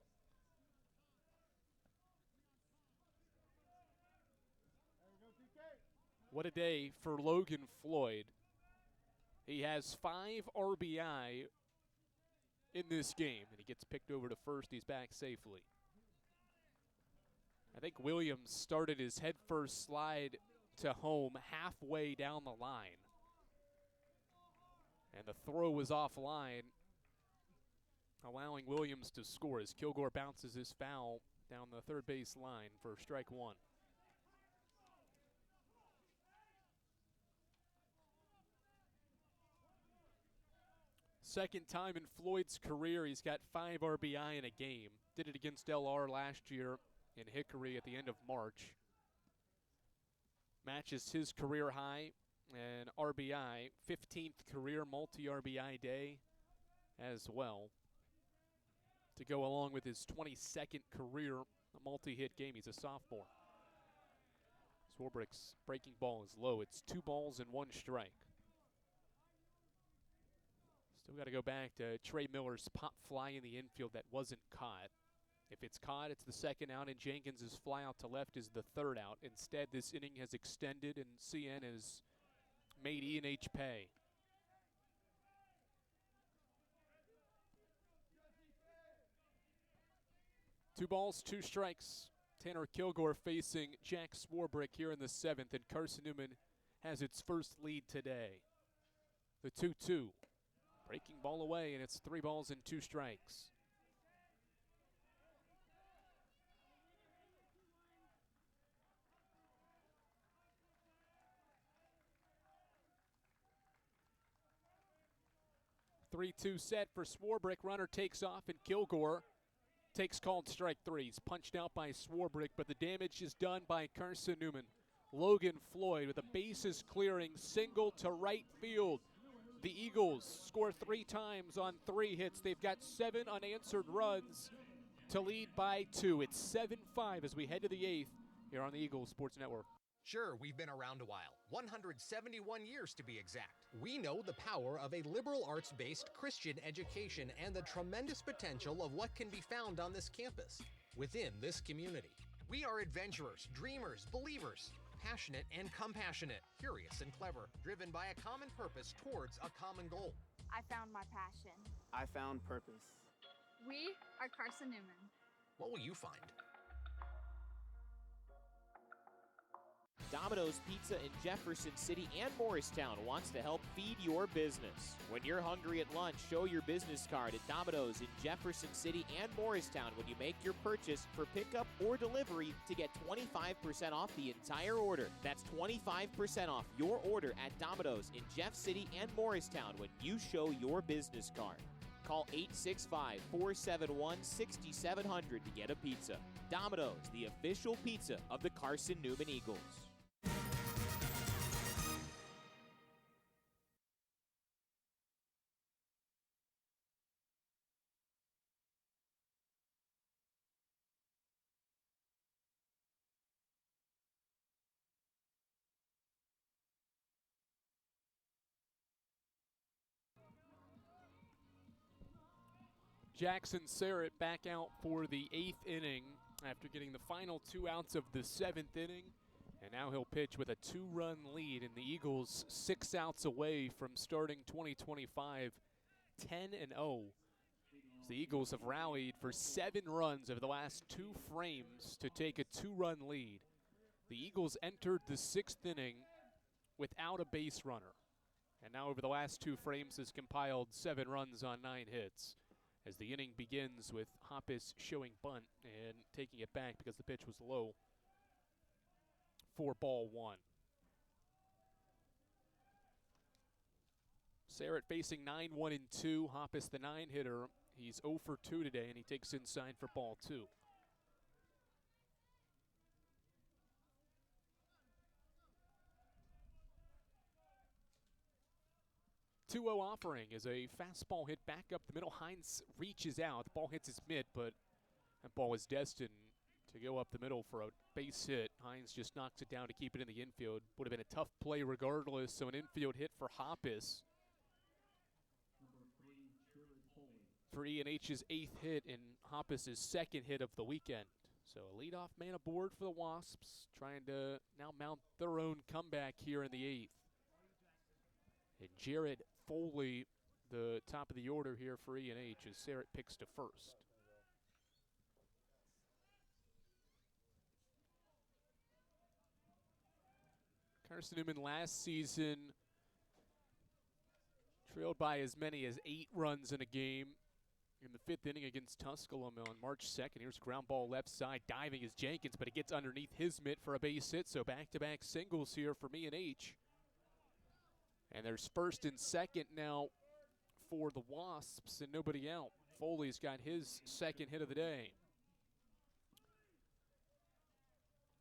What a day for Logan Floyd. He has 5 RBI in this game, and he gets picked over to first. He's back safely. I think Williams started his headfirst slide to home halfway down the line. And the throw was offline, allowing Williams to score as Kilgore bounces his foul down the third base line for strike one. Second time in Floyd's career he's got 5 RBI in a game. Did it against LR last year in Hickory at the end of March. Matches his career high and RBI, 15th career multi-RBI day as well, to go along with his 22nd career multi-hit game. He's a sophomore. Swarbrick's breaking ball is low. It's 2 balls and 1 strike. Still got to go back to Trey Miller's pop fly in the infield that wasn't caught. If it's caught, it's the second out, and Jenkins' fly out to left is the third out. Instead, this inning has extended, and CN has made E&H pay. Two balls, 2 strikes. Tanner Kilgore facing Jack Swarbrick here in the 7th, and Carson-Newman has its first lead today. The 2-2. Breaking ball away, and it's 3 balls and 2 strikes. Three-two set for Swarbrick. Runner takes off, and Kilgore takes called strike 3. He's punched out by Swarbrick, but the damage is done by Carson-Newman. Logan Floyd with a bases clearing single to right field. The Eagles score 3 times on 3 hits. They've got 7 unanswered runs to lead by 2. It's 7-5 as we head to the 8th here on the Eagles Sports Network. Sure, we've been around a while, 171 years to be exact. We know the power of a liberal arts-based Christian education and the tremendous potential of what can be found on this campus, within this community. We are adventurers, dreamers, believers, passionate and compassionate, curious and clever, driven by a common purpose towards a common goal. I found my passion. I found purpose. We are Carson-Newman. What will you find? Domino's Pizza in Jefferson City and Morristown wants to help feed your business. When you're hungry at lunch, show your business card at Domino's in Jefferson City and Morristown when you make your purchase for pickup or delivery to get 25% off the entire order. That's 25% off your order at Domino's in Jeff City and Morristown when you show your business card. Call 865-471-6700 to get a pizza. Domino's, the official pizza of the Carson-Newman Eagles. Jackson Sarrett back out for the 8th inning after getting the final 2 outs of the 7th inning. And now he'll pitch with a 2-run lead, and the Eagles 6 outs away from starting 2025 10-0. The Eagles have rallied for 7 runs over the last 2 frames to take a 2-run lead. The Eagles entered the 6th inning without a base runner, and now over the last 2 frames has compiled 7 runs on 9 hits. As the inning begins with Hoppus showing bunt and taking it back because the pitch was low. 4-1. Sarrett facing 9-1-2. Hoppus, the 9-hitter. He's 0 for 2 today, and he takes inside for ball 2. Offering is a fastball hit back up the middle. Hines reaches out. The ball hits his mitt, but That ball was destined to go up the middle for a base hit. Hines just knocks it down to keep it in the infield. Would have been a tough play regardless, so an infield hit for Hoppus. For E&H's 8th hit and Hoppus' 2nd hit of the weekend. So a leadoff man aboard for the Wasps, trying to now mount their own comeback here in the 8th. And Jared Foley, the top of the order here for E&H, as Sarrett picks to first. Carson-Newman last season trailed by as many as 8 runs in a game in the 5th inning against Tusculum on March 2nd. Here's a ground ball left side. Diving is Jenkins, but it gets underneath his mitt for a base hit. So back-to-back singles here for E&H. And there's first and second now for the Wasps and nobody out. Foley's got his 2nd hit of the day.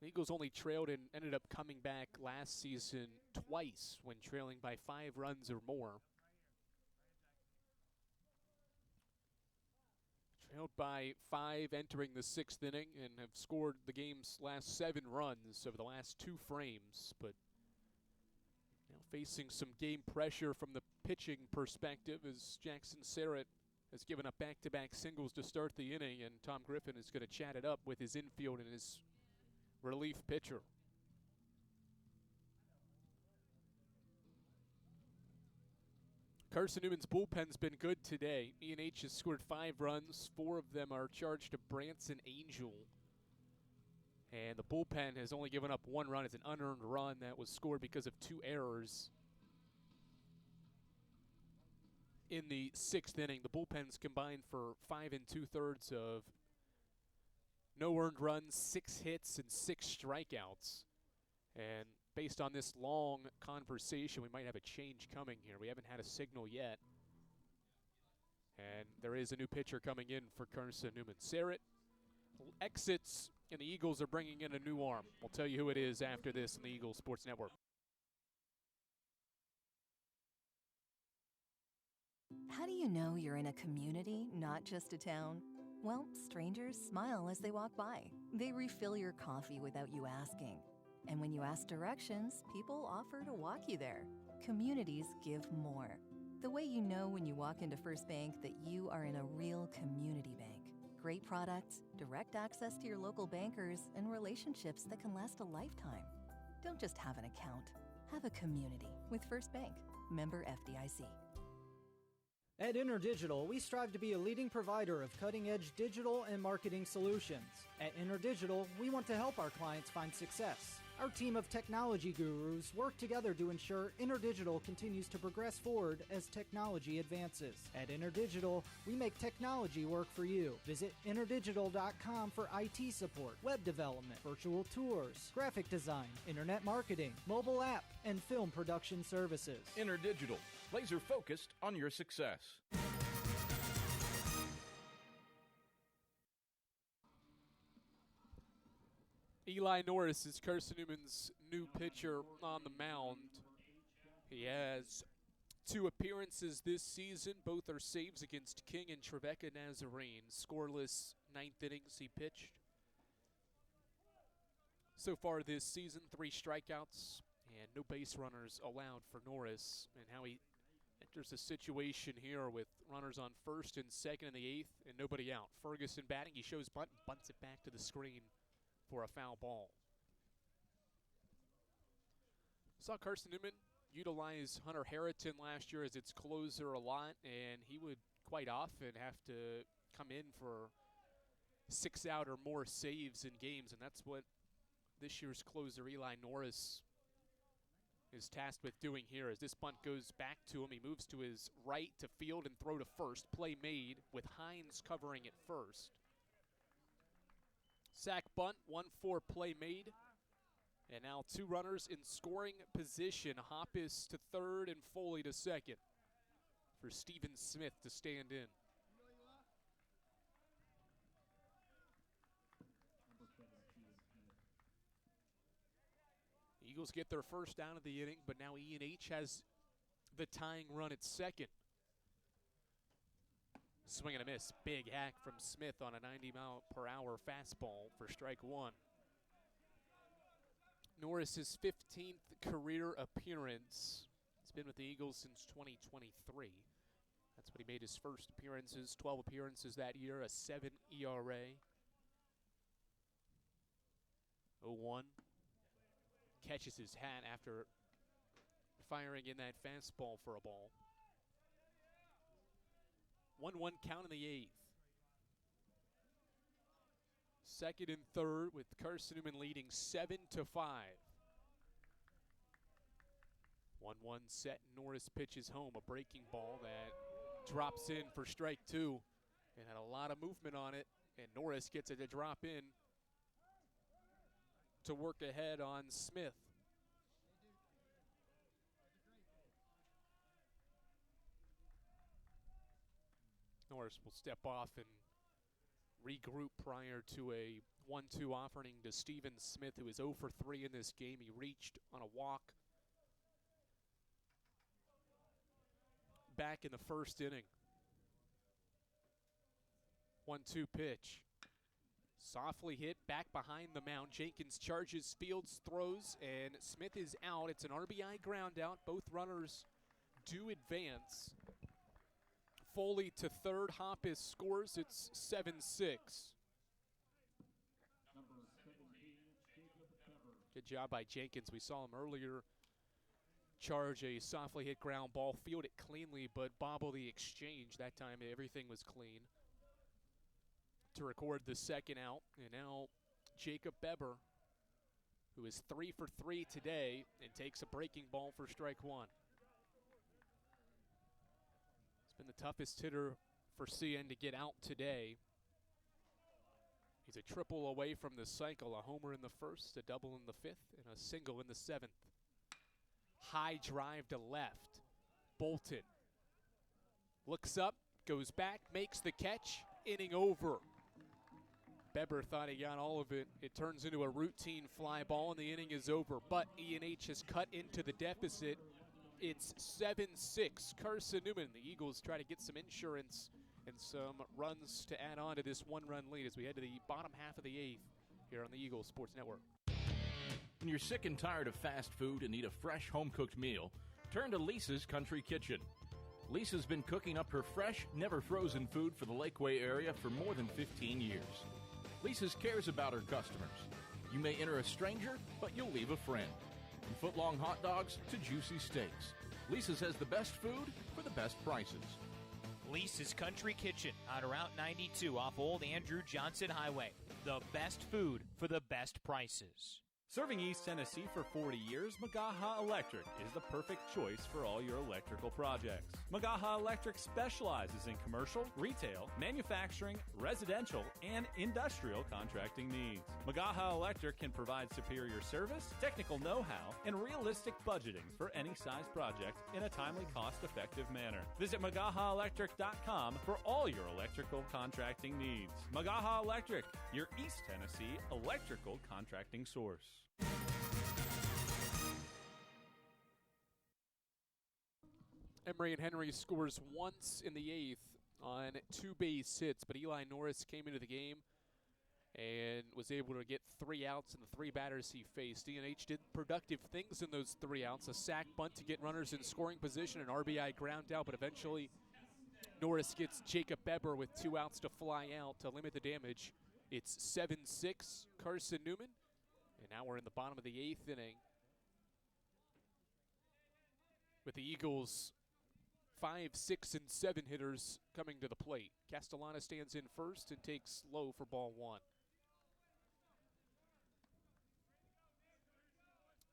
The Eagles only trailed and ended up coming back last season twice when trailing by 5 runs or more. Trailed by 5 entering the 6th inning and have scored the game's last 7 runs over the last 2 frames, but now facing some game pressure from the pitching perspective as Jackson Sarrett has given up back-to-back singles to start the inning, and Tom Griffin is going to chat it up with his infield and his relief pitcher. Carson-Newman's bullpen's been good today. E&H has scored 5 runs. 4 of them are charged to Branson Angel. And the bullpen has only given up 1 run. It's an unearned run that was scored because of 2 errors. In the 6th inning, the bullpen's combined for 5 2/3 of no earned runs, 6 hits, and 6 strikeouts. And based on this long conversation, we might have a change coming here. We haven't had a signal yet. And there is a new pitcher coming in for Carson-Newman. Sarrett exits, and the Eagles are bringing in a new arm. We'll tell you who it is after this on the Eagles Sports Network. How do you know you're in a community, not just a town? Well, strangers smile as they walk by. They refill your coffee without you asking. And when you ask directions, people offer to walk you there. Communities give more. The way you know when you walk into First Bank that you are in a real community bank. Great products, direct access to your local bankers, and relationships that can last a lifetime. Don't just have an account. Have a community with First Bank. Member FDIC. At InterDigital, we strive to be a leading provider of cutting-edge digital and marketing solutions. At InterDigital, we want to help our clients find success. Our team of technology gurus work together to ensure InterDigital continues to progress forward as technology advances. At InterDigital, we make technology work for you. Visit interdigital.com for IT support, web development, virtual tours, graphic design, internet marketing, mobile app, and film production services. InterDigital, laser focused on your success. Eli Norris is Carson-Newman's new pitcher on the mound. He has 2 appearances this season. Both are saves against King and Trevecca Nazarene. Scoreless 9th innings he pitched. So far this season, 3 strikeouts and no base runners allowed for Norris. And how he enters a situation here with runners on first and second in the 8th and nobody out. Ferguson batting. He shows bunt, bunts it back to the screen for a foul ball. Saw Carson-Newman utilize Hunter Harrington last year as its closer a lot, and he would quite often have to come in for 6 out or more saves in games, and that's what this year's closer Eli Norris is tasked with doing here. As this bunt goes back to him, he moves to his right to field and throw to first. Play made with Hines covering at first. Sack bunt, 1-4 play made. And now 2 runners in scoring position. Hoppus to third and Foley to second for Steven Smith to stand in. Eagles get their first down of the inning, but now E&H has the tying run at second. Swing and a miss. Big hack from Smith on a 90-mile-per-hour fastball for strike one. Norris's 15th career appearance. He's been with the Eagles since 2023. That's when he made his first appearances. 12 appearances that year, a 7 ERA. 0-1. Catches his hat after firing in that fastball for a ball. 1-1 count in the 8th. Second and third with Carson-Newman leading 7-5. 1-1 set. Norris pitches home a breaking ball that drops in for strike two. It had a lot of movement on it, and Norris gets it to drop in to work ahead on Smith. Norris will step off and regroup prior to a 1-2 offering to Steven Smith, who is 0 for 3 in this game. He reached on a walk back in the first inning. 1-2 pitch. Softly hit back behind the mound. Jenkins charges, fields, throws, and Smith is out. It's an RBI ground out. Both runners do advance. Foley to third. Hoppus scores. It's 7-6. Good job by Jenkins. We saw him earlier charge a softly hit ground ball, field it cleanly, but bobble the exchange. That time everything was clean to record the second out. And now Jacob Beber, who is 3 for 3 today and takes a breaking ball for strike one. Been the toughest hitter for CN to get out today. He's a triple away from the cycle, a homer in the first, a double in the fifth, and a single in the seventh. High drive to left. Bolton looks up, goes back, makes the catch, inning over. Beber thought he got all of it. It turns into a routine fly ball, and the inning is over. But E&H has cut into the deficit. It's 7-6. Carson-Newman. The Eagles try to get some insurance and some runs to add on to this one-run lead as we head to the bottom half of the 8th here on the Eagles Sports Network. When you're sick and tired of fast food and need a fresh home-cooked meal, turn to Lisa's Country Kitchen. Lisa's been cooking up her fresh, never-frozen food for the Lakeway area for more than 15 years. Lisa's cares about her customers. You may enter a stranger, but you'll leave a friend. From foot-long hot dogs to juicy steaks, Lisa's has the best food for the best prices. Lisa's Country Kitchen on Route 92 off Old Andrew Johnson Highway. The best food for the best prices. Serving East Tennessee for 40 years, Magaha Electric is the perfect choice for all your electrical projects. Magaha Electric specializes in commercial, retail, manufacturing, residential, and industrial contracting needs. Magaha Electric can provide superior service, technical know-how, and realistic budgeting for any size project in a timely, cost-effective manner. Visit MagahaElectric.com for all your electrical contracting needs. Magaha Electric, your East Tennessee electrical contracting source. Emory and Henry scores once in the 8th on 2 base hits, but Eli Norris came into the game and was able to get 3 outs in the 3 batters he faced. D&H did productive things in those 3 outs, a sac bunt to get runners in scoring position, an RBI ground out, but eventually Norris gets Jacob Beber with 2 outs to fly out to limit the damage. It's 7-6 Carson-Newman, and now we're in the bottom of the 8th inning with the Eagles 5, 6, and 7 hitters coming to the plate. Castellana stands in first and takes low for ball 1.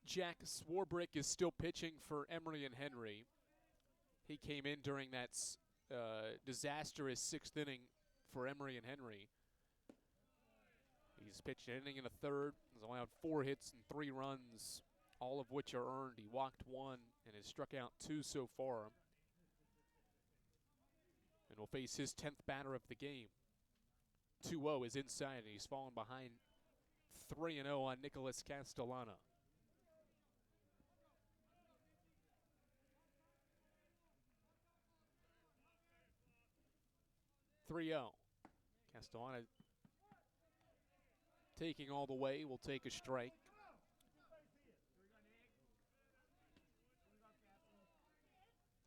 Jack Swarbrick is still pitching for Emory and Henry. He came in during that disastrous 6th inning for Emory and Henry. He's pitched an inning and a third. He's allowed 4 hits and 3 runs, all of which are earned. He walked 1 and has struck out 2 so far. And will face his 10th batter of the game. 2-0 is inside, and he's fallen behind 3-0 on Nicholas Castellana. 3-0. Castellana taking all the way will take a strike.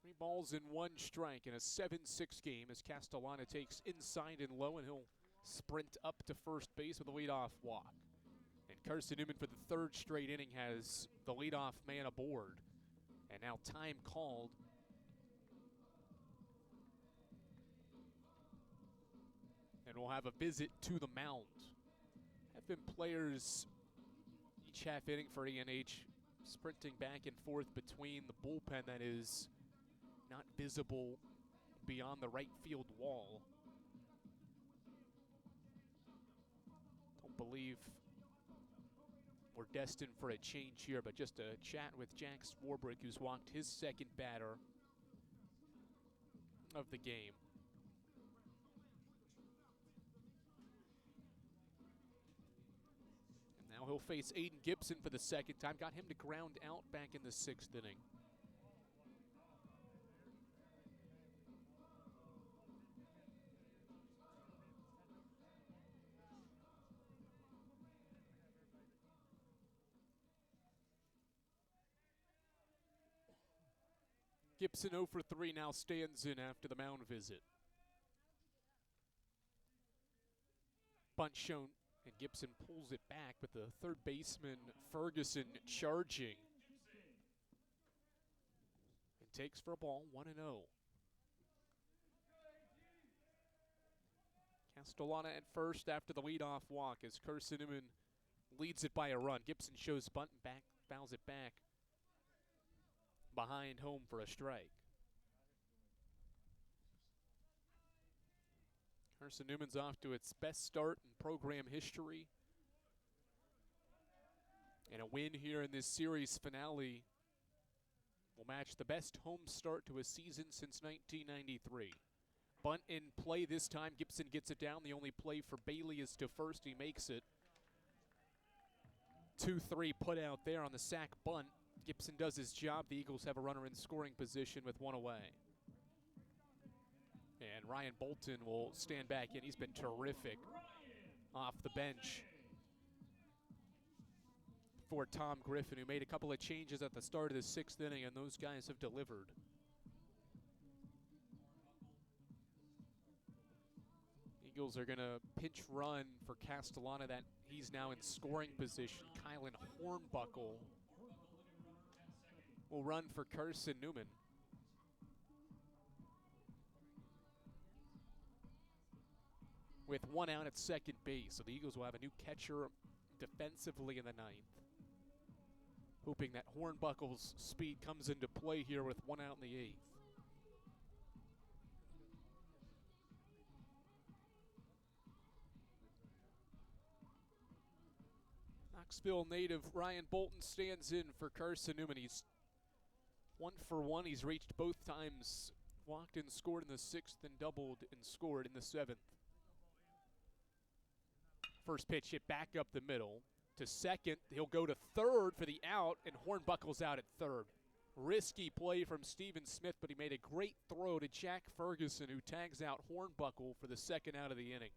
3 balls and 1 strike in a 7-6 game as Castellana takes inside and low, and he'll sprint up to first base with a leadoff walk. And Carson-Newman for the 3rd straight inning has the leadoff man aboard. And now time called. And we'll have a visit to the mound. Have been players each half inning for A&H sprinting back and forth between the bullpen that is not visible beyond the right field wall. Don't believe we're destined for a change here, but just a chat with Jack Swarbrick, who's walked his 2nd batter of the game. And now he'll face Aiden Gibson for the 2nd time. Got him to ground out back in the 6th inning. Gibson 0 for 3 now stands in after the mound visit. Bunt shown, and Gibson pulls it back, but the 3rd baseman, Ferguson, charging. And takes for a ball, 1-0. Castellana at first after the leadoff walk as Carson-Newman leads it by a run. Gibson shows bunt and back, fouls it back behind home for a strike. Carson-Newman's off to its best start in program history. And a win here in this series finale will match the best home start to a season since 1993. Bunt in play this time. Gibson gets it down. The only play for Bailey is to first. He makes it. 2-3 put out there on the sac bunt. Gibson does his job. The Eagles have a runner in scoring position with 1 away. And Ryan Bolton will stand back in. He's been terrific off the bench for Tom Griffin, who made a couple of changes at the start of the 6th inning, and those guys have delivered. Eagles are going to pinch run for Castellana. That he's now in scoring position. Kylan Hornbuckle will run for Carson-Newman. With 1 out at second base, so the Eagles will have a new catcher defensively in the 9th. Hoping that Hornbuckle's speed comes into play here with 1 out in the 8th. Knoxville native Ryan Bolton stands in for Carson-Newman. He's 1 for 1. He's reached both times. Walked and scored in the 6th and doubled and scored in the 7th. First pitch hit back up the middle to second. He'll go to third for the out, and Hornbuckle's out at third. Risky play from Steven Smith, but he made a great throw to Jack Ferguson, who tags out Hornbuckle for the 2nd out of the inning.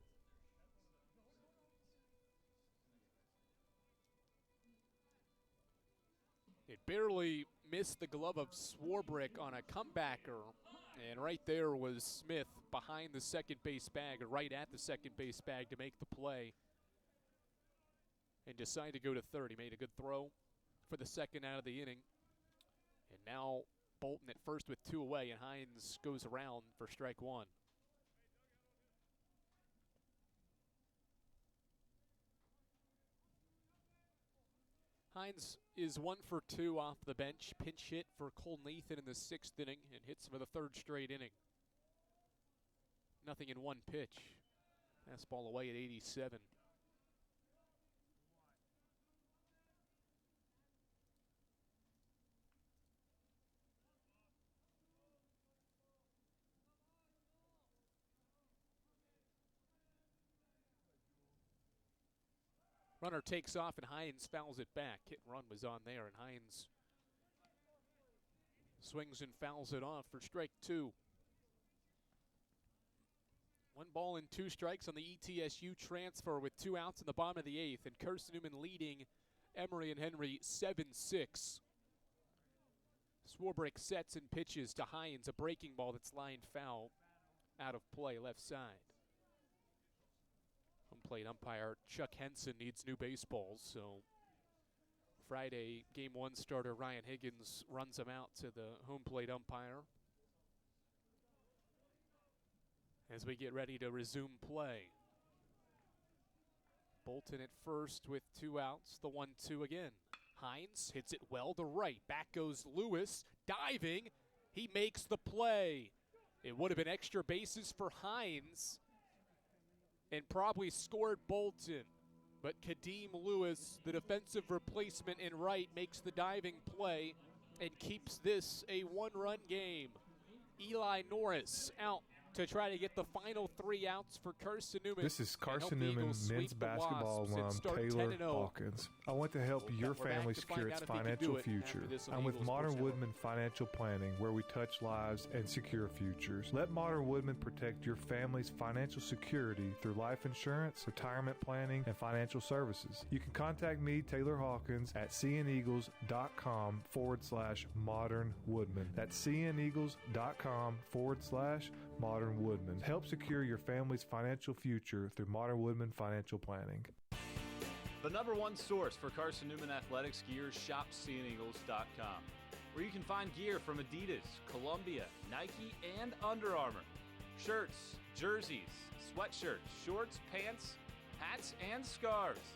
It barely missed the glove of Swarbrick on a comebacker, and right there was Smith behind the second base bag, or right at the second base bag to make the play and decide to go to third. He made a good throw for the 2nd out of the inning. And now Bolton at first with 2 away, and Hines goes around for strike 1. Hines is 1 for 2 off the bench. Pinch hit for Cole Nathan in the 6th inning and hits for the 3rd straight inning. Nothing in 1 pitch. Fastball away at 87. Runner takes off, and Hines fouls it back. Hit and run was on there, and Hines swings and fouls it off for strike 2. 1 ball and 2 strikes on the ETSU transfer with 2 outs in the bottom of the 8th, and Carson-Newman leading Emory and Henry 7-6. Swarbrick sets and pitches to Hines, a breaking ball that's lined foul out of play left side. Home plate umpire Chuck Henson needs new baseballs, so Friday game 1 starter Ryan Higgins runs him out to the home plate umpire as we get ready to resume play. Bolton at first with 2 outs, the 1-2 again. Hines hits it well to right. Back goes Lewis, diving. He makes the play. It would have been extra bases for Hines and probably scored Bolton. But Kadeem Lewis, the defensive replacement in right, makes the diving play and keeps this a 1-run game. Eli Norris out to try to get the final 3 outs for Carson-Newman. This is Carson-Newman men's basketball alum Taylor Hawkins. I want to help your family secure its financial future. I'm with Modern Woodman Financial Planning, where we touch lives and secure futures. Let Modern Woodman protect your family's financial security through life insurance, retirement planning, and financial services. You can contact me, Taylor Hawkins, at cneagles.com/Modern Woodman. That's cneagles.com/Modern Woodman. Help secure your family's financial future through Modern Woodman Financial Planning. The #1 source for Carson-Newman athletics gear, shop cneagles.com, where you can find gear from Adidas, Columbia, Nike, and Under Armour. Shirts, jerseys, sweatshirts, shorts, pants, hats, and scarves.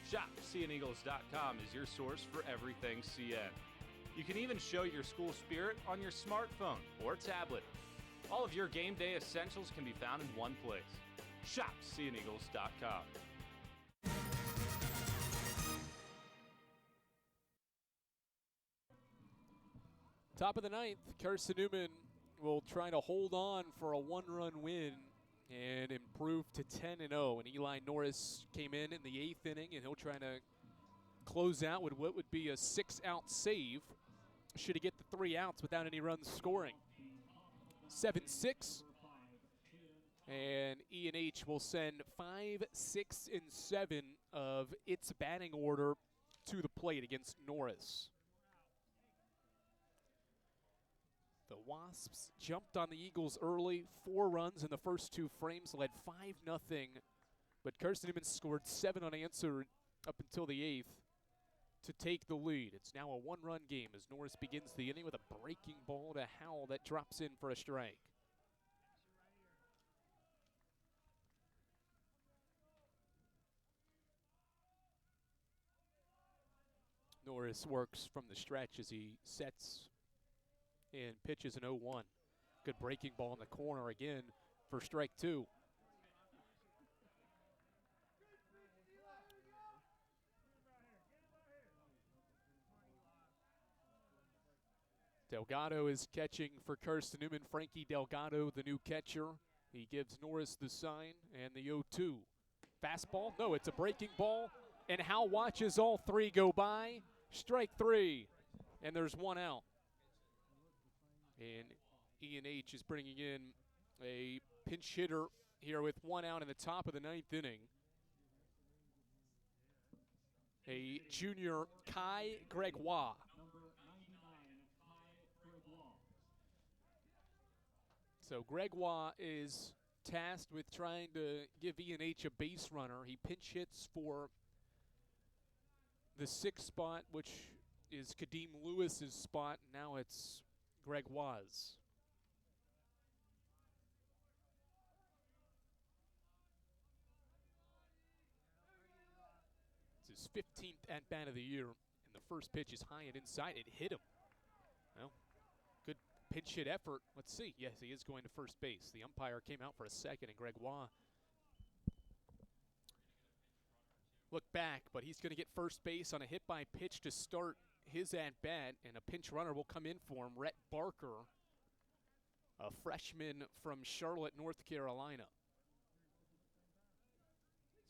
Shop cneagles.com is your source for everything CN. You can even show your school spirit on your smartphone or tablet. All of your game day essentials can be found in one place. Shop cneagles.com. Top of the 9th, Carson-Newman will try to hold on for a 1-run win and improve to 10-0. And Eli Norris came in the 8th inning, and he'll try to close out with what would be a 6-out save should he get the 3 outs without any runs scoring. 7-6, and E&H will send 5, 6, and 7 of its batting order to the plate against Norris. The Wasps jumped on the Eagles early, 4 runs in the first 2 frames, led 5-0, but Carson-Newman scored 7 unanswered up until the 8th to take the lead. It's now a 1-run game as Norris begins the inning with a breaking ball to Howell that drops in for a strike. Norris works from the stretch as he sets and pitches an 0-1. Good breaking ball in the corner again for strike 2. Delgado is catching for Carson-Newman. Frankie Delgado, the new catcher. He gives Norris the sign and the 0-2. Fastball? No, it's a breaking ball. And Howell watches all 3 go by. Strike 3. And there's 1 out. And E&H is bringing in a pinch hitter here with 1 out in the top of the 9th inning. A junior, Kai Gregoire. So Gregoire is tasked with trying to give E&H a base runner. He pinch hits for the 6th spot, which is Kadeem Lewis's spot. Now it's Gregoire's. It's his 15th at-bat of the year, and the first pitch is high and inside. It hit him. Well, good pinch hit effort. Let's see. Yes, he is going to first base. The umpire came out for a second, and Gregoire looked back, but he's going to get first base on a hit by pitch to start his at-bat, and a pinch runner will come in for him, Rhett Barker, a freshman from Charlotte, North Carolina.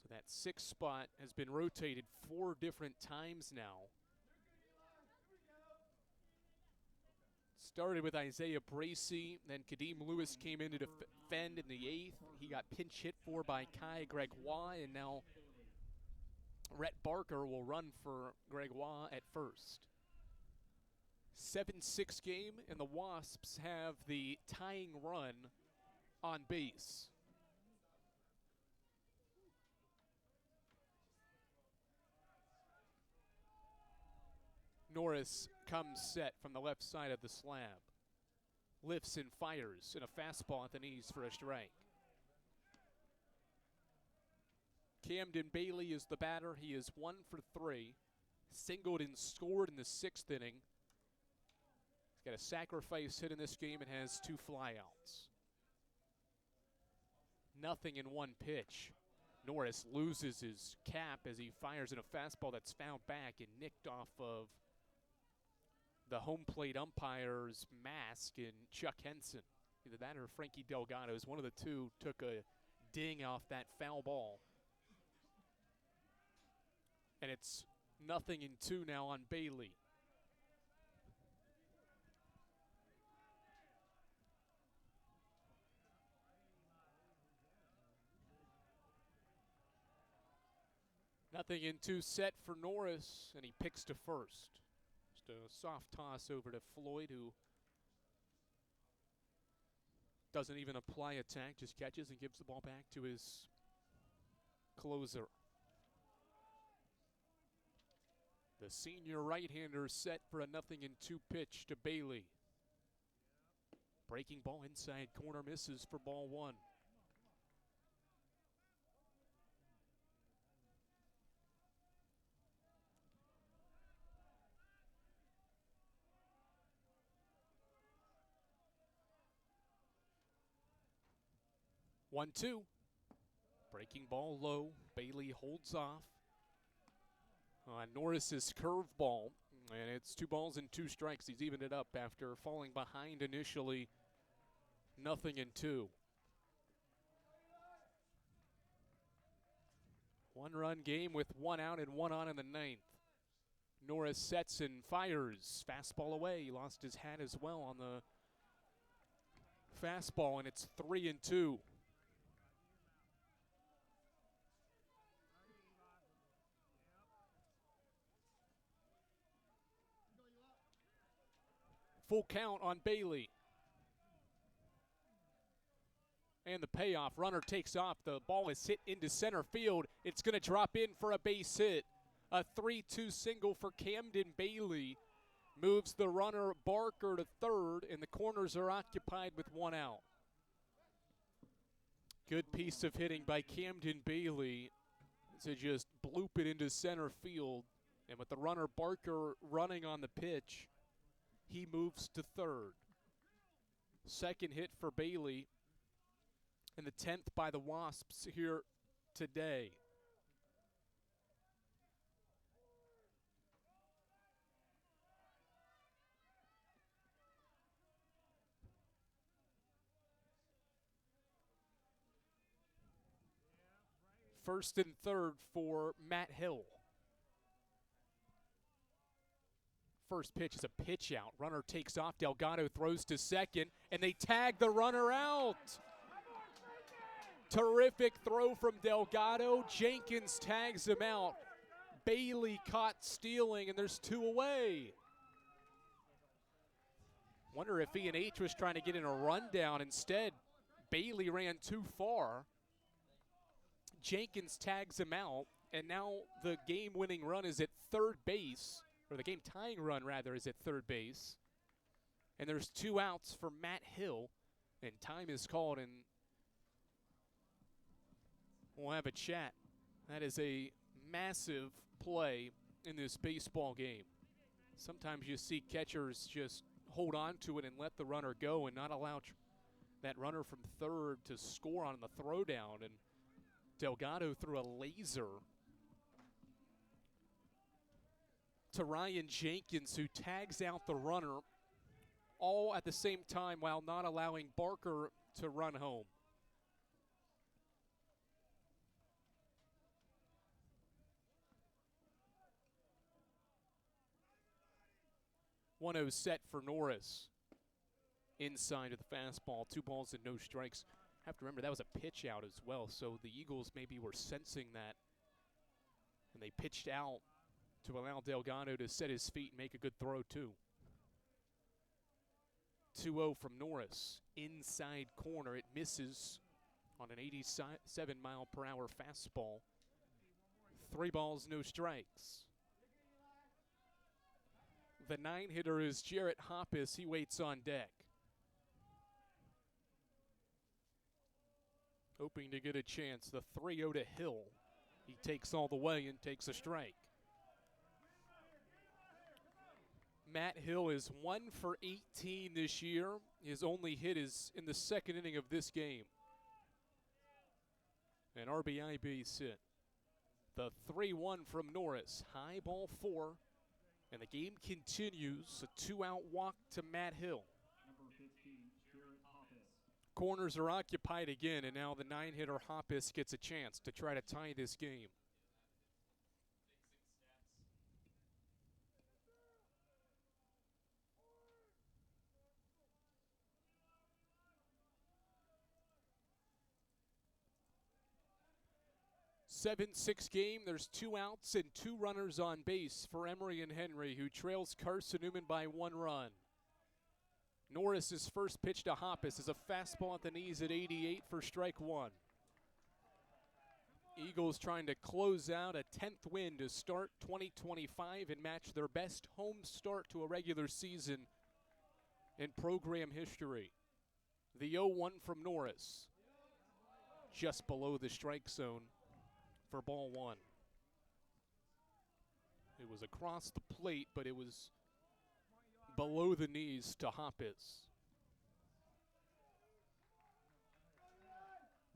So that 6th spot has been rotated 4 different times now. Started with Isaiah Bracey, then Kadeem Lewis came in to defend in the 8th. He got pinch hit for by Kai Gregoire, and now Rhett Barker will run for Gregoire at first. 7-6 game, and the Wasps have the tying run on base. Norris comes set from the left side of the slab. Lifts and fires, and a fastball at the knees for a strike. Camden Bailey is the batter. He is 1 for 3. Singled and scored in the 6th inning. He's got a sacrifice hit in this game and has 2 flyouts. Nothing in 1 pitch. Norris loses his cap as he fires in a fastball that's fouled back and nicked off of the home plate umpire's mask in Chuck Henson. Either that or Frankie Delgado's. One of the two took a ding off that foul ball. And it's 0-2 now on Bailey. Nothing in 2 set for Norris, and he picks to first. Just a soft toss over to Floyd, who doesn't even apply attack, just catches and gives the ball back to his closer. The senior right-hander set for a 0-2 pitch to Bailey. Breaking ball inside corner, misses for ball 1. One, 2. Breaking ball low. Bailey holds off on Norris's curveball, and it's 2 balls and 2 strikes. He's evened it up after falling behind initially. 0-2. 1-run game with 1 out and 1 on in the 9th. Norris sets and fires. Fastball away. He lost his hat as well on the fastball, and it's 3-2. Full count on Bailey. And the payoff. Runner takes off. The ball is hit into center field. It's going to drop in for a base hit. A 3-2 single for Camden Bailey moves the runner Barker to third, and the corners are occupied with 1 out. Good piece of hitting by Camden Bailey to just bloop it into center field. And with the runner Barker running on the pitch, he moves to third. Second hit for Bailey, and the 10th by the Wasps here today. First and third for Matt Hill. First pitch is a pitch out. Runner takes off. Delgado throws to second, and they tag the runner out. Terrific throw from Delgado. Jenkins tags him out. Bailey caught stealing, and there's 2 away. Wonder if E&H was trying to get in a rundown. Instead, Bailey ran too far. Jenkins tags him out, and now the game-winning run is at third base. Or the game-tying run, rather, is at third base. And there's 2 outs for Matt Hill. And time is called, and we'll have a chat. That is a massive play in this baseball game. Sometimes you see catchers just hold on to it and let the runner go and not allow that runner from third to score on the throwdown. And Delgado threw a laser to Ryan Jenkins, who tags out the runner, all at the same time while not allowing Barker to run home. 1-0 set for Norris. inside of the fastball. 2 balls and no strikes. Have to remember that was a pitch out as well, so the Eagles maybe were sensing that, and they pitched out to allow Delgado to set his feet and make a good throw too. 2-0 from Norris. Inside corner, it misses on an 87-mile-per-hour fastball. 3 balls, no strikes. The 9-hitter is Jarrett Hoppus. He waits on deck, hoping to get a chance. The 3-0 to Hill. He takes all the way and takes a strike. Matt Hill is 1 for 18 this year. His only hit is in the second inning of this game. An RBI base hit. The 3-1 from Norris. High ball 4. And the game continues. A 2-out walk to Matt Hill. Corners are occupied again, and now the 9-hitter Hoppus gets a chance to try to tie this game. (7-6) game. There's 2 outs and 2 runners on base for Emory and Henry, who trails Carson-Newman by 1 run. Norris's first pitch to Hoppus is a fastball at the knees at 88 for strike 1. Eagles trying to close out a 10th win to start 2025 and match their best home start to a regular season in program history. The 0-1 from Norris, just below the strike zone for ball 1. It was across the plate, but it was below the knees to Hoppus.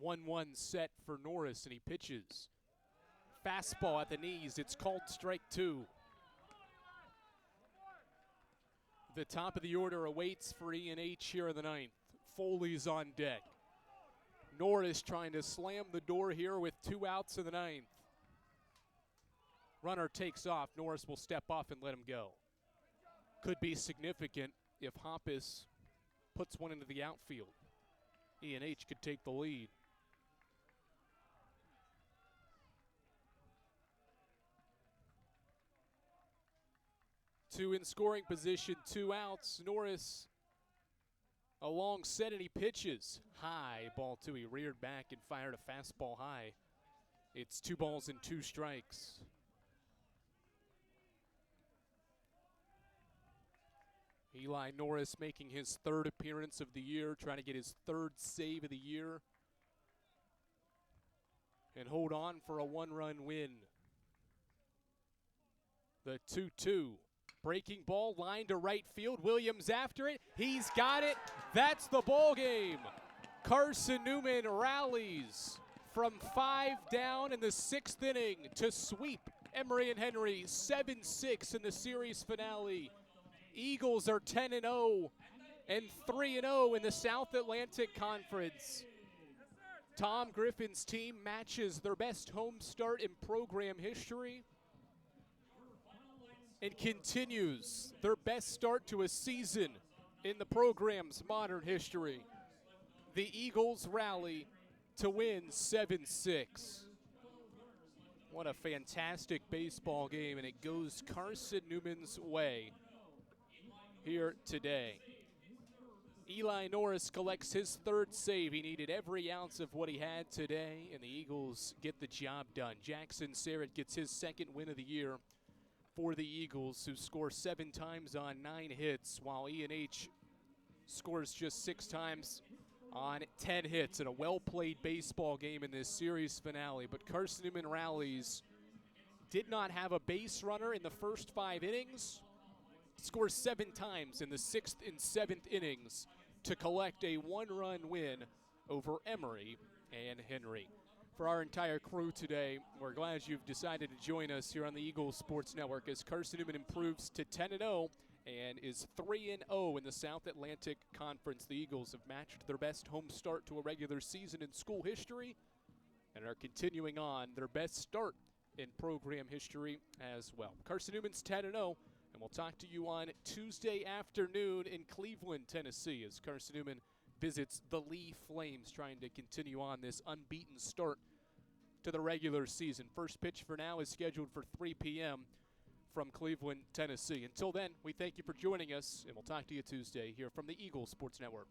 1-1 set for Norris, and he pitches. Fastball at the knees. It's called strike 2. The top of the order awaits for E&H here in the 9th. Foley's on deck. Norris trying to slam the door here with 2 outs in the 9th. Runner takes off. Norris will step off and let him go. Could be significant if Hoppus puts one into the outfield. E&H could take the lead. Two in scoring position, 2 outs. Norris a long set, and he pitches. High, ball 2. He reared back and fired a fastball high. It's 2 balls and 2 strikes. Eli Norris making his 3rd appearance of the year, trying to get his 3rd save of the year and hold on for a 1-run win. The 2-2. Breaking ball, line to right field. Williams after it. He's got it. That's the ball game. Carson-Newman rallies from 5 down in the 6th inning to sweep Emory and Henry 7-6 in the series finale. Eagles are 10-0 and 3-0 in the South Atlantic Conference. Tom Griffin's team matches their best home start in program history and continues their best start to a season in the program's modern history. The Eagles rally to win 7-6. What a fantastic baseball game, and it goes Carson-Newman's way here today. Eli Norris collects his 3rd save. He needed every ounce of what he had today, and the Eagles get the job done. Jackson Sarrett gets his 2nd win of the year for the Eagles, who score 7 times on 9 hits, while E&H scores just 6 times on 10 hits in a well-played baseball game in this series finale. But Carson-Newman rallies. Did not have a base runner in the first 5 innings. Scores 7 times in the 6th and 7th innings to collect a 1-run win over Emory and Henry. For our entire crew today, we're glad you've decided to join us here on the Eagles Sports Network as Carson-Newman improves to 10-0 and is 3-0 in the South Atlantic Conference. The Eagles have matched their best home start to a regular season in school history and are continuing on their best start in program history as well. Carson-Newman's 10-0. And we'll talk to you on Tuesday afternoon in Cleveland, Tennessee, as Carson-Newman visits the Lee Flames, trying to continue on this unbeaten start to the regular season. First pitch for now is scheduled for 3 p.m. from Cleveland, Tennessee. Until then, we thank you for joining us, and we'll talk to you Tuesday here from the Eagle Sports Network.